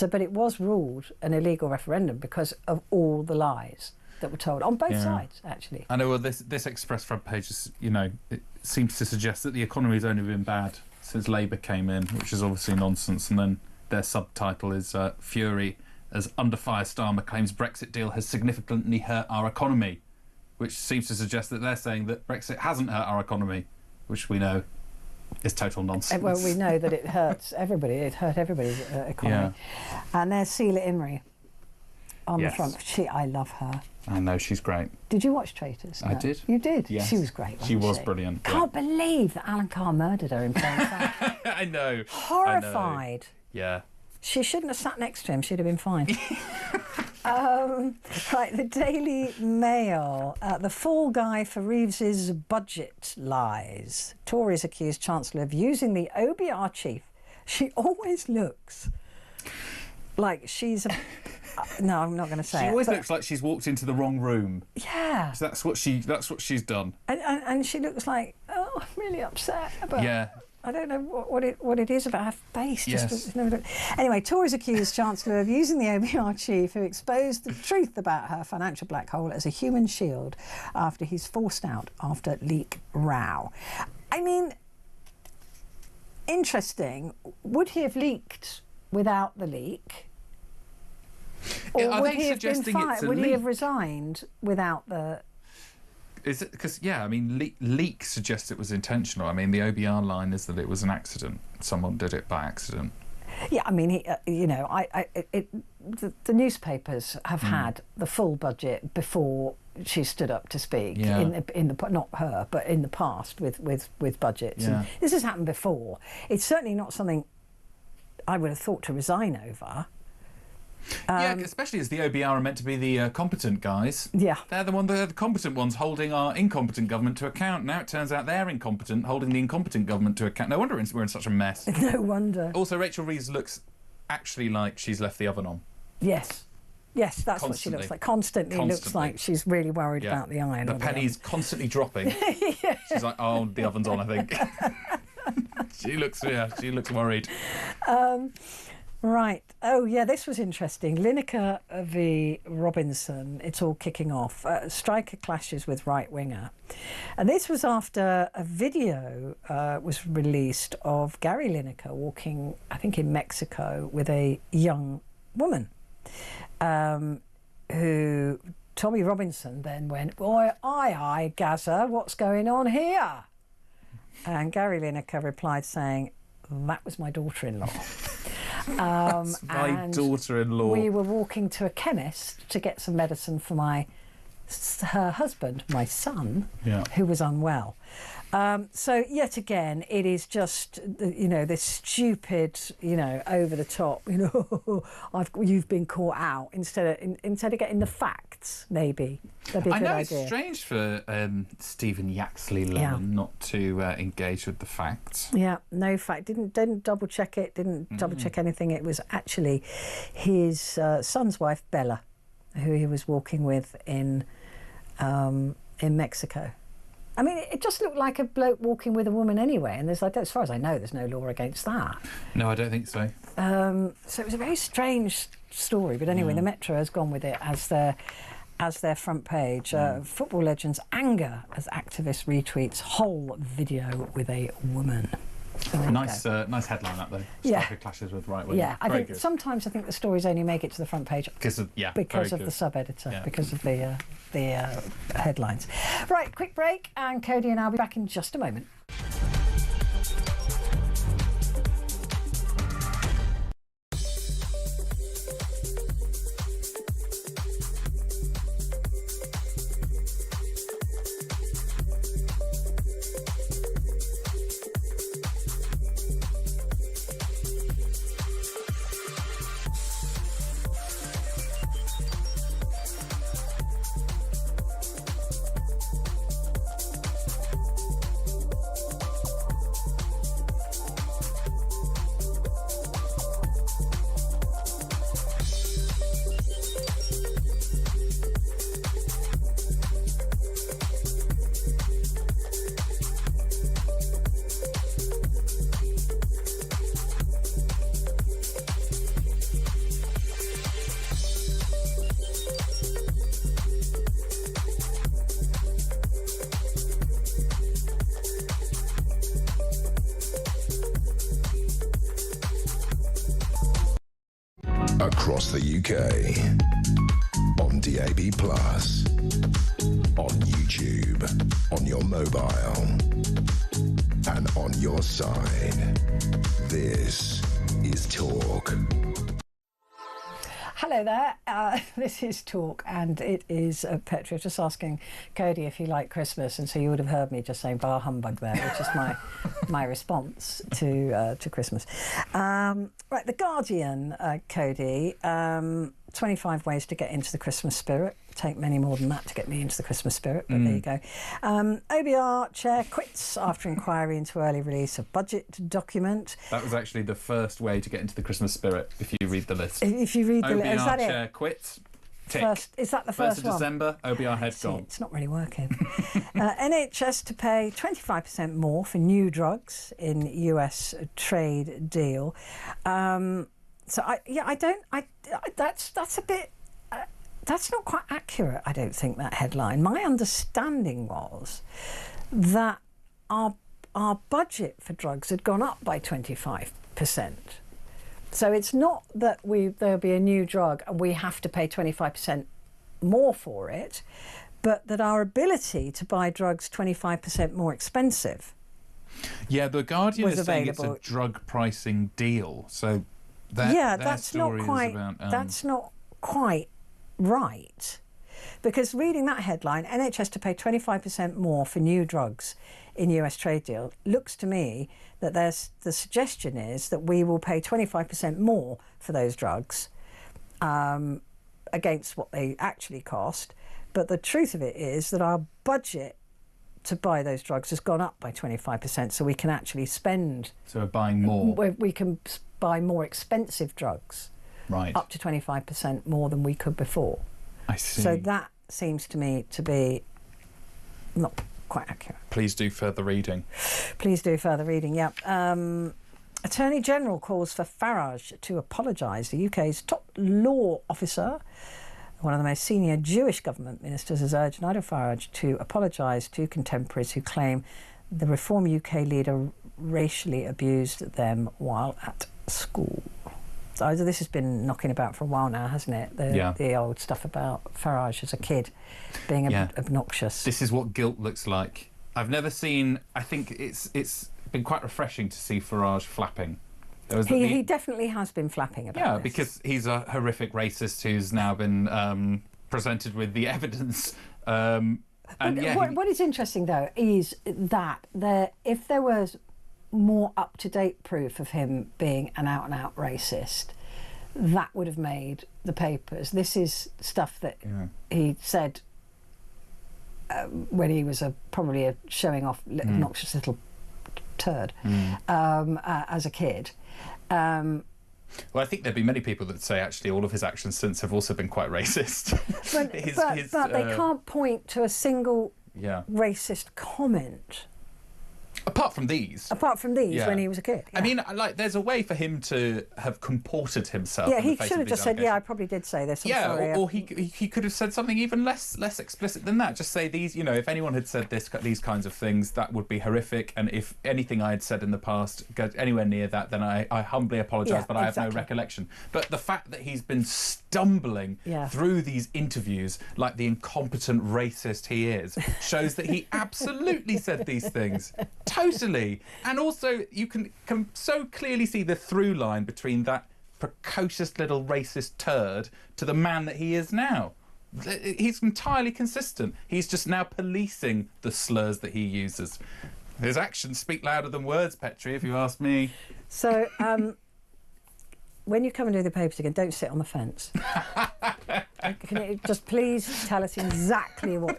But it was ruled an illegal referendum because of all the lies that were told on both sides, actually. I know. Well, this Express front page is, it seems to suggest that the economy has only been bad since Labour came in, which is obviously nonsense. And then their subtitle is "Fury as under fire Starmer claims Brexit deal has significantly hurt our economy," which seems to suggest that they're saying that Brexit hasn't hurt our economy, which we know is total nonsense. Well, we know that it hurts everybody. It hurt everybody's economy. Yeah. And there's Celia Imrie on Yes. the front. I love her. I know, she's great. Did you watch Traitors? I No. did. You did? Yes. She was great, She wasn't was brilliant. yeah. Can't believe that Alan Carr murdered her in plain sight. I know. Horrified. Yeah. She shouldn't have sat next to him. She'd have been fine. Right, the Daily Mail. The fall guy for Reeves's budget lies. Tories accuse Chancellor of using the OBR chief. She always looks like she's a... no, I'm not going to say it. She always but- looks like she's walked into the wrong room. Yeah. So that's what she's done. And she looks like, I'm really upset. But Yeah. I don't know what it is about her face. Yes. Anyway, Tories accuse Chancellor of using the OBR chief who exposed the truth about her financial black hole as a human shield after he's forced out after leak row. I mean, interesting. Would he have leaked without the leak? Or Are would they he have been suggesting fired? it's a Would he have leak? resigned without the... Is it because leak suggests it was intentional. I mean, the OBR line is that it was an accident. Someone did it by accident. Yeah, I mean, the newspapers have had the full budget before she stood up to speak. Yeah. In the not her, but in the past with budgets. Yeah. And this has happened before. It's certainly not something I would have thought to resign over. Yeah, especially as the OBR are meant to be the competent guys. Yeah. They're the competent ones holding our incompetent government to account. Now it turns out they're incompetent, holding the incompetent government to account. No wonder we're in such a mess. No wonder. Also, Rachel Reeves looks actually like she's left the oven on. Yes, that's what she looks like. Constantly looks like she's really worried about the iron. The penny's constantly dropping. She's like, oh, the oven's on, I think. She looks worried. Right. Oh, yeah, this was interesting. Lineker v Robinson, it's all kicking off. Striker clashes with right-winger. And this was after a video was released of Gary Lineker walking, I think, in Mexico with a young woman. who Tommy Robinson then went, "Oi, aye, Gaza, what's going on here?" And Gary Lineker replied saying, "That was my daughter-in-law." That's my daughter-in-law. We were walking to a chemist to get some medicine for her husband, my son, who was unwell. So yet again, it is just, this stupid, over the top, you've been caught out instead of getting the facts. Maybe that'd be a good idea. It's strange for Stephen Yaxley-Lemon not to engage with the facts. Yeah, no fact. Didn't double check it. Didn't double check anything. It was actually his son's wife, Bella, who he was walking with in Mexico. I mean, it just looked like a bloke walking with a woman anyway, and there's as far as I know, there's no law against that. No, I don't think so. So it was a very strange story, but anyway, the Metro has gone with it as their front page. Football legends anger as activist retweets whole video with a woman. Nice headline that though. Striker clashes with right wing. Yeah, sometimes I think the stories only make it to the front page because of the sub-editor, because of the headlines. Right, quick break, and Cody and I'll be back in just a moment. Across the UK, on DAB+, on YouTube, on your mobile, and on your side. This is Talk. Hello there, this is Talk, and it is Petrie. I was just asking Cody if he liked Christmas, and so you would have heard me just saying bar humbug there, which is my response to Christmas. Right, The Guardian, Cody, 25 ways to get into the Christmas spirit. Take many more than that to get me into the Christmas spirit, but there you go. OBR chair quits after inquiry into early release of budget document. That was actually the first way to get into the Christmas spirit, if you read the list. If you read the list, is that OBR chair it? quits. Tick. Is that the first one? 1st of December, OBR head gone. It's not really working. NHS to pay 25% more for new drugs in US trade deal. That's a bit. That's not quite accurate, I don't think, that headline. My understanding was that our budget for drugs had gone up by 25%. So it's not that there'll be a new drug and we have to pay 25% more for it, but that our ability to buy drugs 25% more expensive. Yeah, The Guardian is saying available. it's a drug pricing deal. So that's not quite right, because reading that headline, NHS to pay 25% more for new drugs in US trade deal, looks to me that the suggestion is that we will pay 25% more for those drugs against what they actually cost. But the truth of it is that our budget to buy those drugs has gone up by 25%, so we can actually spend. So we're buying more. We can buy more expensive drugs. Right. Up to 25% more than we could before. I see. So that seems to me to be not quite accurate. Please do further reading. Please do further reading, yeah. Attorney General calls for Farage to apologise. The UK's top law officer, one of the most senior Jewish government ministers, has urged Nigel Farage to apologise to contemporaries who claim the Reform UK leader racially abused them while at school. So this has been knocking about for a while now, hasn't it? The old stuff about Farage as a kid being obnoxious. This is what guilt looks like. I've never seen. I think it's been quite refreshing to see Farage flapping. He definitely has been flapping about this. Because he's a horrific racist who's now been presented with the evidence. What is interesting, though, is that if there was more up-to-date proof of him being an out-and-out racist, that would have made the papers. This is stuff that he said when he was probably a showing-off, obnoxious little turd as a kid. Well, I think there'd be many people that say actually all of his actions since have also been quite racist. But they can't point to a single racist comment. Apart from these, when he was a kid. I mean, there's a way for him to have comported himself. Yeah, he should have just said, "Yeah, I probably did say this." I'm sorry. Or he could have said something even less explicit than that. Just say these. If anyone had said these kinds of things, that would be horrific. And if anything I had said in the past goes anywhere near that, then I humbly apologise, but I have no recollection. But the fact that he's been stumbling through these interviews like the incompetent racist he is shows that he absolutely said these things. Totally. And also you can so clearly see the through line between that precocious little racist turd to the man that he is now. He's entirely consistent. He's just now policing the slurs that he uses. His actions speak louder than words, Petrie, if you ask me. So, when you come and do the papers again, don't sit on the fence. Can you just please tell us exactly what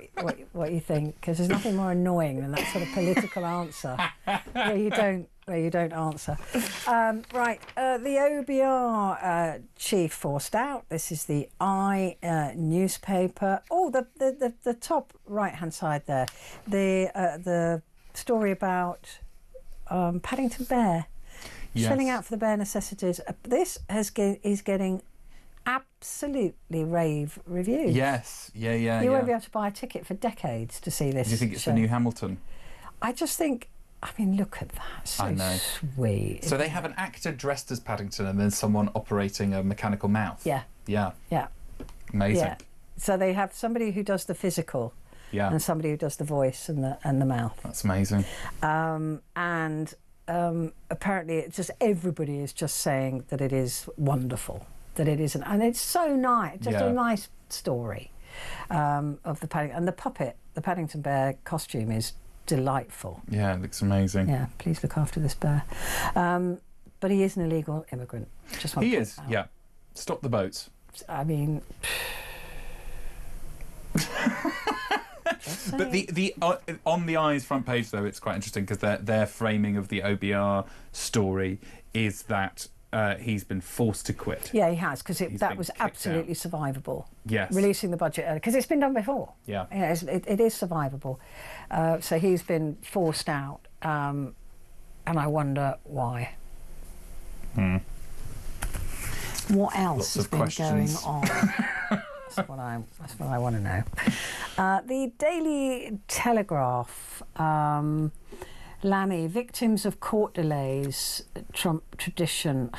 you think? Because there's nothing more annoying than that sort of political answer where you don't answer. Right, the OBR chief forced out. This is the newspaper. Oh, the top right hand side there, the story about Paddington Bear. Shelling out for the bare necessities. This is getting absolutely rave reviews. Yes, yeah. You won't be able to buy a ticket for decades to see this. Do you think it's the new Hamilton? I just think, look at that. So I know. Sweet. So they have an actor dressed as Paddington and then someone operating a mechanical mouth. Yeah. Amazing. Yeah. So they have somebody who does the physical. Yeah. And somebody who does the voice and the mouth. That's amazing. Apparently it's just everybody is just saying that it is wonderful, that it isn't, and it's so nice, just a nice story of the Paddington and the Paddington Bear costume is delightful. Yeah, it looks amazing. Yeah, please look after this bear. But he is an illegal immigrant. Just want he to is. Yeah, stop the boats. I mean. But the on the Eye's front page though, it's quite interesting because their framing of the OBR story is that he's been forced to quit. Yeah, he has, because that was absolutely survivable. Yes, releasing the budget early, because it's been done before. Yeah, it is survivable. So he's been forced out, and I wonder why. What else has been going on? That's what I want to know. The Daily Telegraph, Lammy, victims of court delays, Trump tradition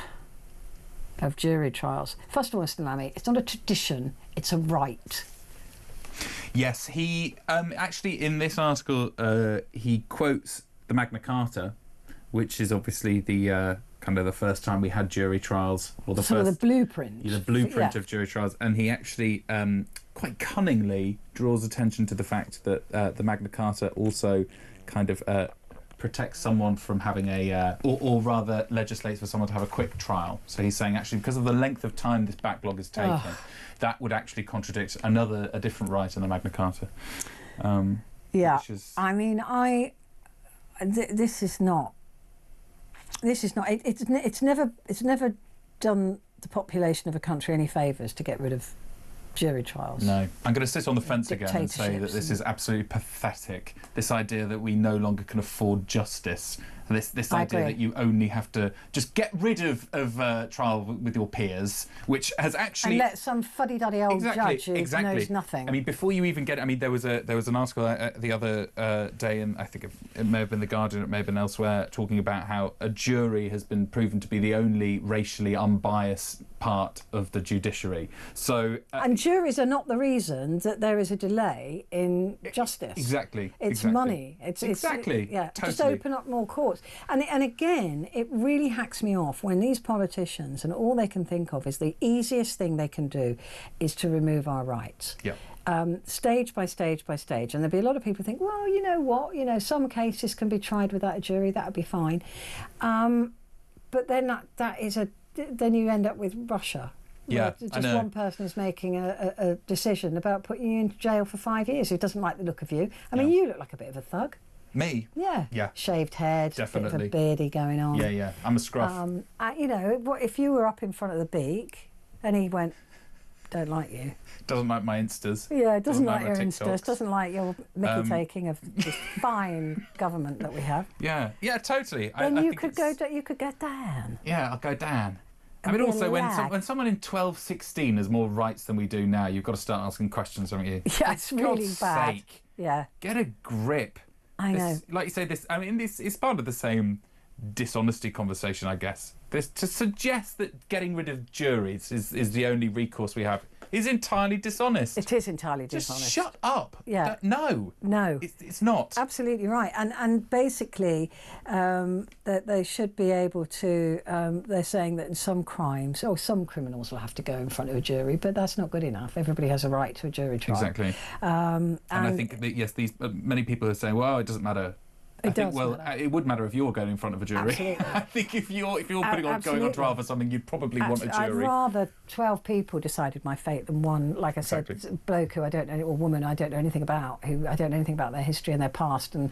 of jury trials. First of all, Mr. Lammy, it's not a tradition, it's a right. Yes, he actually in this article he quotes the Magna Carta, which is obviously the kind of the first time we had jury trials, or the first, the blueprint. The blueprint of jury trials, and he actually quite cunningly draws attention to the fact that the Magna Carta also kind of protects someone from having or rather legislates for someone to have a quick trial. So he's saying actually because of the length of time this backlog is taken, that would actually contradict a different right in the Magna Carta. I mean, this is not. It's never done the population of a country any favours to get rid of jury trials. No, I'm going to sit on the fence again and say that this is absolutely pathetic. This idea that we no longer can afford justice This I idea agree. that you only have to just get rid of trial with your peers, which has actually... And let some fuddy-duddy old judge who knows nothing. I mean, before you even get... I mean, there was an article the other day, and I think it may have been The Guardian, it may have been elsewhere, talking about how a jury has been proven to be the only racially unbiased part of the judiciary. So... and juries are not the reason that there is a delay in justice. Exactly. It's money. It's exactly. Yeah. Totally. Just open up more courts. And again, it really hacks me off when these politicians and all they can think of is the easiest thing they can do is to remove our rights. Yeah. Stage by stage by stage. And there'll be a lot of people who think, well, you know what, some cases can be tried without a jury, that would be fine. But then then you end up with Russia. Yeah, just one person is making a decision about putting you into jail for 5 years who doesn't like the look of you. I mean, you look like a bit of a thug. Me? Yeah. Yeah. Shaved head, Definitely. bit of a beardy going on. Yeah. I'm a scruff. If you were up in front of the beak and he went, don't like you. Doesn't like my Instas. Yeah, doesn't like my your TikToks. Instas, doesn't like your mickey taking of this fine government that we have. Yeah, totally. Then I you think you could go down. Yeah, I'll go down. I And mean, be a also, lag. when someone in 12, 16 has more rights than we do now, you've got to start asking questions, haven't you? Yeah, it's For really God's bad. sake, Yeah. get a grip. I know. Like you say, this is part of the same dishonesty conversation, I guess. To suggest that getting rid of juries is the only recourse we have is entirely dishonest. It is entirely Just dishonest. shut up. Yeah. No. No. It's not. Absolutely right. And basically, that they should be able to, they're saying that in some crimes, some criminals will have to go in front of a jury, but that's not good enough. Everybody has a right to a jury trial. Exactly. And I think that, yes, these many people are saying, well, it doesn't matter. It would matter if you're going in front of a jury. Absolutely. I think if you're going on trial for something, you'd probably want a jury. I'd rather 12 people decided my fate than one, like I said, bloke who I don't know, or woman I don't know anything about, who I don't know anything about their history and their past, and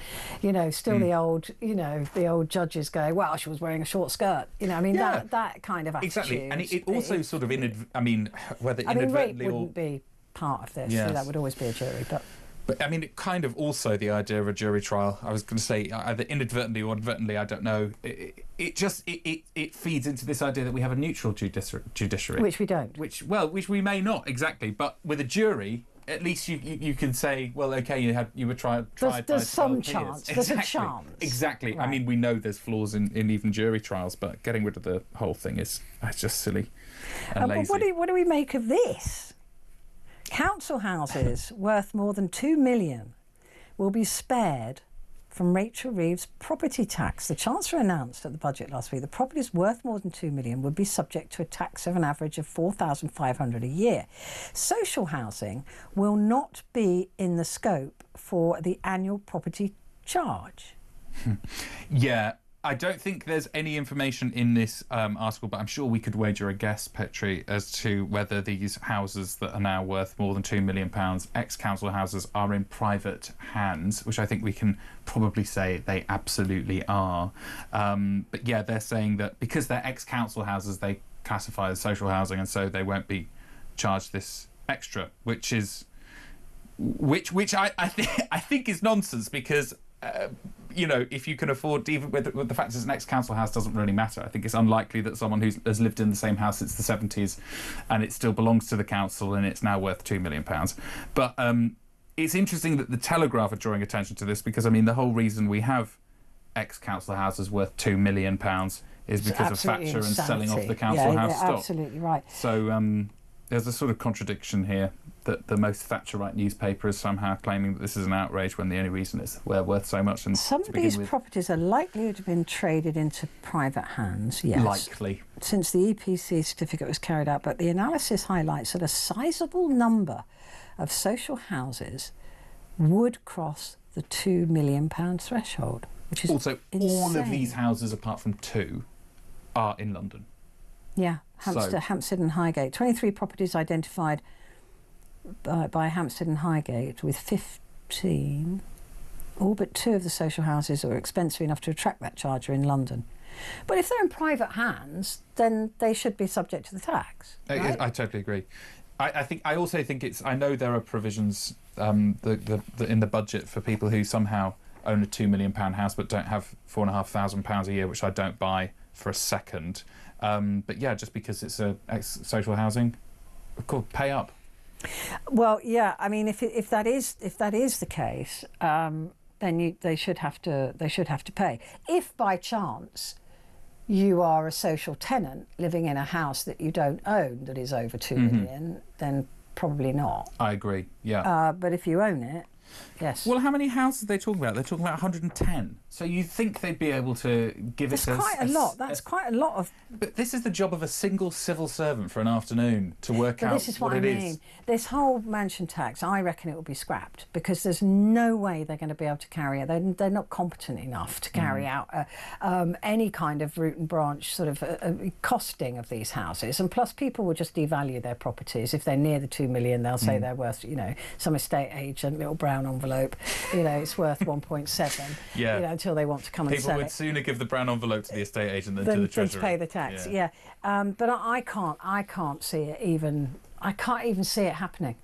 still the old judges go, well, she was wearing a short skirt. That kind of attitude. Exactly, and it also sort of whether inadvertently rape or wouldn't be part of this. Yes. So that would always be a jury, but. But I mean, it kind of also the idea of a jury trial. I was going to say either inadvertently or advertently. I don't know. It feeds into this idea that we have a neutral judiciary, which we don't. Which we may not exactly. But with a jury, at least you can say, well, okay, you were tried. There's some peers. chance. Exactly. There's a chance. Exactly. Right. I mean, we know there's flaws in even jury trials, but getting rid of the whole thing is just silly and lazy. But what do we make of this? Council houses worth more than $2 million will be spared from Rachel Reeves' property tax. The Chancellor announced at the budget last week that properties worth more than $2 million would be subject to a tax of an average of $4,500 a year. Social housing will not be in the scope for the annual property charge. Yeah. I don't think there's any information in this article, but I'm sure we could wager a guess, Petrie, as to whether these houses that are now worth more than £2 million, ex-council houses, are in private hands, which I think we can probably say they absolutely are. But yeah, they're saying that because they're ex-council houses, they classify as social housing, and so they won't be charged this extra, which I think is nonsense, because if you can afford, even with the fact it's an ex-council house, doesn't really matter. I think it's unlikely that someone who has lived in the same house since the 70s and it still belongs to the council and it's now worth £2 million. But it's interesting that the Telegraph are drawing attention to this, because, I mean, the whole reason we have ex-council houses worth £2 million is because of Thatcher and selling off the council house stock. Absolutely right. So there's a sort of contradiction here, that the most Thatcherite newspaper is somehow claiming that this is an outrage when the only reason it's worth so much. And some of these properties are likely to have been traded into private hands, yes. Likely. Since the EPC certificate was carried out, but the analysis highlights that a sizable number of social houses would cross the £2 million threshold, which is also insane. All of these houses, apart from two, are in London. Yeah, Hampstead and Highgate. 23 properties identified by Hampstead and Highgate, with 15. All but 2 of the social houses that are expensive enough to attract that charge are in London. But if they're in private hands, then they should be subject to the tax. Right? I totally agree. I also think I know there are provisions in the budget for people who somehow own a £2 million house but don't have £4,500 a year, which I don't buy for a second. But yeah, just because it's social housing, of course, pay up. Well, yeah. I mean, if that is the case, then they should have to pay. If by chance you are a social tenant living in a house that you don't own that is over 2 million, then probably not. I agree. Yeah. But if you own it, yes. Well, how many houses are they talking about? They're talking about 110. So you think they'd be able to give That's it quite a lot. That's quite a lot of. But this is the job of a single civil servant for an afternoon to work out This is what I it mean. is. This whole mansion tax, I reckon it will be scrapped because there's no way they're going to be able to carry it. They're not competent enough to carry out any kind of root and branch sort of costing of these houses. And plus, people will just devalue their properties if they're near the 2 million. They'll say they're worth, some estate agent, little brown envelope, it's worth 1.7. Yeah. Until they want to come and People sell would it. sooner give the brown envelope to the estate agent than to the treasurer. To pay the tax. Yeah. But I can't see it even. I can't even see it happening.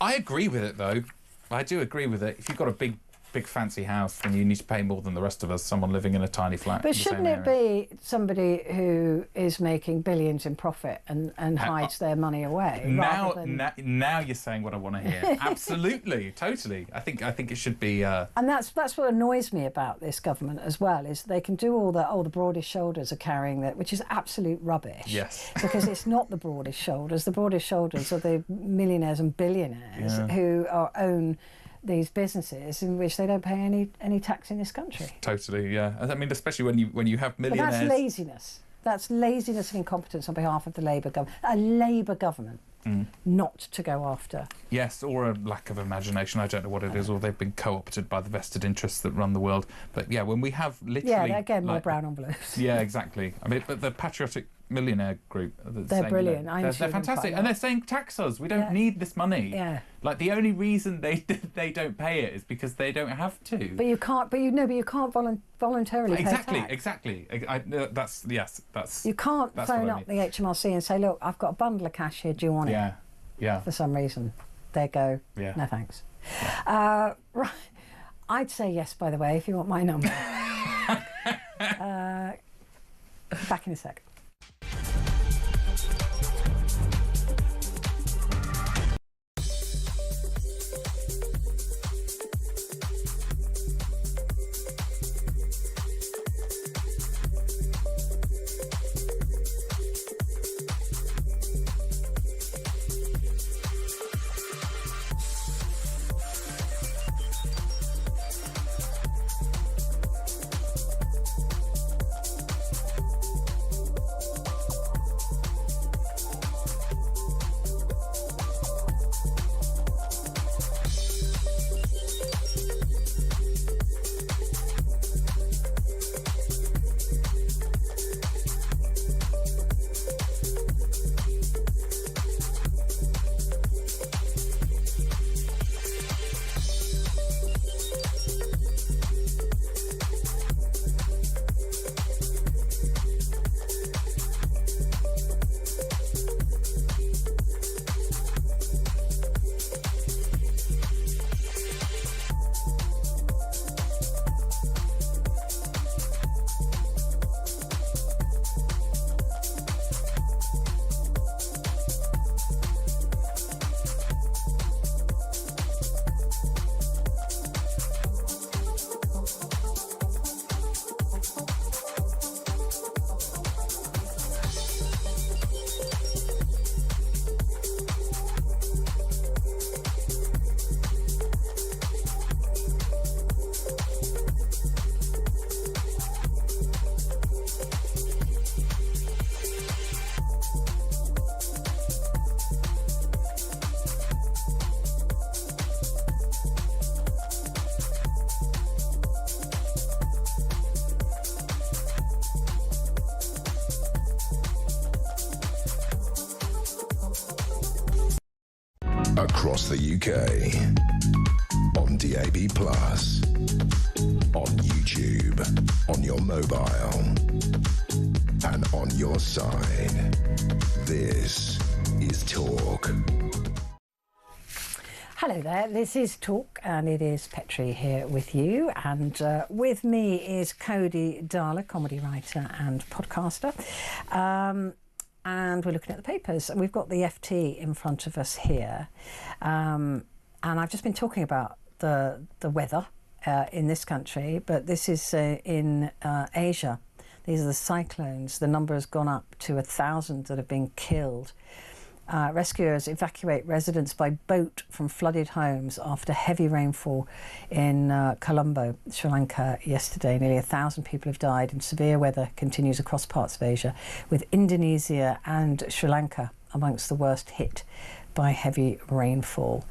I agree with it though. I do agree with it. If you've got a big fancy house, then you need to pay more than the rest of us, someone living in a tiny flat. But shouldn't it be somebody who is making billions in profit and hides their money away? Now you're saying what I want to hear. Absolutely, totally. I think it should be. And that's what annoys me about this government as well, is they can do all the broadest shoulders are carrying that, which is absolute rubbish. Yes. Because it's not the broadest shoulders. The broadest shoulders are the millionaires and billionaires who own these businesses in which they don't pay any tax in this country. Totally, yeah. I mean, especially when you have millionaires. But that's laziness. That's laziness and incompetence on behalf of the Labour government. A Labour government not to go after. Yes, or a lack of imagination. I don't know what it is, or they've been co-opted by the vested interests that run the world. But yeah, when we have literally... Yeah, again, more brown envelopes. Yeah, exactly. I mean, but the patriotic millionaire group... They're brilliant. They're fantastic. And they're saying, tax us. We don't need this money. Yeah. Like, the only reason they don't pay it is because they don't have to. But you can't voluntarily pay tax. Exactly. That's you can't phone up the HMRC and say, look, I've got a bundle of cash here, do you want it? Yeah. For some reason. There you go. Yeah. No thanks. Yeah. Right. I'd say yes, by the way, if you want my number. Back in a sec. Across the UK, on DAB+, on YouTube, on your mobile, and on your side. This is Talk. Hello there, this is Talk and it is Petrie here with you, and with me is Cody Darla, comedy writer and podcaster, and we're looking at the papers, and we've got the FT in front of us here, and I've just been talking about the weather in this country, but this is in Asia. These are the cyclones. The number has gone up to 1,000 that have been killed. Rescuers evacuate residents by boat from flooded homes after heavy rainfall in Colombo, Sri Lanka yesterday. Nearly 1,000 people have died, and severe weather continues across parts of Asia, with Indonesia and Sri Lanka amongst the worst hit by heavy rainfall.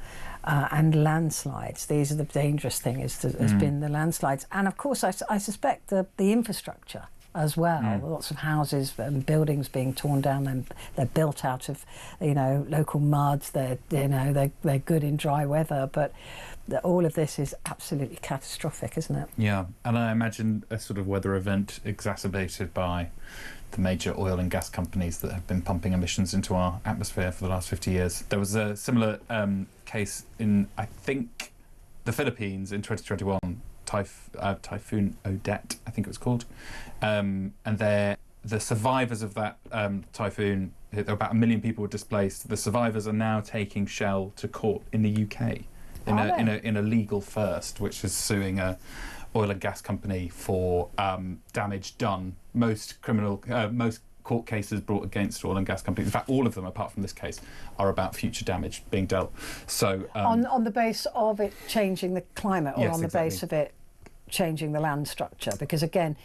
And landslides. These are the dangerous thing, has been the landslides. And of course, I suspect the infrastructure as well. Lots of houses and buildings being torn down, and they're built out of, local muds. They're good in dry weather, but all of this is absolutely catastrophic, isn't it? Yeah, and I imagine a sort of weather event exacerbated by the major oil and gas companies that have been pumping emissions into our atmosphere for the last 50 years. There was a similar case in, I think, the Philippines in 2021. Typhoon Odette, I think it was called, and the survivors of that typhoon, there were about 1 million people were displaced. The survivors are now taking Shell to court in the UK in a legal first, which is suing a oil and gas company for damage done. Most court cases brought against oil and gas companies, in fact all of them apart from this case, are about future damage being dealt. So on the base of it changing the climate, or yes, on the exactly. base of it changing the land structure, because again,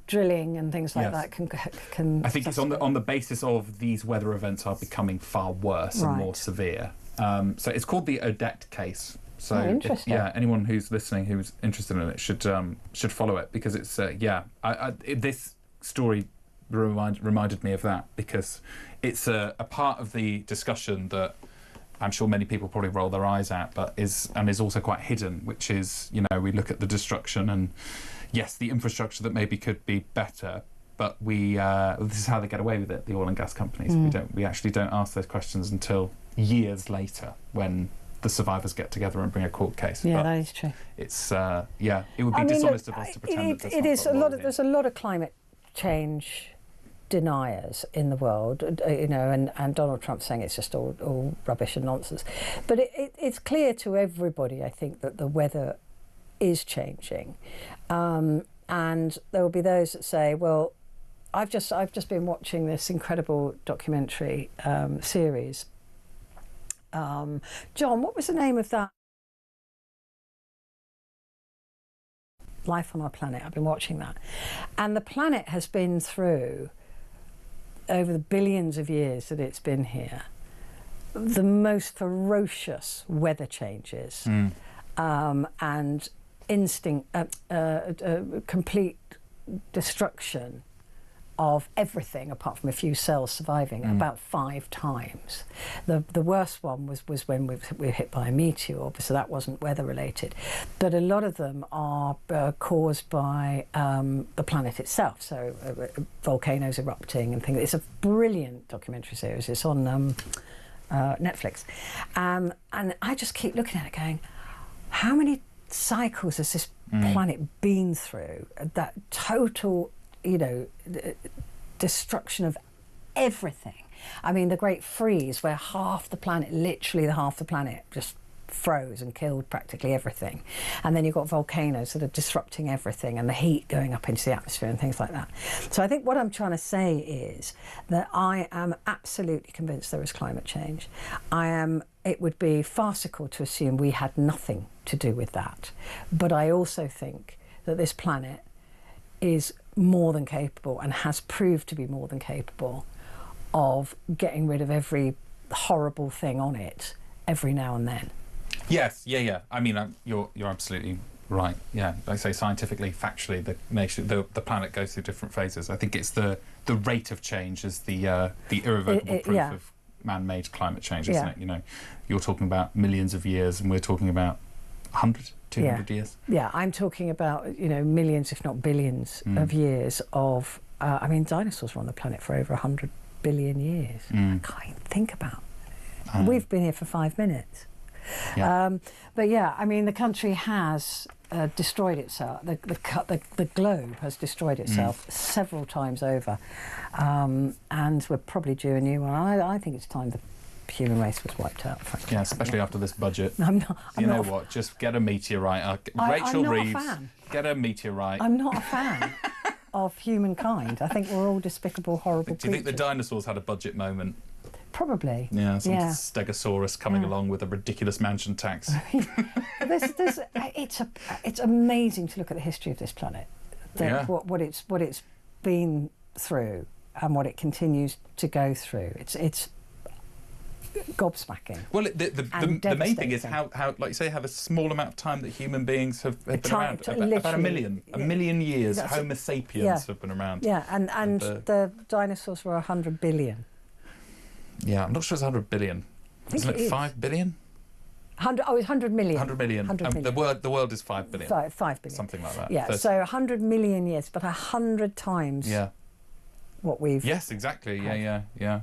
drilling and things like that can I think it's on the basis of these weather events are becoming far worse and more severe. So it's called the Odette case. So interesting. Anyone who's listening who's interested in it should follow it, because it's this story reminded me of that, because it's a part of the discussion that I'm sure many people probably roll their eyes at, but is also quite hidden, which is, we look at the destruction and, yes, the infrastructure that maybe could be better, but this is how they get away with it, the oil and gas companies. We actually don't ask those questions until years later, when the survivors get together and bring a court case. Yeah, but that is true. It's it would be dishonest of us to pretend that there's a lot of climate change deniers in the world, and Donald Trump saying it's just all rubbish and nonsense. But it's clear to everybody, I think, that the weather is changing, and there will be those that say, well, I've just been watching this incredible documentary series. John, what was the name of that? Life on Our Planet. I've been watching that, and the planet has been through, over the billions of years that it's been here, the most ferocious weather changes, and complete destruction of everything apart from a few cells surviving, about 5 times. The worst one was when we were hit by a meteor, so that wasn't weather related. But a lot of them are caused by the planet itself, so volcanoes erupting and things. It's a brilliant documentary series. It's on Netflix. And I just keep looking at it going, how many cycles has this planet been through? That total destruction of everything. I mean, the Great Freeze, where literally half the planet just froze and killed practically everything. And then you've got volcanoes that are disrupting everything, and the heat going up into the atmosphere and things like that. So I think what I'm trying to say is that I am absolutely convinced there is climate change. It would be farcical to assume we had nothing to do with that. But I also think that this planet is more than capable, and has proved to be more than capable, of getting rid of every horrible thing on it every now and then. Yes, yeah. I mean, you're absolutely right. Yeah, like I say, scientifically, factually, the planet goes through different phases. I think it's the rate of change is the irrevocable proof of man-made climate change, isn't it? You're talking about millions of years, and we're talking about 100, 200 years. Yeah, I'm talking about millions, if not billions, of years of. Dinosaurs were on the planet for over 100 billion years. I can't even think about. We've been here for 5 minutes. Yeah. But yeah, I mean, the country has destroyed itself. The globe has destroyed itself several times over, and we're probably due a new one. I think it's time the human race was wiped out. Frankly. Yeah, especially after this budget. I'm not what? Just get a meteorite. I'm Rachel not a Reeves, fan. get a meteorite. I'm not a fan of humankind. I think we're all despicable, horrible Do you think the creatures. dinosaurs had a budget moment? Probably. Yeah, some stegosaurus coming along with a ridiculous mansion tax. It's amazing to look at the history of this planet. What it's been through and what it continues to go through. It's gobsmacking. Well, the main thing is how, like you say, how the small amount of time that human beings have been around. About a million years. Homo sapiens have been around. Yeah, and the dinosaurs were 100 billion. Yeah, I'm not sure it's 100 billion. Isn't it 5 billion? 100, it's 100 million. 100 million. 100 million. The world is 5 billion. 5 billion. Something like that. Yeah, so 100 million years, but 100 times what we've... Yes, exactly. had. Yeah.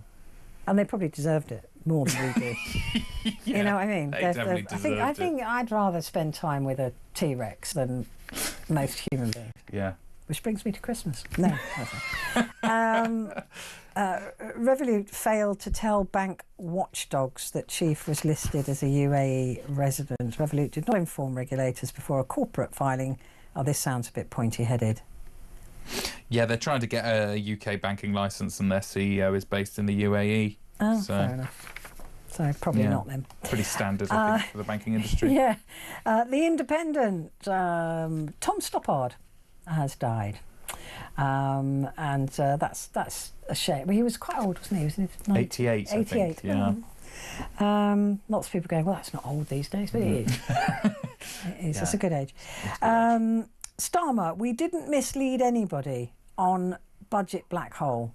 And they probably deserved it more than we do. You know what I mean? They definitely deserved I think I'd rather spend time with a T-Rex than most human beings. Yeah. Which brings me to Christmas. No. Revolut failed to tell bank watchdogs that Chief was listed as a UAE resident. Revolut did not inform regulators before a corporate filing. Oh, this sounds a bit pointy-headed. Yeah, they're trying to get a UK banking licence and their CEO is based in the UAE. Oh, fair enough. So probably not them. Pretty standard, I think, for the banking industry. Yeah. The Independent, Tom Stoppard, has died. And that's a shame. Well, he was quite old, wasn't he? He was in 88, I think. Yeah. Lots of people going, well, that's not old these days, but it is. It is. That's a good age. Starmer, we didn't mislead anybody on budget black hole.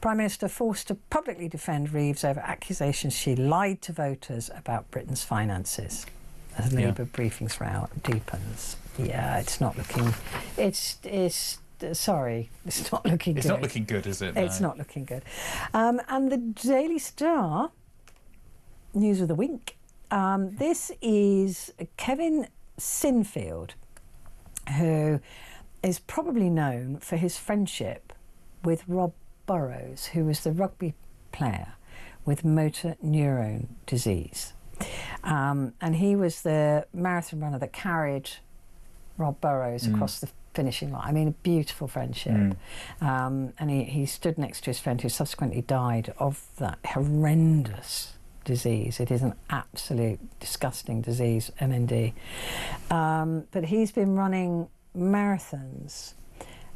Prime Minister forced to publicly defend Reeves over accusations she lied to voters about Britain's finances. As Labour briefings route deepens. Yeah, it's not looking... It's not looking good. It's not looking good, is it? No. It's not looking good. And the Daily Star, news with a wink. This is Kevin Sinfield, who is probably known for his friendship with Rob Burrows, who was the rugby player with motor neurone disease. And he was the marathon runner that carried Rob Burrows across the finishing line. I mean, a beautiful friendship. And he stood next to his friend who subsequently died of that horrendous disease. It is an absolute disgusting disease, MND. But he's been running marathons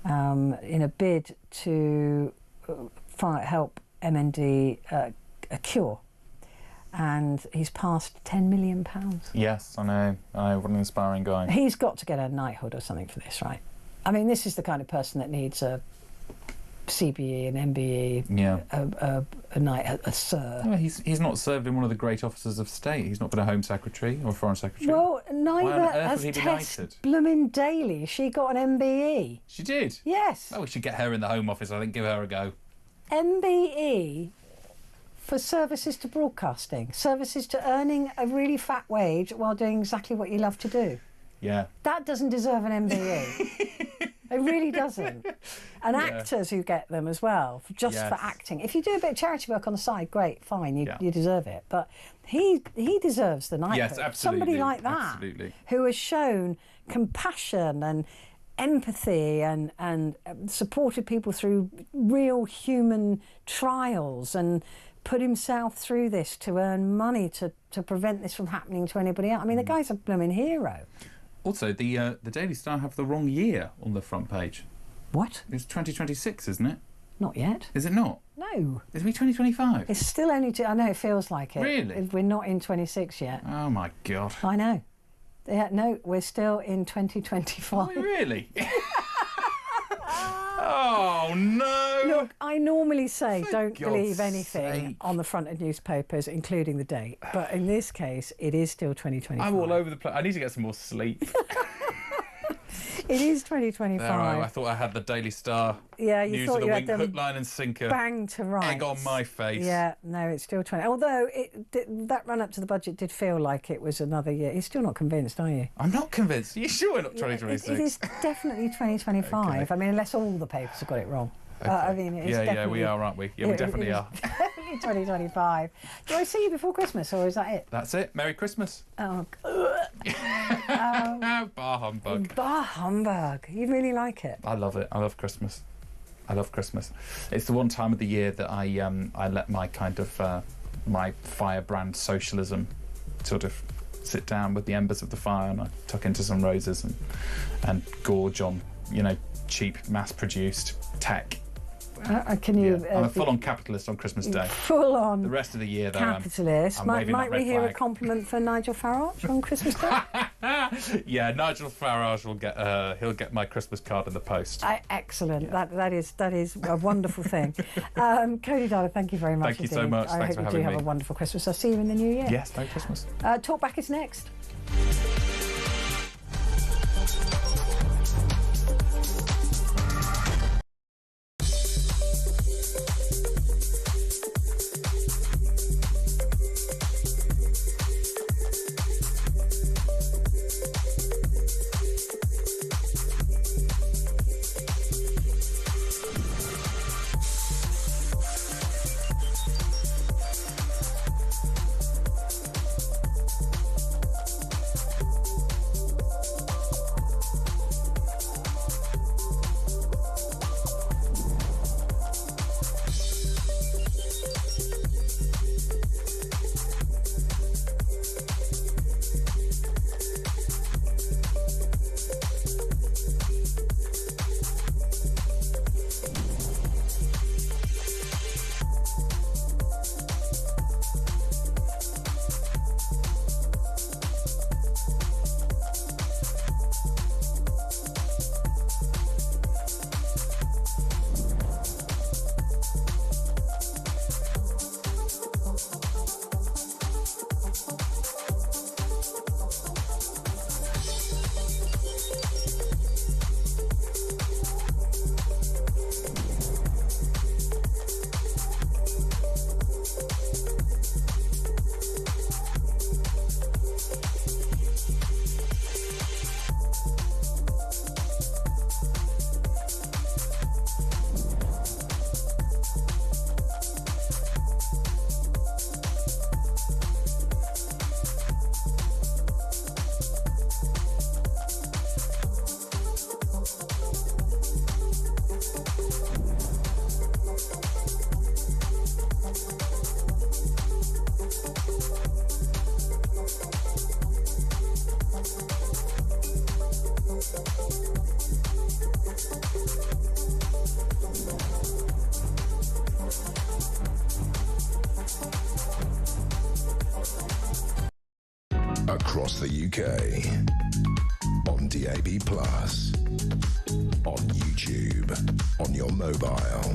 in a bid to help MND a cure. And he's passed £10 million. Yes, I know. What an inspiring guy. He's got to get a knighthood or something for this, right? I mean, this is the kind of person that needs a CBE, an MBE, a knight, a sir. Well, he's not served in one of the great offices of state. He's not been a Home Secretary or Foreign Secretary. Well, neither has he been Tess knighted? Bloomin' Daly. She got an MBE. She did? Yes. Oh, we should get her in the Home Office, I think. Give her a go. MBE for services to broadcasting, services to earning a really fat wage while doing exactly what you love to do. Yeah. That doesn't deserve an MBE. It really doesn't. And actors who get them as well, for acting. If you do a bit of charity work on the side, great, fine, you deserve it. But he deserves the knighthood. Yes, absolutely. Somebody like that, who has shown compassion and empathy and supported people through real human trials and put himself through this to earn money to prevent this from happening to anybody else. I mean, the guy's a blooming hero. Also, the Daily Star have the wrong year on the front page. What? It's 2026, isn't it? Not yet. Is it not? No. Is it 2025? It's still only... I know, it feels like it. Really? We're not in 26 yet. Oh, my God. I know. Yeah, no, we're still in 2025. Are we really? Oh, no. Look, I normally say don't God's believe anything sake. on the front of newspapers, including the date. But in this case, it is still 2025. I'm all over the place. I need to get some more sleep. It is 2025. There, I thought I had the Daily Star Yeah, you news thought of the you week, had them hook, line and sinker. bang to rights. Egg on my face. Yeah, no, it's still 20. Although that run up to the budget did feel like it was another year. You're still not convinced, are you? I'm not convinced. Are you sure we're not 2026? It is definitely 2025. Okay. I mean, unless all the papers have got it wrong. Okay. I mean, it's yeah, we are, aren't we? Yeah, we definitely are. Definitely 2025. Do I see you before Christmas, or is that it? That's it. Merry Christmas. Oh, Bar humbug. Bar humbug. You really like it? I love it. I love Christmas. I love Christmas. It's the one time of the year that I let my kind of my firebrand socialism sort of sit down with the embers of the fire, and I tuck into some roses and gorge on, cheap, mass-produced tech. Can you? I'm a full-on capitalist on Christmas Day. Full on. The rest of the year, though, capitalist. I'm Might we hear flag. a compliment for Nigel Farage on Christmas Day? Yeah, Nigel Farage will get. He'll get my Christmas card in the post. Excellent. Yeah. That is a wonderful thing. Cody Darla, thank you very much. Thank you so much. I Thanks for hope you having do me. have a wonderful Christmas. I'll see you in the new year. Yes, Merry Christmas. Talkback is next. Across the UK, on DAB+, on YouTube, on your mobile,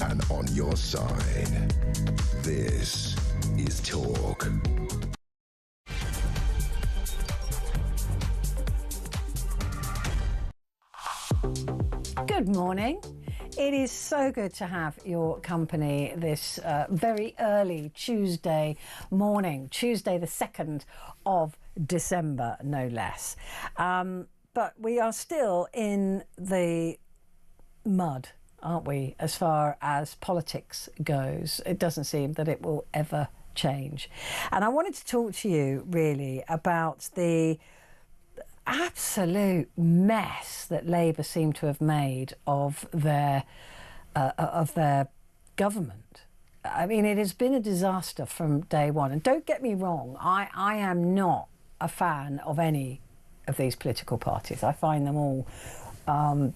and on your side. This is Talk. Good morning. It is so good to have your company this very early Tuesday morning, Tuesday the 2nd of December, no less. But we are still in the mud, aren't we, as far as politics goes? It doesn't seem that it will ever change. And I wanted to talk to you really about the absolute mess that Labour seem to have made of their government. I mean, it has been a disaster from day one. And don't get me wrong, I am not a fan of any of these political parties. I find them all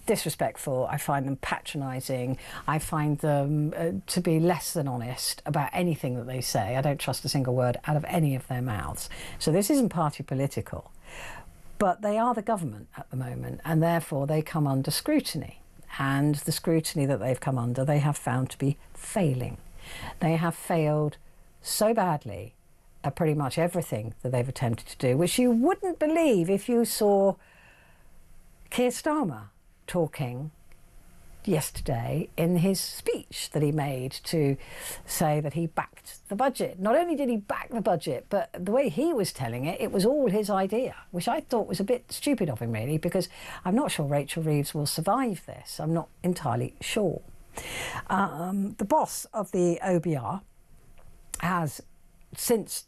disrespectful. I find them patronising. I find them to be less than honest about anything that they say. I don't trust a single word out of any of their mouths. So this isn't party political. But they are the government at the moment, and therefore they come under scrutiny. And the scrutiny that they've come under, they have found to be failing. They have failed so badly at pretty much everything that they've attempted to do, which you wouldn't believe if you saw Keir Starmer talking yesterday in his speech that he made to say that he backed the budget. Not only did he back the budget, but the way he was telling it, it was all his idea, which I thought was a bit stupid of him, really, because I'm not sure Rachel Reeves will survive this. I'm not entirely sure. The boss of the OBR has, since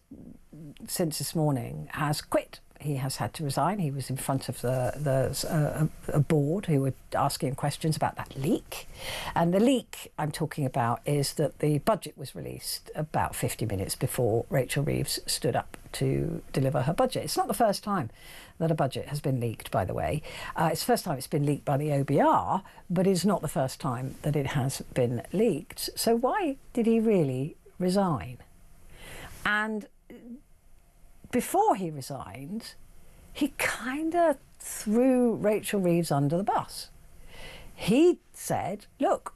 this morning, has quit. He has had to resign. He was in front of a board who were asking questions about that leak. And the leak I'm talking about is that the budget was released about 50 minutes before Rachel Reeves stood up to deliver her budget. It's not the first time that a budget has been leaked, by the way. It's the first time it's been leaked by the OBR, but it's not the first time that it has been leaked. So why did he really resign? And before he resigned, he kind of threw Rachel Reeves under the bus. He said, look,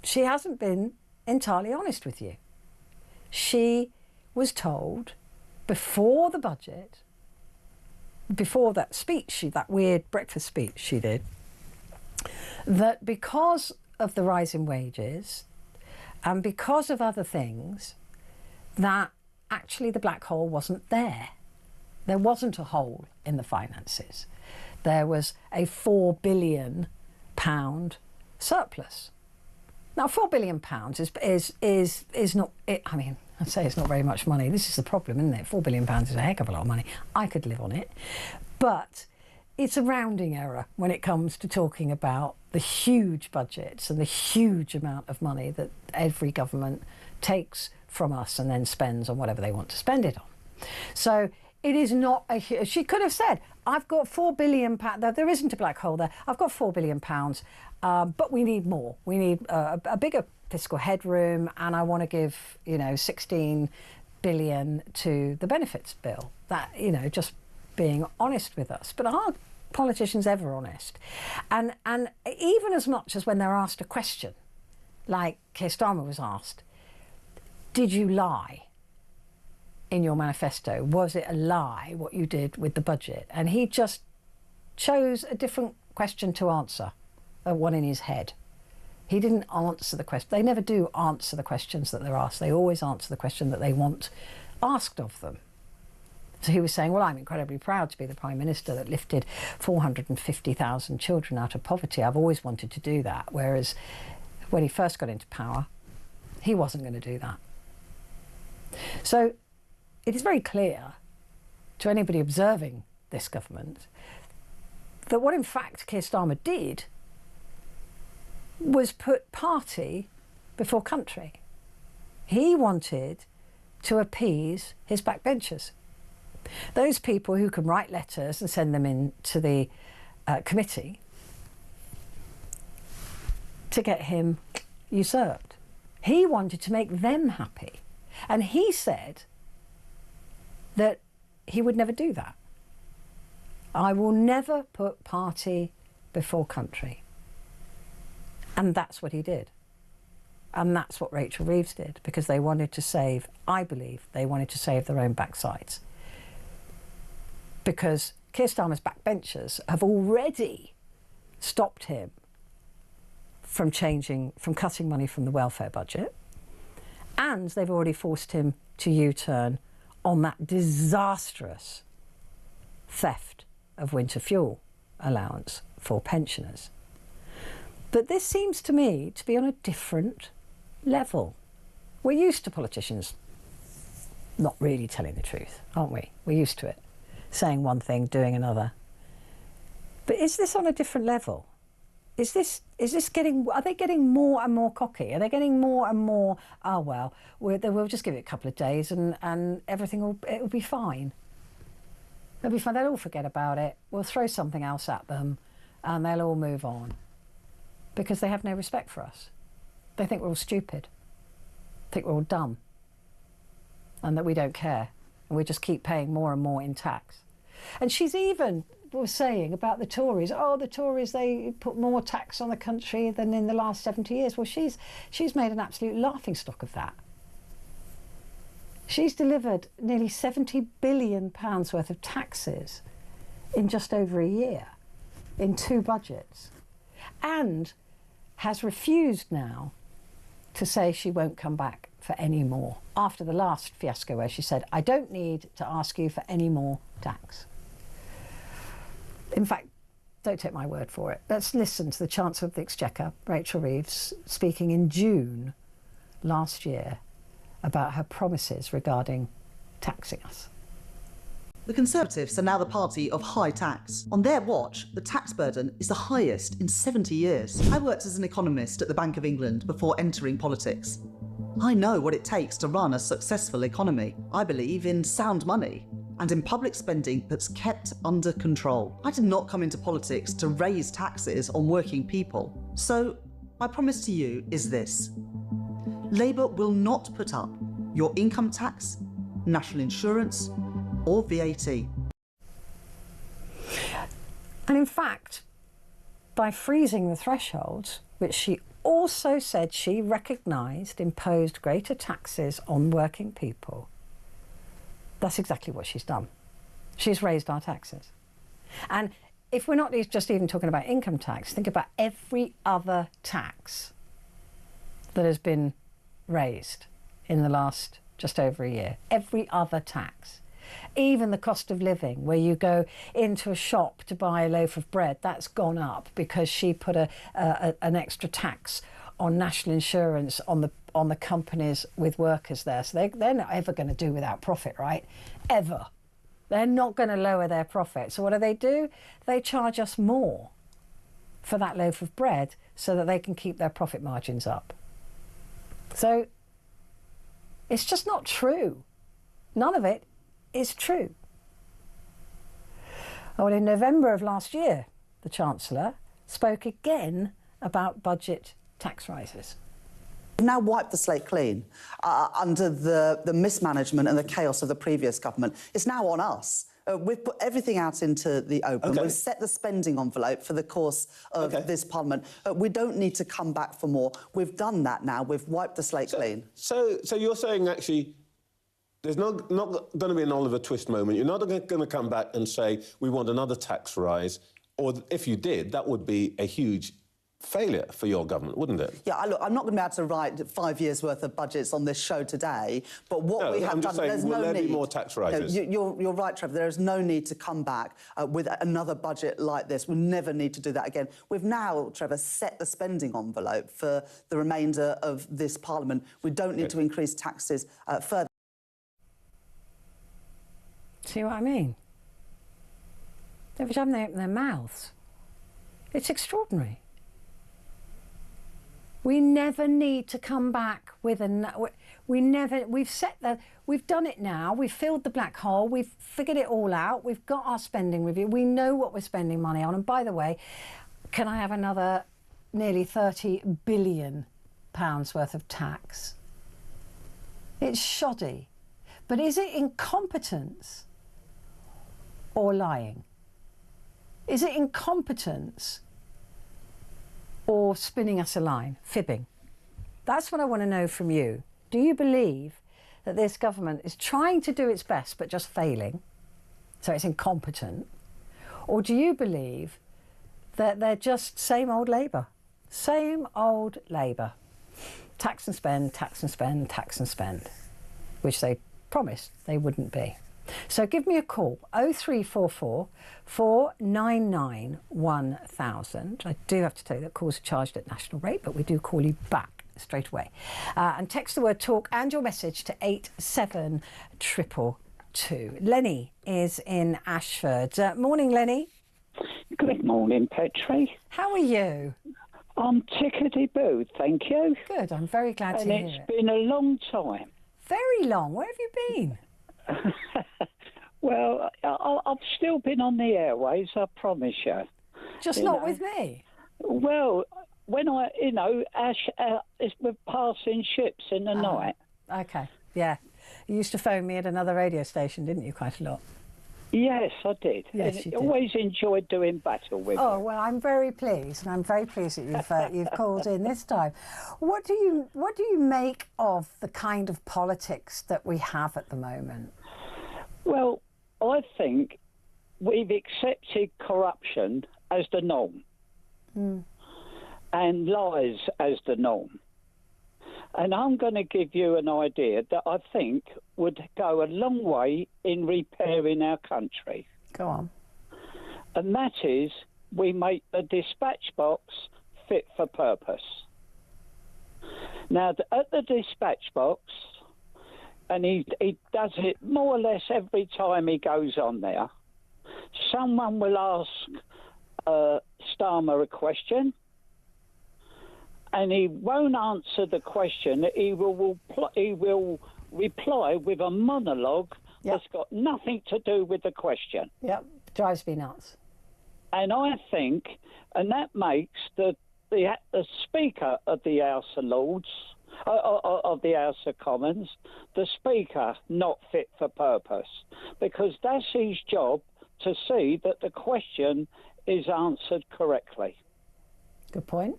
she hasn't been entirely honest with you. She was told before the budget, before that speech, that weird breakfast speech she did, that because of the rise in wages and because of other things, that actually the black hole wasn't there. There wasn't a hole in the finances. There was a £4 billion surplus. Now, £4 billion is not. I mean, I'd say it's not very much money. This is the problem, isn't it? £4 billion is a heck of a lot of money. I could live on it, but it's a rounding error when it comes to talking about the huge budgets and the huge amount of money that every government takes from us and then spends on whatever they want to spend it on. So it is not a. She could have said, "I've got £4 billion. There isn't a black hole there. I've got £4 billion, but we need more. We need a bigger fiscal headroom, and I want to give 16 billion to the benefits bill." That just being honest with us. But are politicians ever honest? And even as much as when they're asked a question, like Keir Starmer was asked, did you lie in your manifesto? Was it a lie what you did with the budget? And he just chose a different question to answer, one in his head. He didn't answer the question. They never do answer the questions that they're asked. They always answer the question that they want asked of them. So he was saying, well, I'm incredibly proud to be the Prime Minister that lifted 450,000 children out of poverty. I've always wanted to do that. Whereas when he first got into power, he wasn't going to do that. So it is very clear to anybody observing this government that what in fact Keir Starmer did was put party before country. He wanted to appease his backbenchers. Those people who can write letters and send them in to the committee to get him usurped. He wanted to make them happy. And he said that he would never do that. I will never put party before country. And that's what he did. And that's what Rachel Reeves did, because they wanted to save, I believe, they wanted to save their own backsides. Because Keir Starmer's backbenchers have already stopped him from cutting money from the welfare budget. And they've already forced him to U-turn on that disastrous theft of winter fuel allowance for pensioners. But this seems to me to be on a different level. We're used to politicians not really telling the truth, aren't we? We're used to it. Saying one thing, doing another. But is this on a different level? Is this getting, are they getting more and more cocky? Are they getting more and more, oh, well, we'll just give it a couple of days and everything it'll be fine. It'll be fine. They'll all forget about it. We'll throw something else at them and they'll all move on. Because they have no respect for us. They think we're all stupid. Think we're all dumb. And that we don't care. And we just keep paying more and more in tax. And she's even was saying about the Tories, oh, the Tories, they put more tax on the country than in the last 70 years. Well, she's made an absolute laughingstock of that. She's delivered nearly £70 billion worth of taxes in just over a year. in 2 budgets and has refused now to say she won't come back for any more after the last fiasco where she said, I don't need to ask you for any more tax. In fact, don't take my word for it. Let's listen to the Chancellor of the Exchequer, Rachel Reeves, speaking in June last year about her promises regarding taxing us. The Conservatives are now the party of high tax. On their watch, the tax burden is the highest in 70 years. I worked as an economist at the Bank of England before entering politics. I know what it takes to run a successful economy. I believe in sound money and in public spending that's kept under control. I did not come into politics to raise taxes on working people. So my promise to you is this. Labour will not put up your income tax, national insurance, or VAT. And in fact, by freezing the thresholds, which she also said she recognised imposed greater taxes on working people, that's exactly what she's done. She's raised our taxes. And if we're not just even talking about income tax, think about every other tax that has been raised in the last just over a year. Every other tax. Even the cost of living, where you go into a shop to buy a loaf of bread, that's gone up because she put an extra tax on national insurance on the companies with workers there. So they're not ever going to do without profit, right? Ever. They're not going to lower their profit. So what do? They charge us more for that loaf of bread so that they can keep their profit margins up. So it's just not true. None of it is true. Well, in November of last year, the Chancellor spoke again about budget tax rises. We've now wiped the slate clean under the mismanagement and the chaos of the previous government. It's now on us. We've put everything out into the open. Okay. We've set the spending envelope for the course of this Parliament. We don't need to come back for more. We've done that now. We've wiped the slate clean. So you're saying, actually, there's not going to be an Oliver Twist moment. You're not going to come back and say, we want another tax rise. Or if you did, that would be a huge failure for your government, wouldn't it? Yeah, look, I'm not going to be able to write 5 years' worth of budgets on this show today, but what we have done, there's no need. Will there be more tax rises? No, you're right, Trevor. There is no need to come back with another budget like this. We never need to do that again. We've now, Trevor, set the spending envelope for the remainder of this Parliament. We don't need to increase taxes further. See what I mean? Every time they open their mouths, it's extraordinary. We never need to come back with we've done it now, we've filled the black hole, we've figured it all out, we've got our spending review, we know what we're spending money on. And by the way, can I have another nearly £30 billion worth of tax? It's shoddy. But is it incompetence or lying? Is it incompetence or spinning us a line, fibbing? That's what I want to know from you. Do you believe that this government is trying to do its best but just failing, so it's incompetent? Or do you believe that they're just same old Labour? Same old Labour. Tax and spend, tax and spend, tax and spend, which they promised they wouldn't be. So give me a call, 0344 499 1000. I do have to tell you that calls are charged at national rate, but we do call you back straight away. And text the word talk and your message to 87222. Lenny is in Ashford. Morning, Lenny. Good morning, Petrie. How are you? I'm tickety-boo, thank you. Good, I'm very glad to hear it. And it's been a long time. Very long. Where have you been? Well, I've still been on the airways, I promise you. Just not with me? Well, when we're passing ships in the night. OK, yeah. You used to phone me at another radio station, didn't you, quite a lot? Yes, I did. Yes, you did. Always enjoyed doing battle with you. Oh, well, I'm very pleased, and I'm very pleased that you've called in this time. What do you make of the kind of politics that we have at the moment? Well, I think we've accepted corruption as the norm and lies as the norm. And I'm going to give you an idea that I think would go a long way in repairing our country. Go on. And that is, we make the dispatch box fit for purpose. Now, at the dispatch box, and he does it more or less every time he goes on there, someone will ask Starmer a question, and he won't answer the question. He will reply with a monologue that's got nothing to do with the question. Yep, drives me nuts. And I think, and that makes the Speaker of the House of Lords, of the House of Commons, the Speaker not fit for purpose, because that's his job to see that the question is answered correctly. Good point.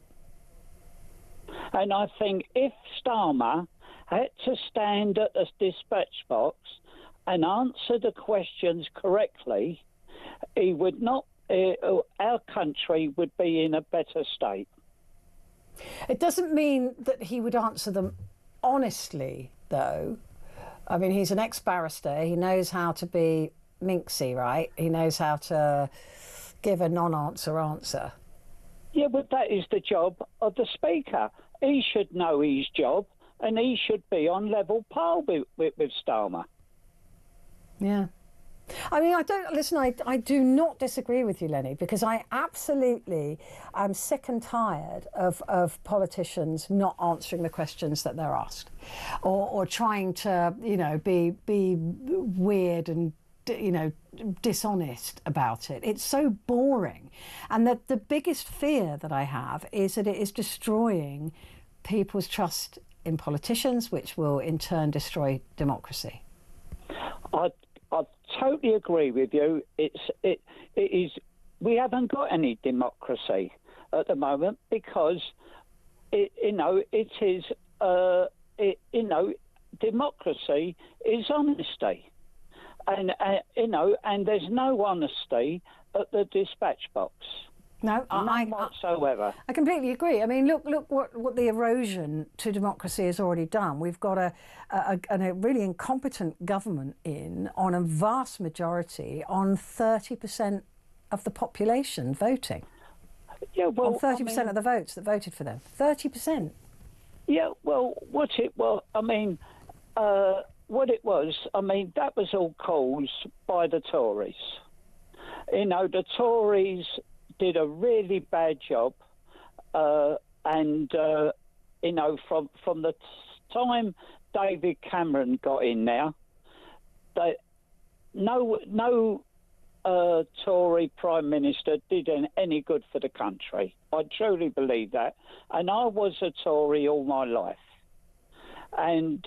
And I think if Starmer had to stand at the dispatch box and answer the questions correctly, he would not. Our country would be in a better state. It doesn't mean that he would answer them honestly, though. I mean, he's an ex-barrister. He knows how to be minxy, right? He knows how to give a non-answer answer. Yeah, but that is the job of the Speaker. He should know his job, and he should be on level par with Starmer. Yeah. I mean, I do not disagree with you, Lenny, because I absolutely am sick and tired of politicians not answering the questions that they're asked, or trying to, be weird and, dishonest about it. It's so boring. And the biggest fear that I have is that it is destroying people's trust in politicians, which will in turn destroy democracy. I totally agree with you. It is. We haven't got any democracy at the moment because democracy is honesty, and there's no honesty at the dispatch box. No, none whatsoever. I completely agree. I mean, look what the erosion to democracy has already done. We've got a really incompetent government on a vast majority on 30% of the population voting. Yeah, well, on 30% of the votes that voted for them. 30%. Yeah, well, what it was, that was all caused by the Tories. The Tories did a really bad job, and from the time David Cameron got in there, no Tory Prime Minister did any good for the country. I truly believe that, and I was a Tory all my life, and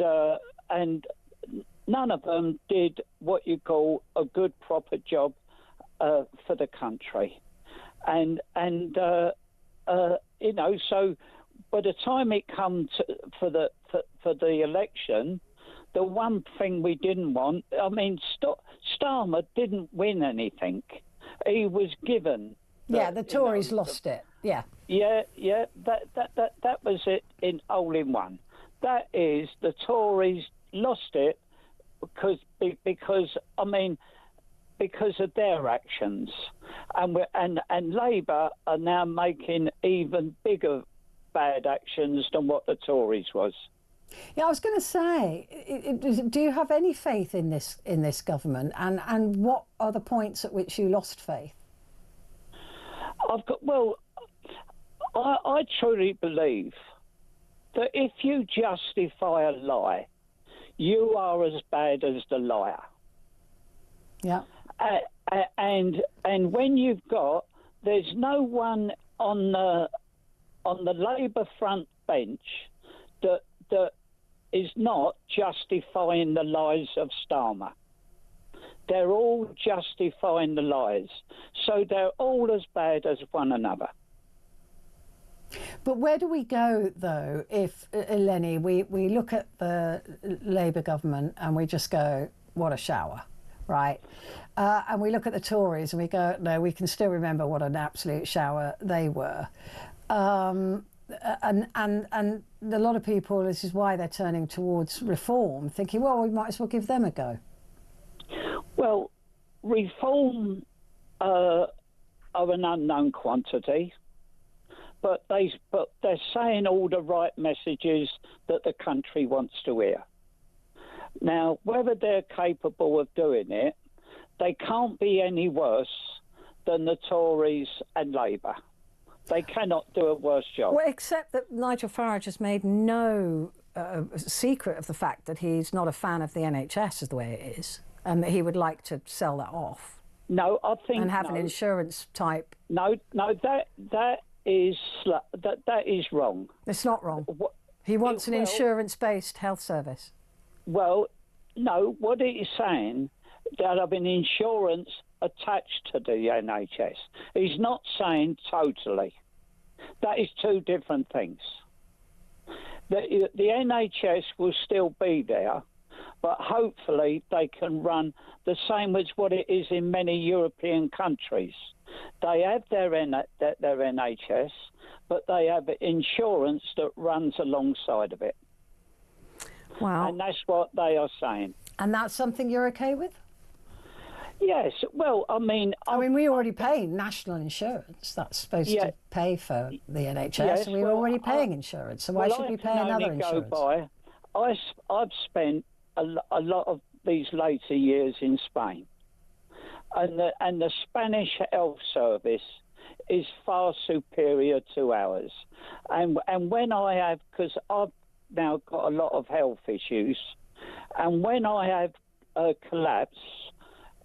none of them did what you call a good proper job for the country. So by the time it comes for the election, the one thing we didn't want, Starmer didn't win anything. He was given. The Tories lost it. Yeah. Yeah. That was it in one. That is, the Tories lost it because of their actions, and Labour are now making even bigger bad actions than what the Tories was. Yeah, I was going to say, do you have any faith in this government, and what are the points at which you lost faith? I truly believe that if you justify a lie, you are as bad as the liar. Yeah. And when there's no one on the Labour front bench that is not justifying the lies of Starmer. They're all justifying the lies, so they're all as bad as one another. But where do we go, though, if, Lenny, we look at the Labour government and we just go, what a shower? right? And we look at the Tories and we go, no, we can still remember what an absolute shower they were. And a lot of people, this is why they're turning towards reform, thinking, well, we might as well give them a go. Well, reform are an unknown quantity, but they're saying all the right messages that the country wants to hear. Now, whether they're capable of doing it, they can't be any worse than the Tories and Labour. They cannot do a worse job. Well, except that Nigel Farage has made no secret of the fact that he's not a fan of the NHS as the way it is, and that he would like to sell that off. No, I think and have an insurance type. No, that is wrong. It's not wrong. He wants an insurance-based health service. Well, no, what it is saying that of an insurance attached to the NHS. He's not saying totally. That is two different things. The NHS will still be there, but hopefully they can run the same as what it is in many European countries. They have their NHS, but they have insurance that runs alongside of it. Wow. And that's what they are saying. And that's something you're okay with? Yes. Well, I mean, we already pay national insurance. That's supposed to pay for the NHS, yes, and we're already paying insurance. So why should we pay another insurance? I've spent a lot of these later years in Spain, and the Spanish health service is far superior to ours. And when I have, because I've now got a lot of health issues, and when I have collapsed,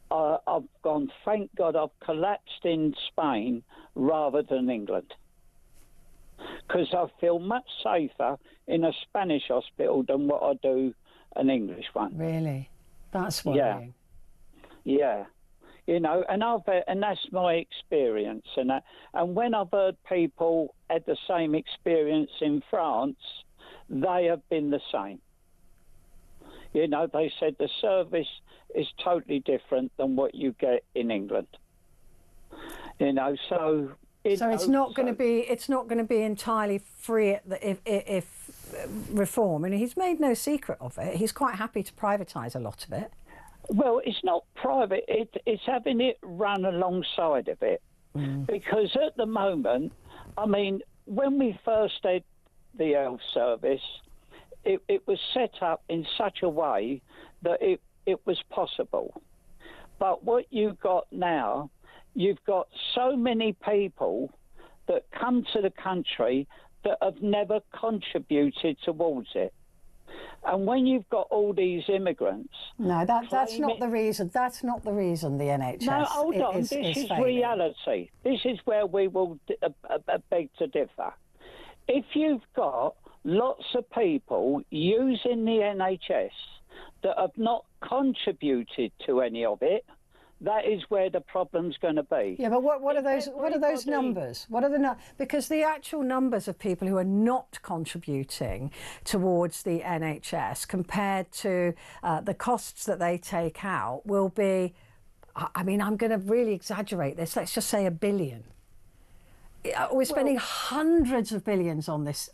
I've gone, thank God I've collapsed in Spain rather than England. Because I feel much safer in a Spanish hospital than what I do an English one. Really? That's worrying. Yeah. You know, and that's my experience. And when I've heard people had the same experience in France, they have been the same. You know, they said the service is totally different than what you get in England. You know, so it's not going to be entirely free if reform. And he's made no secret of it. He's quite happy to privatise a lot of it. Well, it's not private. It's having it run alongside of it. Because at the moment, I mean, when we first had the health service, it was set up in such a way that it was possible. But what you've got now, you've got so many people that come to the country that have never contributed towards it. And when you've got all these immigrants... No, that's not the reason. That's not the reason the NHS No, hold on. This is reality. This is where we will beg to differ. If you've got lots of people using the NHS that have not contributed to any of it, that is where the problem's going to be. Yeah, but what are those? What are those numbers? What are the because the actual numbers of people who are not contributing towards the NHS compared to the costs that they take out will be. I mean, I'm going to really exaggerate this. Let's just say $1 billion. We're spending hundreds of billions on this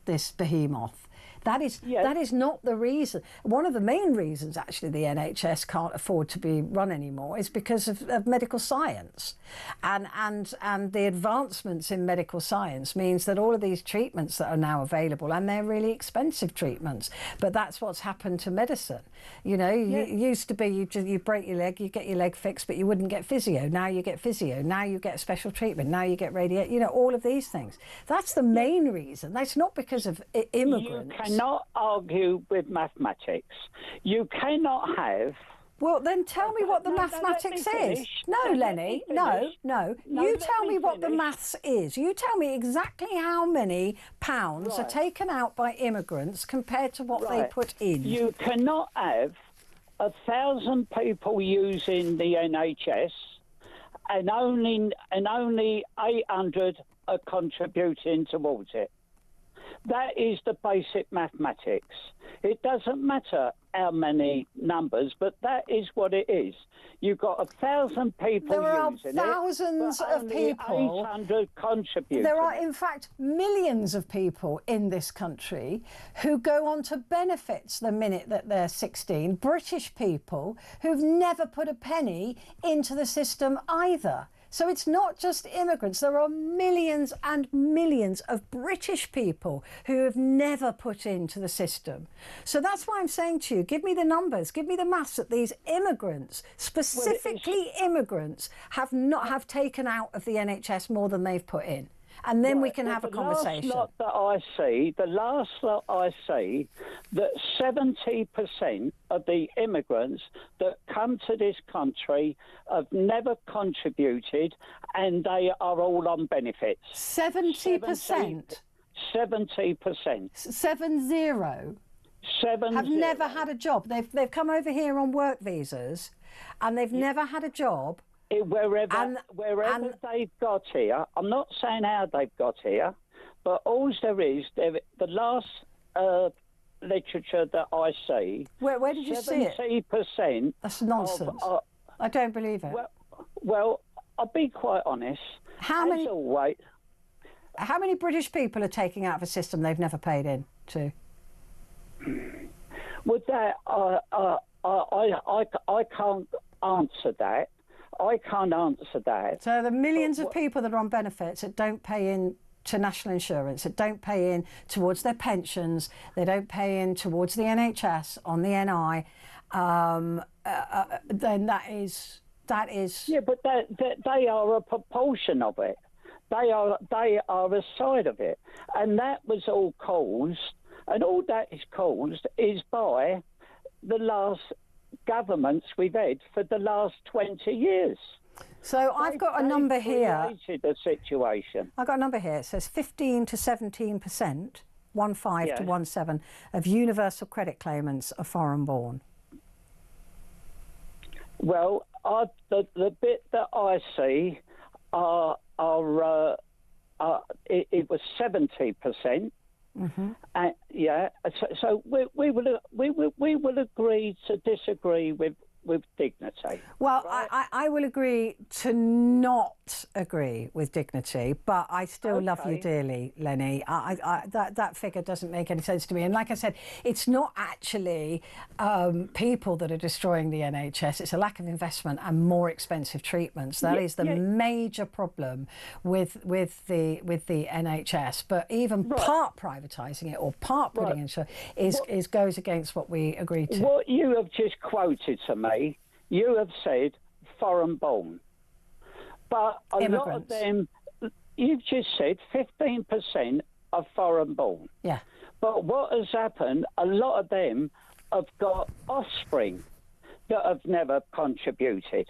this behemoth. That is not the reason. One of the main reasons, actually, the NHS can't afford to be run anymore is because of medical science, and the advancements in medical science means that all of these treatments that are now available, and they're really expensive treatments, but that's what's happened to medicine. You know, it used to be you break your leg, you get your leg fixed, but you wouldn't get physio. Now you get physio. Now you get special treatment. Now you get radiation. You know, all of these things. That's the main reason. That's not because of immigrants. You cannot argue with mathematics. You cannot have... Well, then tell me what the mathematics is. No, Lenny, no. You tell me what the maths is. You tell me exactly how many pounds are taken out by immigrants compared to what they put in. You cannot have 1,000 people using the NHS and only 800 are contributing towards it. That is the basic mathematics. It doesn't matter how many numbers, but that is what it is. You've got 1,000 people There are using thousands it, but of only people. 800 contribute. There are, in fact, millions of people in this country who go on to benefits the minute that they're 16. British people who've never put a penny into the system either. So it's not just immigrants. There are millions and millions of British people who have never put into the system. So that's why I'm saying to you, give me the numbers, give me the maths that these immigrants, specifically immigrants, have taken out of the NHS more than they've put in. And then we can have a conversation. The last lot I see, that 70% of the immigrants that come to this country have never contributed, and they are all on benefits. 70%? 70%. 70? Have never had a job. They've come over here on work visas, and they've never had a job. Wherever they've got here, I'm not saying how they've got here, but all there is, the last literature that I see... Where did you see it? 70%... That's nonsense. I don't believe it. Well, I'll be quite honest. How many British people are taking out of a system they've never paid in to? With that, I can't answer that. I can't answer that. So the millions of people that are on benefits that don't pay in to national insurance, that don't pay in towards their pensions, they don't pay in towards the NHS on the NI, then that is. Yeah, but they are a proportion of it. They are a side of it, and that was all caused, and all that is caused is by the last governments we've had for the last 20 years. So I've got a number here. The situation. I've got a number here. It says 15 to 17%, 15 to 17 of universal credit claimants are foreign born. Well, the bit that I see it was 70%. Mm-hmm. So we will agree to disagree with dignity. Well, right? I will agree to not agree with dignity, but I still love you dearly, Lenny. That figure doesn't make any sense to me. And like I said, it's not actually people that are destroying the NHS. It's a lack of investment and more expensive treatments. That is the major problem with the NHS. But even part privatising it or part putting in goes against what we agreed to. What you have just quoted to me, you have said foreign born, but a lot of them, you've just said 15% are foreign born. Yeah. But what has happened, a lot of them have got offspring that have never contributed.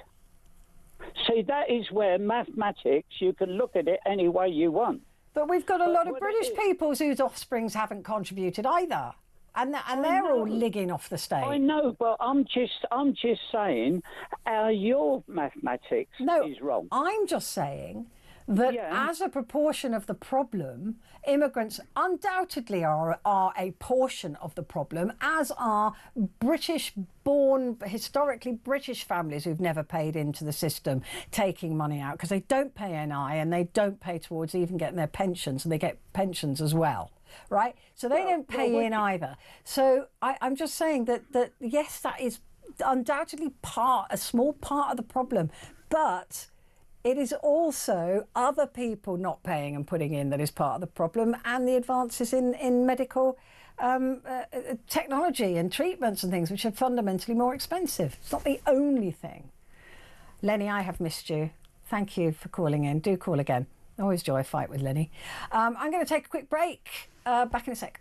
See, that is where mathematics, you can look at it any way you want. But we've got a lot of British people whose offsprings haven't contributed either. And they're all ligging off the state. I know, but I'm just saying your mathematics is wrong. I'm just saying that as a proportion of the problem, immigrants undoubtedly are a portion of the problem, as are British-born, historically British families who've never paid into the system, taking money out because they don't pay NI and they don't pay towards even getting their pensions, and they get pensions as well. Right, so they don't pay in either. So I'm just saying that yes, that is undoubtedly a small part of the problem, but it is also other people not paying and putting in that is part of the problem, and the advances in medical technology and treatments and things which are fundamentally more expensive. It's not the only thing. Lenny, I have missed you. Thank you for calling in. Do call again. Always joy a fight with Lenny. I'm going to take a quick break. Back in a sec.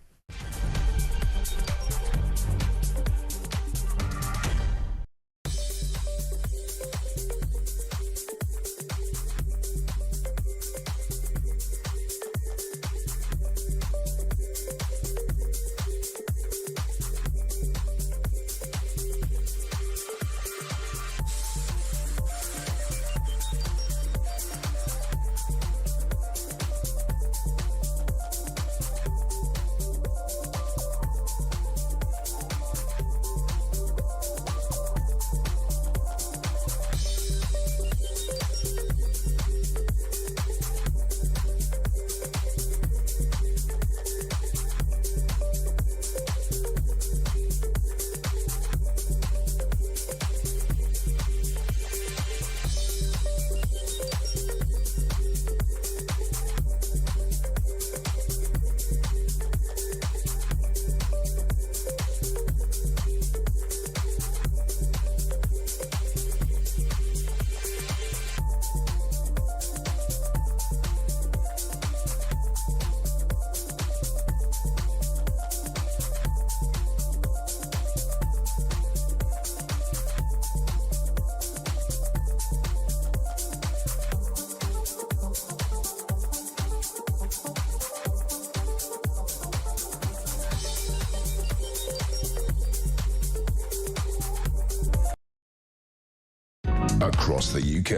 across the UK,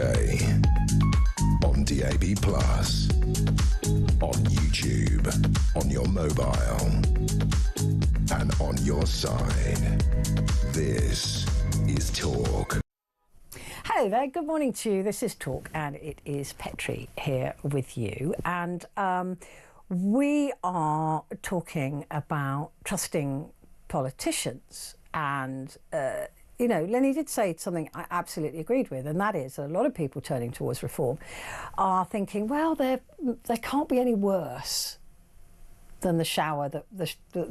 on DAB+, on YouTube, on your mobile, and on your side. This is Talk. Hello there, good morning to you. This is Talk, and it is Petrie here with you. And we are talking about trusting politicians. And, you know, Lenny did say something I absolutely agreed with, and that is a lot of people turning towards reform are thinking, well, they can't be any worse than the shower that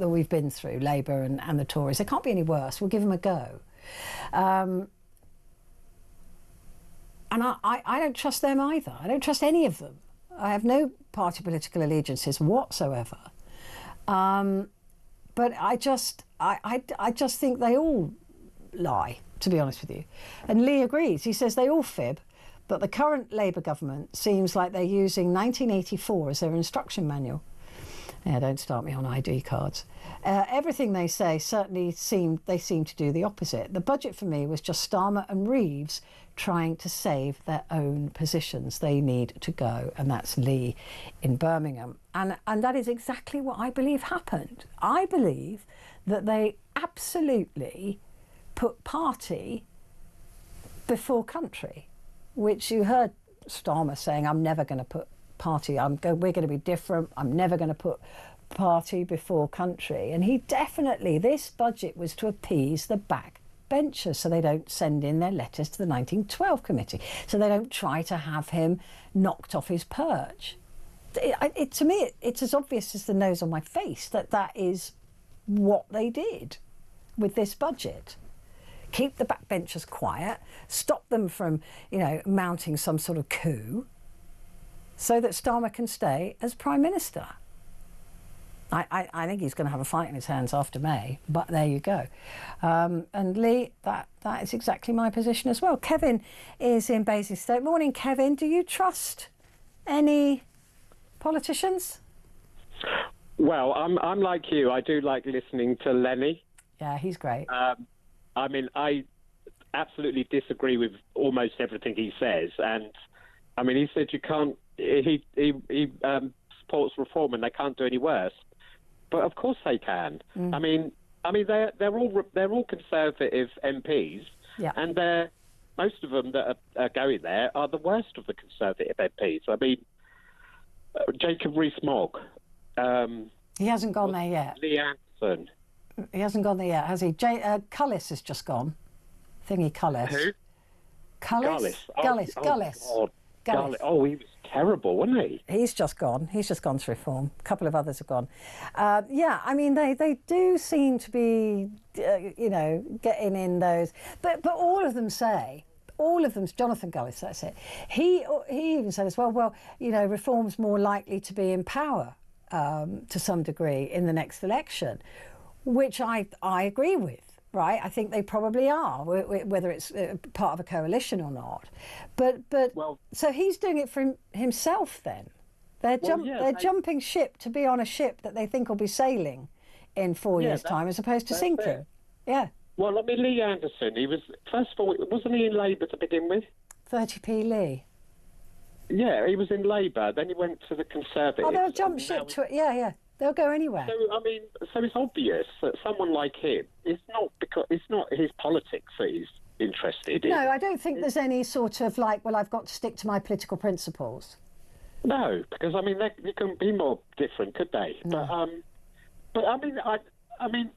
we've been through, Labour and the Tories. They can't be any worse. We'll give them a go. And I don't trust them either. I don't trust any of them. I have no party political allegiances whatsoever. But I just think they all lie, to be honest with you. And Lee agrees. He says they all fib, but the current Labour government seems like they're using 1984 as their instruction manual. Yeah, don't start me on ID cards. Everything they say certainly seem to do the opposite. The budget for me was just Starmer and Reeves trying to save their own positions. They need to go, and that's Lee in Birmingham. And that is exactly what I believe happened. I believe that they absolutely put party before country, which you heard Starmer saying, I'm never going to put party, we're going to be different, I'm never going to put party before country. And he definitely, this budget was to appease the backbenchers so they don't send in their letters to the 1912 committee, so they don't try to have him knocked off his perch. To me, it's as obvious as the nose on my face that is what they did with this budget. Keep the backbenchers quiet, stop them from, you know, mounting some sort of coup, so that Starmer can stay as Prime Minister. I think he's going to have a fight in his hands after May, but there you go. And Lee, that is exactly my position as well. Kevin is in Basingstoke. Morning, Kevin. Do you trust any politicians? Well, I'm like you. I do like listening to Lenny. Yeah, he's great. I mean, I absolutely disagree with almost everything he says. And, I mean, he said you can't... He supports reform and they can't do any worse, but of course they can. I mean they're all Conservative MPs, yeah. And most of them that are going there are the worst of the Conservative MPs. I mean, Jacob Rees-Mogg. He hasn't gone there yet. Lee Anderson. He hasn't gone there yet, has he? Cullis has just gone. Thingy Cullis. Who? Cullis. Gullis. Oh, oh, he was terrible, wasn't he? He's just gone. He's just gone to reform. A couple of others have gone. Yeah, I mean, they do seem to be, you know, getting in those. But all of them say, Jonathan Gullis, that's it. He even said as well, you know, reform's more likely to be in power to some degree in the next election, which I agree with. Right, I think they probably are, whether it's part of a coalition or not. But so he's doing it for himself. Then they're jumping ship to be on a ship that they think will be sailing in 4 years' time, as opposed to sinking. It. Yeah. Well, I mean, Lee Anderson, he was first of all, wasn't he in Labour to begin with? 30p Lee. Yeah, he was in Labour. Then he went to the Conservatives. Oh, they'll jump ship to it. Yeah. They'll go anywhere. So, I mean, it's obvious that someone like him, it's not his politics that he's interested in. No, I don't think there's any sort of like, well, I've got to stick to my political principles. No, because I mean, they couldn't be more different, could they? No. But I mean,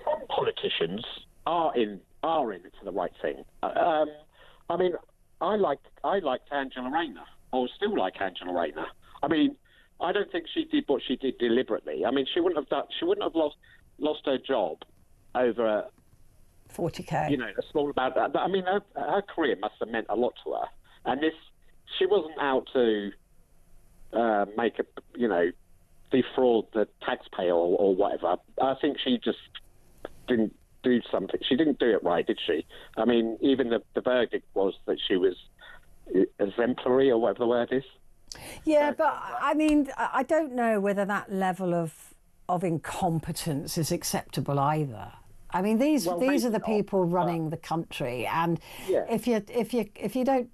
some politicians are in it for the right thing. I mean, I liked Angela Rayner, or still like Angela Rayner. I mean, I don't think she did what she did deliberately. I mean, she wouldn't have lost her job over 40k. You know, a small amount. I mean, her career must have meant a lot to her. And she wasn't out to defraud the taxpayer or whatever. I think she just didn't do something. She didn't do it right, did she? I mean, even the verdict was that she was exemplary, or whatever the word is. Yeah, but I mean, I don't know whether that level of incompetence is acceptable either. I mean, these are maybe the not, people running the country, and Yeah. if you don't,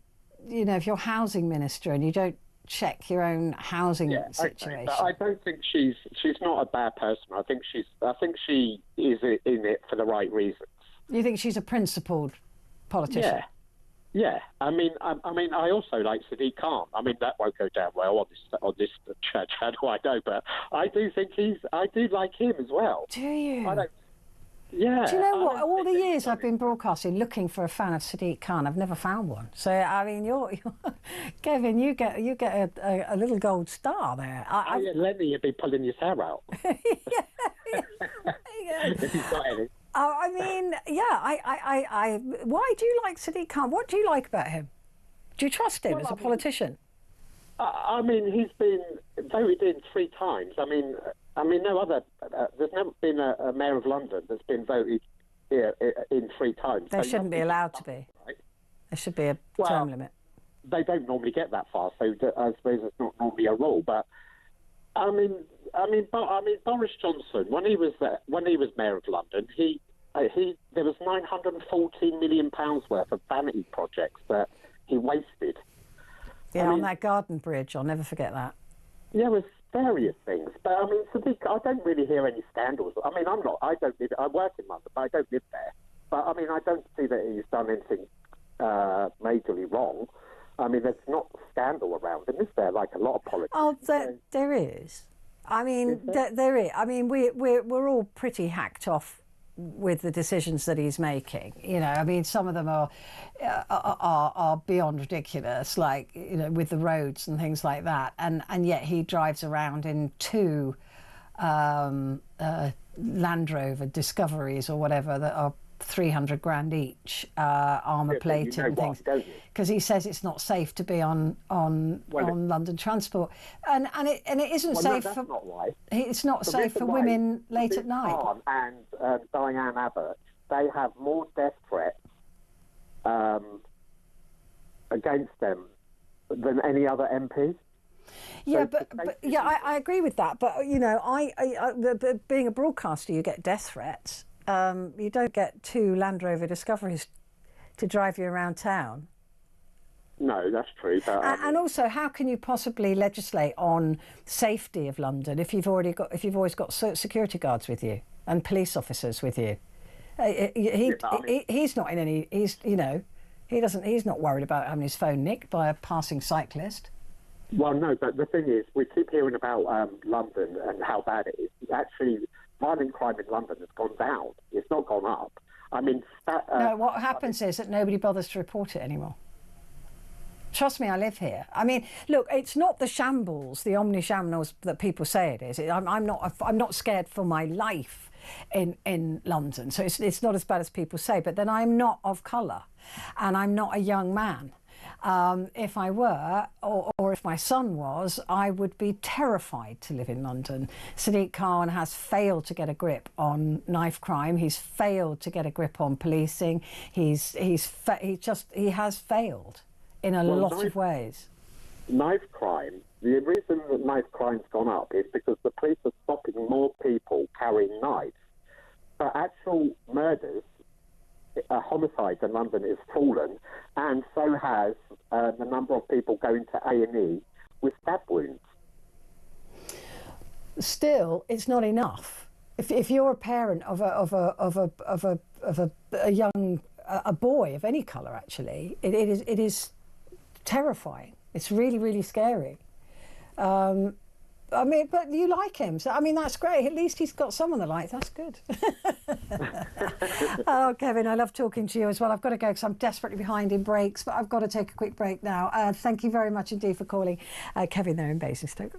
if you're housing minister and you don't check your own housing Yeah, situation. okay, but I don't think she's not a bad person. I think she is in it for the right reasons. You think she's a principled politician? Yeah. I mean, I also like Sadiq Khan. I mean, that won't go down well on this channel, I know, but I do think I do like him as well. Do you? Yeah. Do you know what? All the years I've been broadcasting looking for a fan of Sadiq Khan, I've never found one. So I mean, you're Kevin, you get a little gold star there. Lenny, you'd be pulling his hair out. If he's got any. I mean, yeah. Why do you like Sadiq Khan? What do you like about him? Do you trust him as a politician? I mean, he's been voted in 3 times. I mean, no other. There's never been a mayor of London that's been voted in 3 times. They shouldn't be allowed to be. Right? There should be a term limit. They don't normally get that far, so I suppose it's not normally a rule. But I mean, Boris Johnson, when he was mayor of London, there was £914 million worth of vanity projects that he wasted. Yeah, on that garden bridge, I'll never forget that. Yeah, with various things. But I mean, Sadiq, I don't really hear any scandals. I mean, I work in London, but I don't live there. But I mean, I don't see that he's done anything majorly wrong. I mean, there's not scandal around him, is there? Like a lot of politics. Oh, there is. I mean, there is. I mean, we're all pretty hacked off with the decisions that he's making. I mean, some of them are beyond ridiculous, like with the roads and things like that. And yet he drives around in 2 Land Rover Discoveries or whatever that are 300 grand each, armour plated and things, because he says it's not safe to be on London transport, and it isn't safe for. Not why. It's not safe for women late at night. And Diane Abbott, they have more death threats against them than any other MP. Yeah, but I agree with that. But being a broadcaster, you get death threats. You don't get 2 Land Rover Discoveries to drive you around town. No, that's true. But, and also, how can you possibly legislate on safety of London if you've always got security guards with you and police officers with you? He's not in any. He's not worried about having his phone nicked by a passing cyclist. Well, no, but the thing is, we keep hearing about London and how bad it is. Actually, violent crime in London has gone down. It's not gone up. I mean... no, what happens is that nobody bothers to report it anymore. Trust me, I live here. I mean, look, it's not the shambles, the omni-shambles that people say it is. I'm not scared for my life in London, so it's not as bad as people say. But then I'm not of colour, and I'm not a young man. If I were, or if my son was, I would be terrified to live in London. Sadiq Khan has failed to get a grip on knife crime. He's failed to get a grip on policing. He has failed in a lot of ways. Knife crime. The reason that knife crime's gone up is because the police are stopping more people carrying knives. But actual murders, homicides in London has fallen, and so has the number of people going to A&E with stab wounds. Still, it's not enough. If you're a parent of a young boy of any colour, actually, it is terrifying. It's really, really scary. I mean, but you like him, so I mean that's great. At least he's got someone that likes. That's good. Oh, Kevin, I love talking to you as well. I've got to go because I'm desperately behind in breaks, but I've got to take a quick break now. Thank you very much indeed for calling, Kevin there in Basingstoke.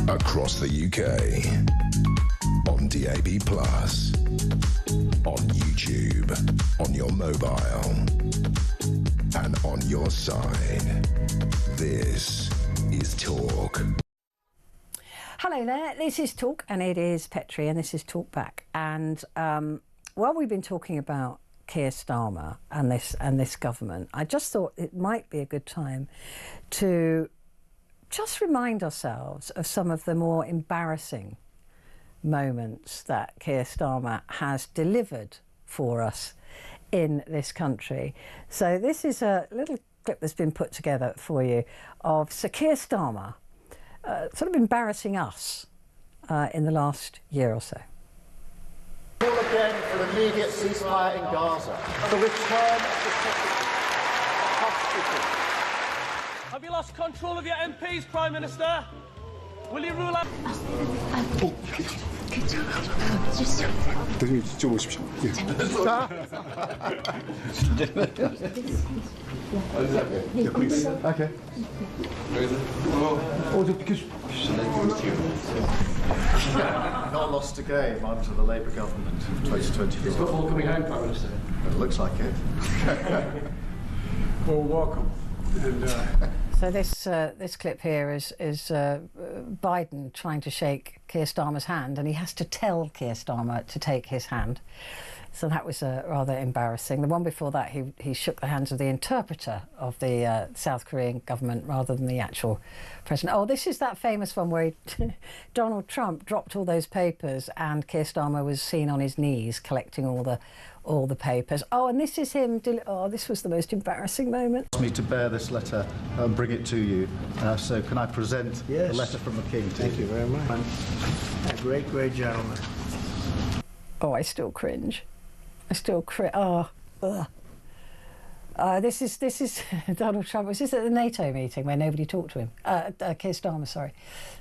across the UK, on DAB+, on YouTube, on your mobile, and on your side. This is Talk. Hello there, this is Talk, and it is Petrie, and this is Talk Back. And while we've been talking about Keir Starmer and this government, I just thought it might be a good time to just remind ourselves of some of the more embarrassing moments that Keir Starmer has delivered for us in this country. So this is a little clip that's been put together for you of Sir Keir Starmer sort of embarrassing us in the last year or so. Call again for an immediate ceasefire in Gaza, the return of the hostages. Have you lost control of your MPs, Prime Minister? Will you rule out... Okay. Not lost a game under the Labour government in 2024. Is football coming home, Prime Minister? It looks like it. Well, welcome. And, So this clip here is Biden trying to shake Keir Starmer's hand, and he has to tell Keir Starmer to take his hand. So that was rather embarrassing. The one before that, he shook the hands of the interpreter of the South Korean government rather than the actual president. Oh, this is that famous one where Donald Trump dropped all those papers and Keir Starmer was seen on his knees collecting all the papers. Oh, and this is him. Oh, this was the most embarrassing moment. Asked me to bear this letter and bring it to you. So can I present the letter from the King to you? Thank you very much. A great, great gentleman. Oh, I still cringe. I still cringe. Oh, ugh. This is Donald Trump. Was this at the NATO meeting where nobody talked to him? Keir Starmer, sorry,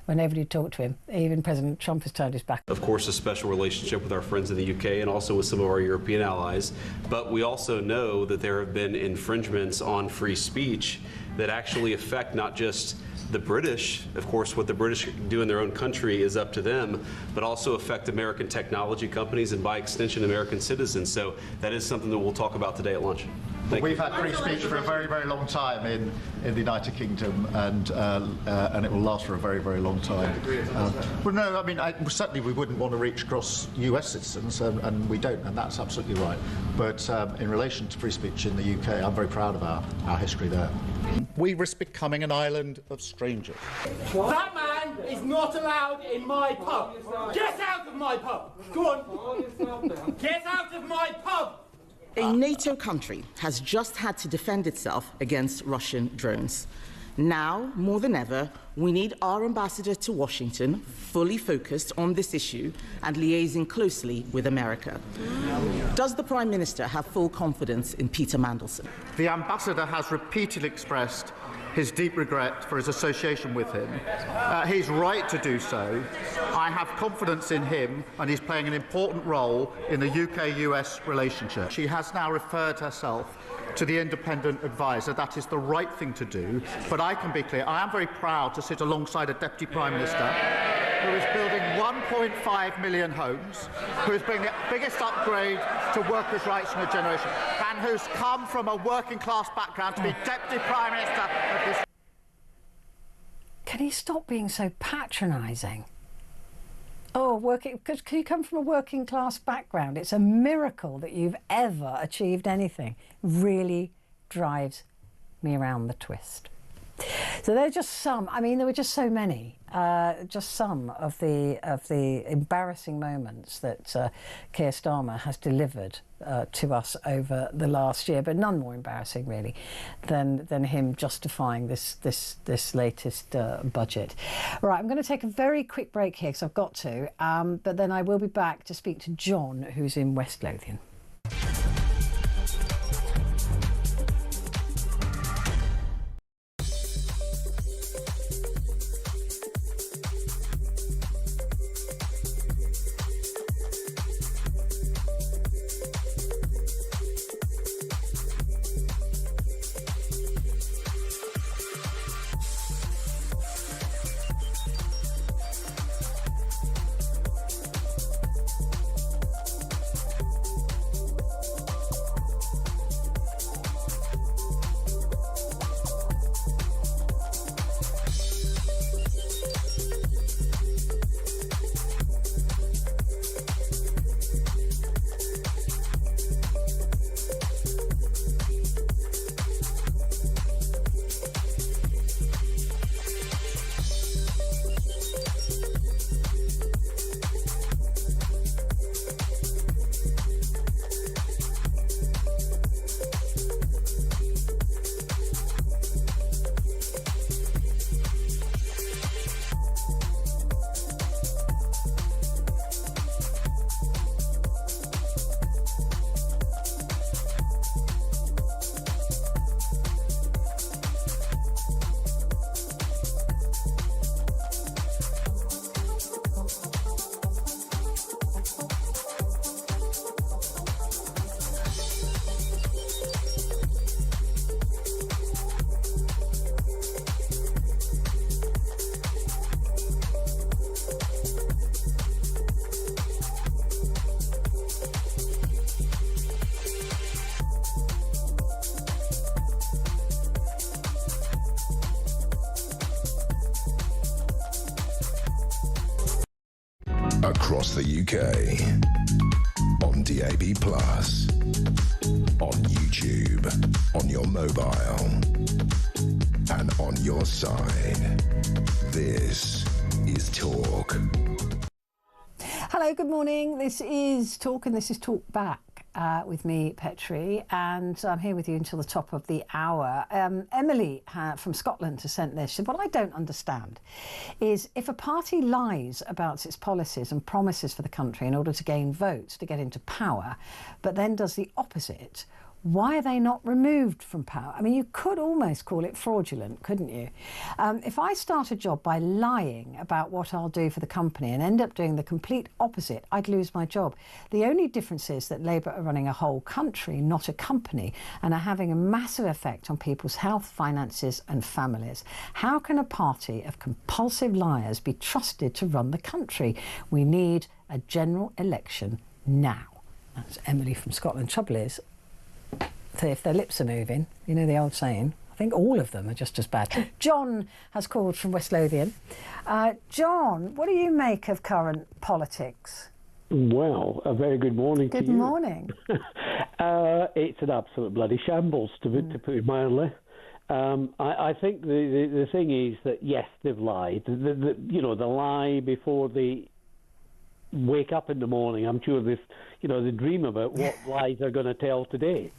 where nobody talked to him. Even President Trump has turned his back. Of course, a special relationship with our friends in the UK and also with some of our European allies. But we also know that there have been infringements on free speech that actually affect not just the British. Of course, what the British do in their own country is up to them, but also affect American technology companies and by extension American citizens. So that is something that we'll talk about today at lunch. We've had free speech for a very, very long time in the United Kingdom, and it will last for a very, very long time. Well, no, I mean, certainly we wouldn't want to reach across US citizens, and we don't, and that's absolutely right. But in relation to free speech in the UK, I'm very proud of our history there. We risk becoming an island of strangers. That man is not allowed in my pub. Get out of my pub. Go on. Get out of my pub. A NATO country has just had to defend itself against Russian drones. Now, more than ever, we need our ambassador to Washington fully focused on this issue and liaising closely with America. Does the Prime Minister have full confidence in Peter Mandelson? The ambassador has repeatedly expressed his deep regret for his association with him. He's right to do so. I have confidence in him, and he's playing an important role in the UK-US relationship. She has now referred herself to the independent advisor. That is the right thing to do. But I can be clear, I am very proud to sit alongside a Deputy Prime Minister who is building 1.5 million homes, who is bringing the biggest upgrade to workers' rights in a generation, and who's come from a working-class background to be Deputy Prime Minister of this. Can he stop being so patronising? Oh, because you come from a working class background. It's a miracle that you've ever achieved anything. Really drives me around the twist. So there are just some. I mean, there were just so many. Just some of the embarrassing moments that Keir Starmer has delivered to us over the last year, but none more embarrassing really than him justifying this latest budget. All right, I'm going to take a very quick break here because I've got to, but then I will be back to speak to John, who's in West Lothian. across the UK, on DAB+, on YouTube, on your mobile, and on your side. This is Talk. Hello, good morning. This is Talk, and this is Talk Back with me, Petrie, and I'm here with you until the top of the hour. Emily from Scotland has sent this. She said, what I don't understand is if a party lies about its policies and promises for the country in order to gain votes to get into power, but then does the opposite, why are they not removed from power? I mean, you could almost call it fraudulent, couldn't you? If I start a job by lying about what I'll do for the company and end up doing the complete opposite, I'd lose my job. The only difference is that Labour are running a whole country, not a company, and are having a massive effect on people's health, finances and families. How can a party of compulsive liars be trusted to run the country? We need a general election now. That's Emily from Scotland. Trouble is, if their lips are moving, you know the old saying, I think all of them are just as bad. John has called from West Lothian. John, what do you make of current politics? Well, a very good morning to you. Good morning. It's an absolute bloody shambles, to put it mildly. I think the thing is that, yes, they've lied. The lie before they wake up in the morning. I'm sure they dream about what lies they're going to tell today.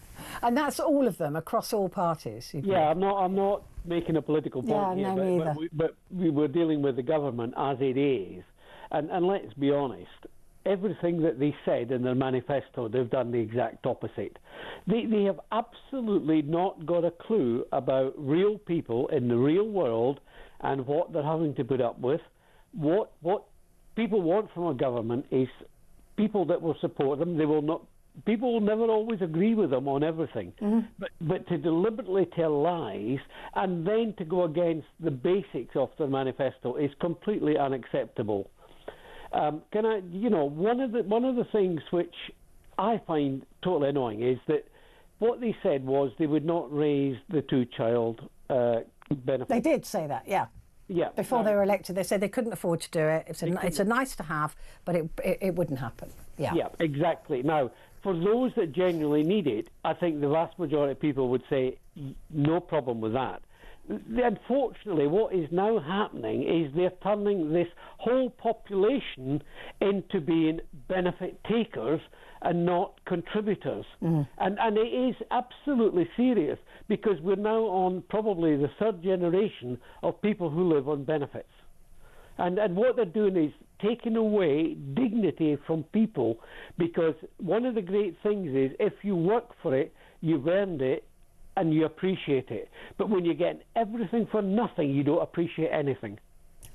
And that's all of them across all parties. Yeah, I'm not making a political point here, but we were dealing with the government as it is, and let's be honest. Everything that they said in their manifesto, they've done the exact opposite. They have absolutely not got a clue about real people in the real world and what they're having to put up with. What people want from a government is people that will support them. People will never always agree with them on everything. Mm-hmm. But to deliberately tell lies and then to go against the basics of their manifesto is completely unacceptable. One of the things which I find totally annoying is that what they said was they would not raise the two-child benefit. They did say that, yeah. Yeah. Before they were elected, they said they couldn't afford to do it. It's a nice to have, but it wouldn't happen. Yeah. Yeah, exactly. Now, for those that genuinely need it, I think the vast majority of people would say no problem with that. Unfortunately, what is now happening is they're turning this whole population into being benefit takers and not contributors. Mm-hmm. And it is absolutely serious because we're now on probably the third generation of people who live on benefits. And what they're doing is taking away dignity from people, because one of the great things is if you work for it, you've earned it and you appreciate it. But when you get everything for nothing, you don't appreciate anything.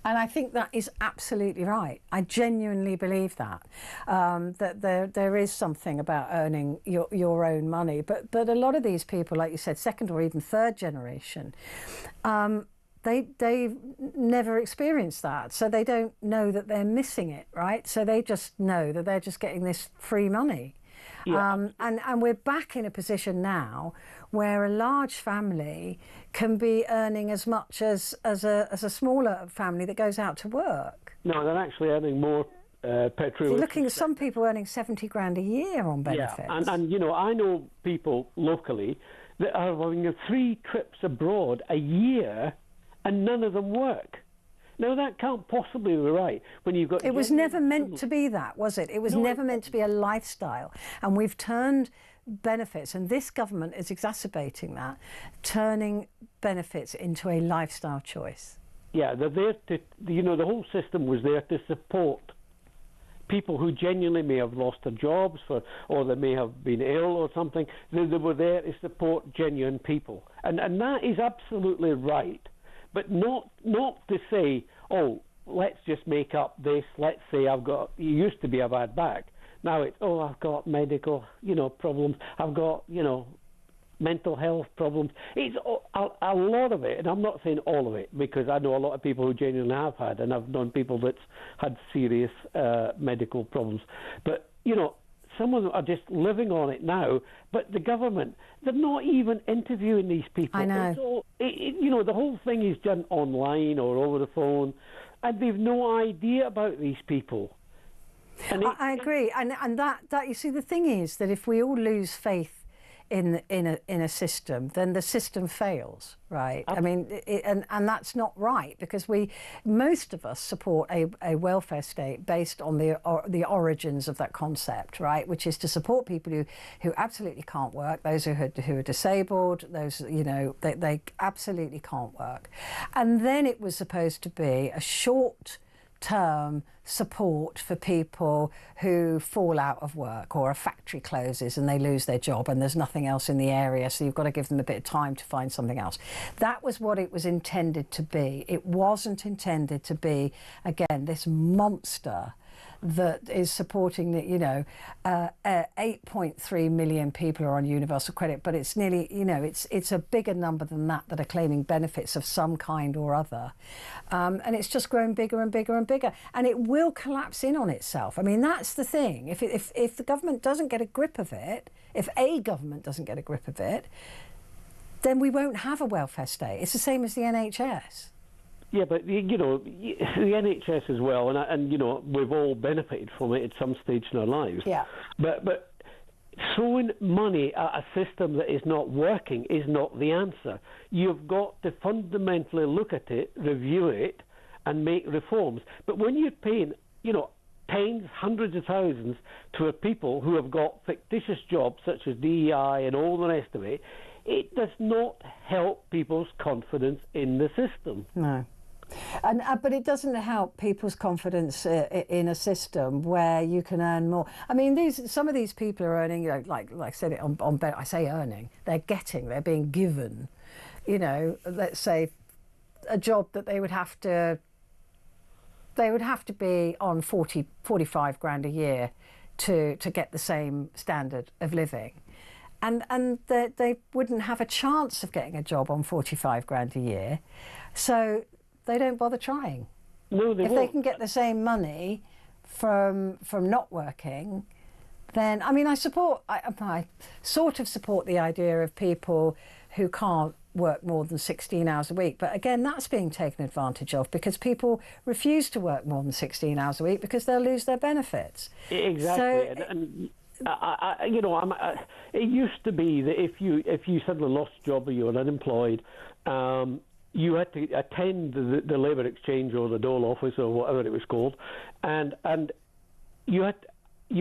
And I think that is absolutely right. I genuinely believe that, that there is something about earning your own money. But a lot of these people, like you said, second or even third generation, they've never experienced that. So they don't know that they're missing it, right? So they just know that they're just getting this free money. Yeah. And we're back in a position now where a large family can be earning as much as a smaller family that goes out to work. No, they're actually earning more. Petrie. You're looking at some people earning 70 grand a year on benefits. Yeah, and I know people locally that are having 3 trips abroad a year and none of them work. Now, that can't possibly be right when you've got... It was never meant to be that, was it? It was never meant to be a lifestyle. And we've turned benefits, and this government is exacerbating that, turning benefits into a lifestyle choice. Yeah, they're there to... the whole system was there to support people who genuinely may have lost their jobs or they may have been ill or something. They were there to support genuine people. And that is absolutely right. But not to say, oh, let's just make up this. Let's say it used to be a bad back. Now it's, I've got medical, problems. I've got, mental health problems. It's a lot of it, and I'm not saying all of it, because I know a lot of people who genuinely have had, and I've known people that's had serious medical problems. But, some of them are just living on it now, but the government, they're not even interviewing these people. I know. So, the whole thing is done online or over the phone, and they've no idea about these people. I agree, and that you see, the thing is that if we all lose faith in a system, then the system fails, right? I mean, and that's not right, because most of us support a welfare state based on the origins of that concept, right? Which is to support people who absolutely can't work, those who are disabled, those, you know, they absolutely can't work, and then it was supposed to be a short-term support for people who fall out of work, or a factory closes and they lose their job and there's nothing else in the area, so you've got to give them a bit of time to find something else. That was what it was intended to be. It wasn't intended to be, again, this monster that is supporting the, you know, 8.3 million people are on universal credit, but it's nearly, you know, it's a bigger number than that are claiming benefits of some kind or other, and it's just growing bigger and bigger and bigger, and it will collapse in on itself. I mean, that's the thing. If the government doesn't get a grip of it, if a government doesn't get a grip of it, then we won't have a welfare state. It's the same as the NHS. Yeah, but you know, the NHS as well, and you know, we've all benefited from it at some stage in our lives. Yeah. But throwing money at a system that is not working is not the answer. You've got to fundamentally look at it, review it, and make reforms. But when you're paying, you know, tens, hundreds of thousands to people who have got fictitious jobs such as DEI and all the rest of it, it does not help people's confidence in the system. No. But it doesn't help people's confidence in a system where you can earn more. I mean, some of these people are earning, you know, like I said it I say earning, they're being given, you know, let's say a job that they would have to be on 45 grand a year to get the same standard of living. And they wouldn't have a chance of getting a job on 45 grand a year. So they don't bother trying. No, they won't. They can get the same money from not working, then, I mean, I sort of support the idea of people who can't work more than 16 hours a week. But again, that's being taken advantage of, because people refuse to work more than 16 hours a week because they'll lose their benefits. Exactly. So, and you know, it used to be that if you suddenly lost a job or you were unemployed, you had to attend the labour exchange or the dole office or whatever it was called, and you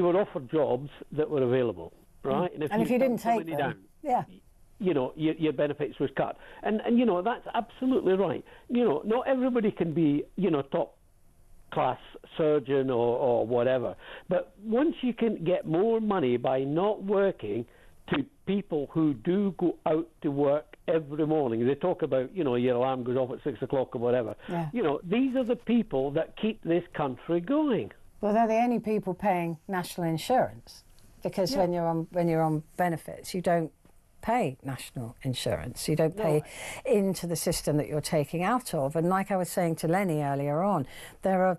were offered jobs that were available, right? And if you didn't take them, down, yeah, you know, your benefits was cut, and you know, that's absolutely right. You know, not everybody can be, you know, top class surgeon or whatever, but once you can get more money by not working to people who do go out to work every morning. They talk about, you know, your alarm goes off at 6 o'clock or whatever. Yeah. You know, these are the people that keep this country going. Well, they're the only people paying national insurance, because when you're on benefits, you don't pay national insurance. You don't pay into the system that you're taking out of. And like I was saying to Lenny earlier on, there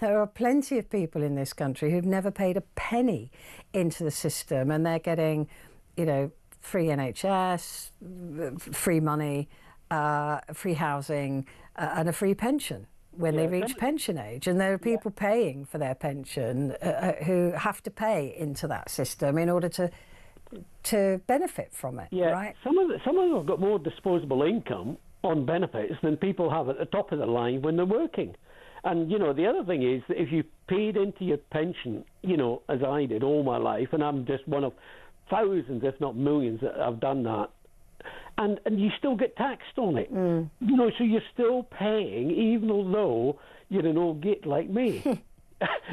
are plenty of people in this country who've never paid a penny into the system, and they're getting, you know, free NHS, free money, free housing, and a free pension when they reach pension age. And there are people paying for their pension who have to pay into that system in order to benefit from it. Yeah, right? Some of them have got more disposable income on benefits than people have at the top of the line when they're working. And, you know, the other thing is that if you paid into your pension, you know, as I did all my life, and I'm just one of thousands, if not millions, that have done that, and you still get taxed on it. You know, so you're still paying, even though you're an old git like me.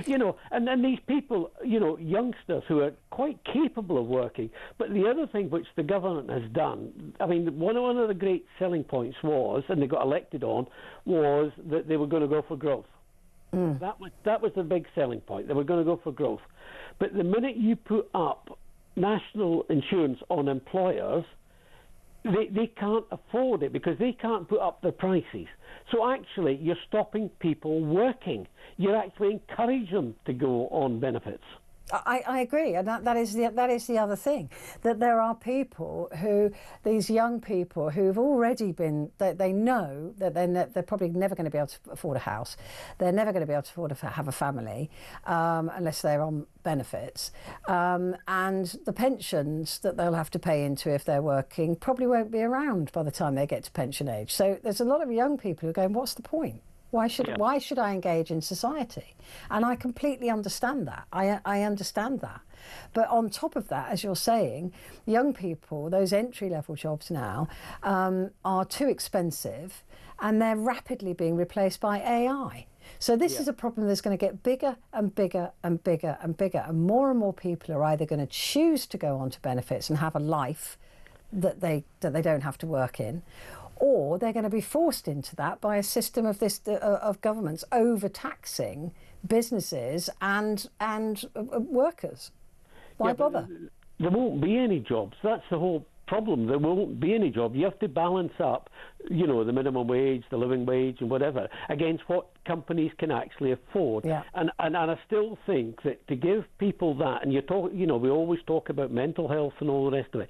You know, and then these people, you know, youngsters who are quite capable of working. But the other thing which the government has done, I mean, one of the great selling points was, and they got elected on, was that they were going to go for growth. That was the big selling point. They were going to go for growth. But the minute you put up national insurance on employers, they can't afford it because they can't put up the prices. So actually, you're stopping people working. You're actually encouraging them to go on benefits. I agree, and that is the other thing, that there are people these young people who've already been, they know that they're probably never going to be able to afford a house, they're never going to be able to afford to have a family unless they're on benefits, and the pensions that they'll have to pay into if they're working probably won't be around by the time they get to pension age. So there's a lot of young people who are going, what's the point? Why should I engage in society? And I completely understand that. I understand that. But on top of that, as you're saying, young people, those entry-level jobs now are too expensive, and they're rapidly being replaced by AI. So this is a problem that's going to get bigger and bigger and bigger and bigger. And more people are either going to choose to go on to benefits and have a life that they don't have to work in, or they're going to be forced into that by a system of governments overtaxing businesses and workers. Why bother? There won't be any jobs. That's the whole problem. There won't be any job. You have to balance up, the minimum wage, the living wage, and whatever, against what companies can actually afford. Yeah. And I still think that to give people that, and we always talk about mental health and all the rest of it.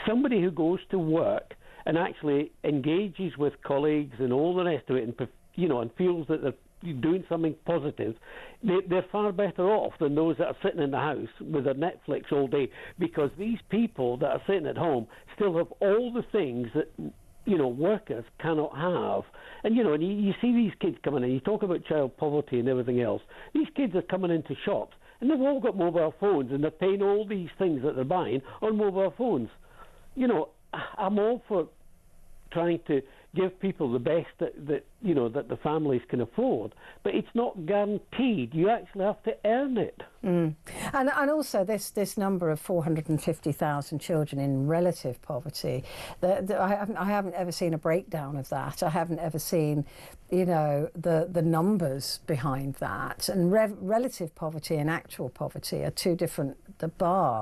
Somebody who goes to work and actually engages with colleagues and all the rest of it, and feels that they're doing something positive, they're far better off than those that are sitting in the house with their Netflix all day, because these people that are sitting at home still have all the things that workers cannot have. And you see these kids coming in, you talk about child poverty and everything else. These kids are coming into shops and they've all got mobile phones, and they're paying all these things that they're buying on mobile phones. I'm all for trying to give people the best that the families can afford, but it's not guaranteed. You actually have to earn it. And also this number of 450,000 children in relative poverty, I haven't ever seen a breakdown of that. I haven't ever seen the numbers behind that. And relative poverty and actual poverty are two different, the bar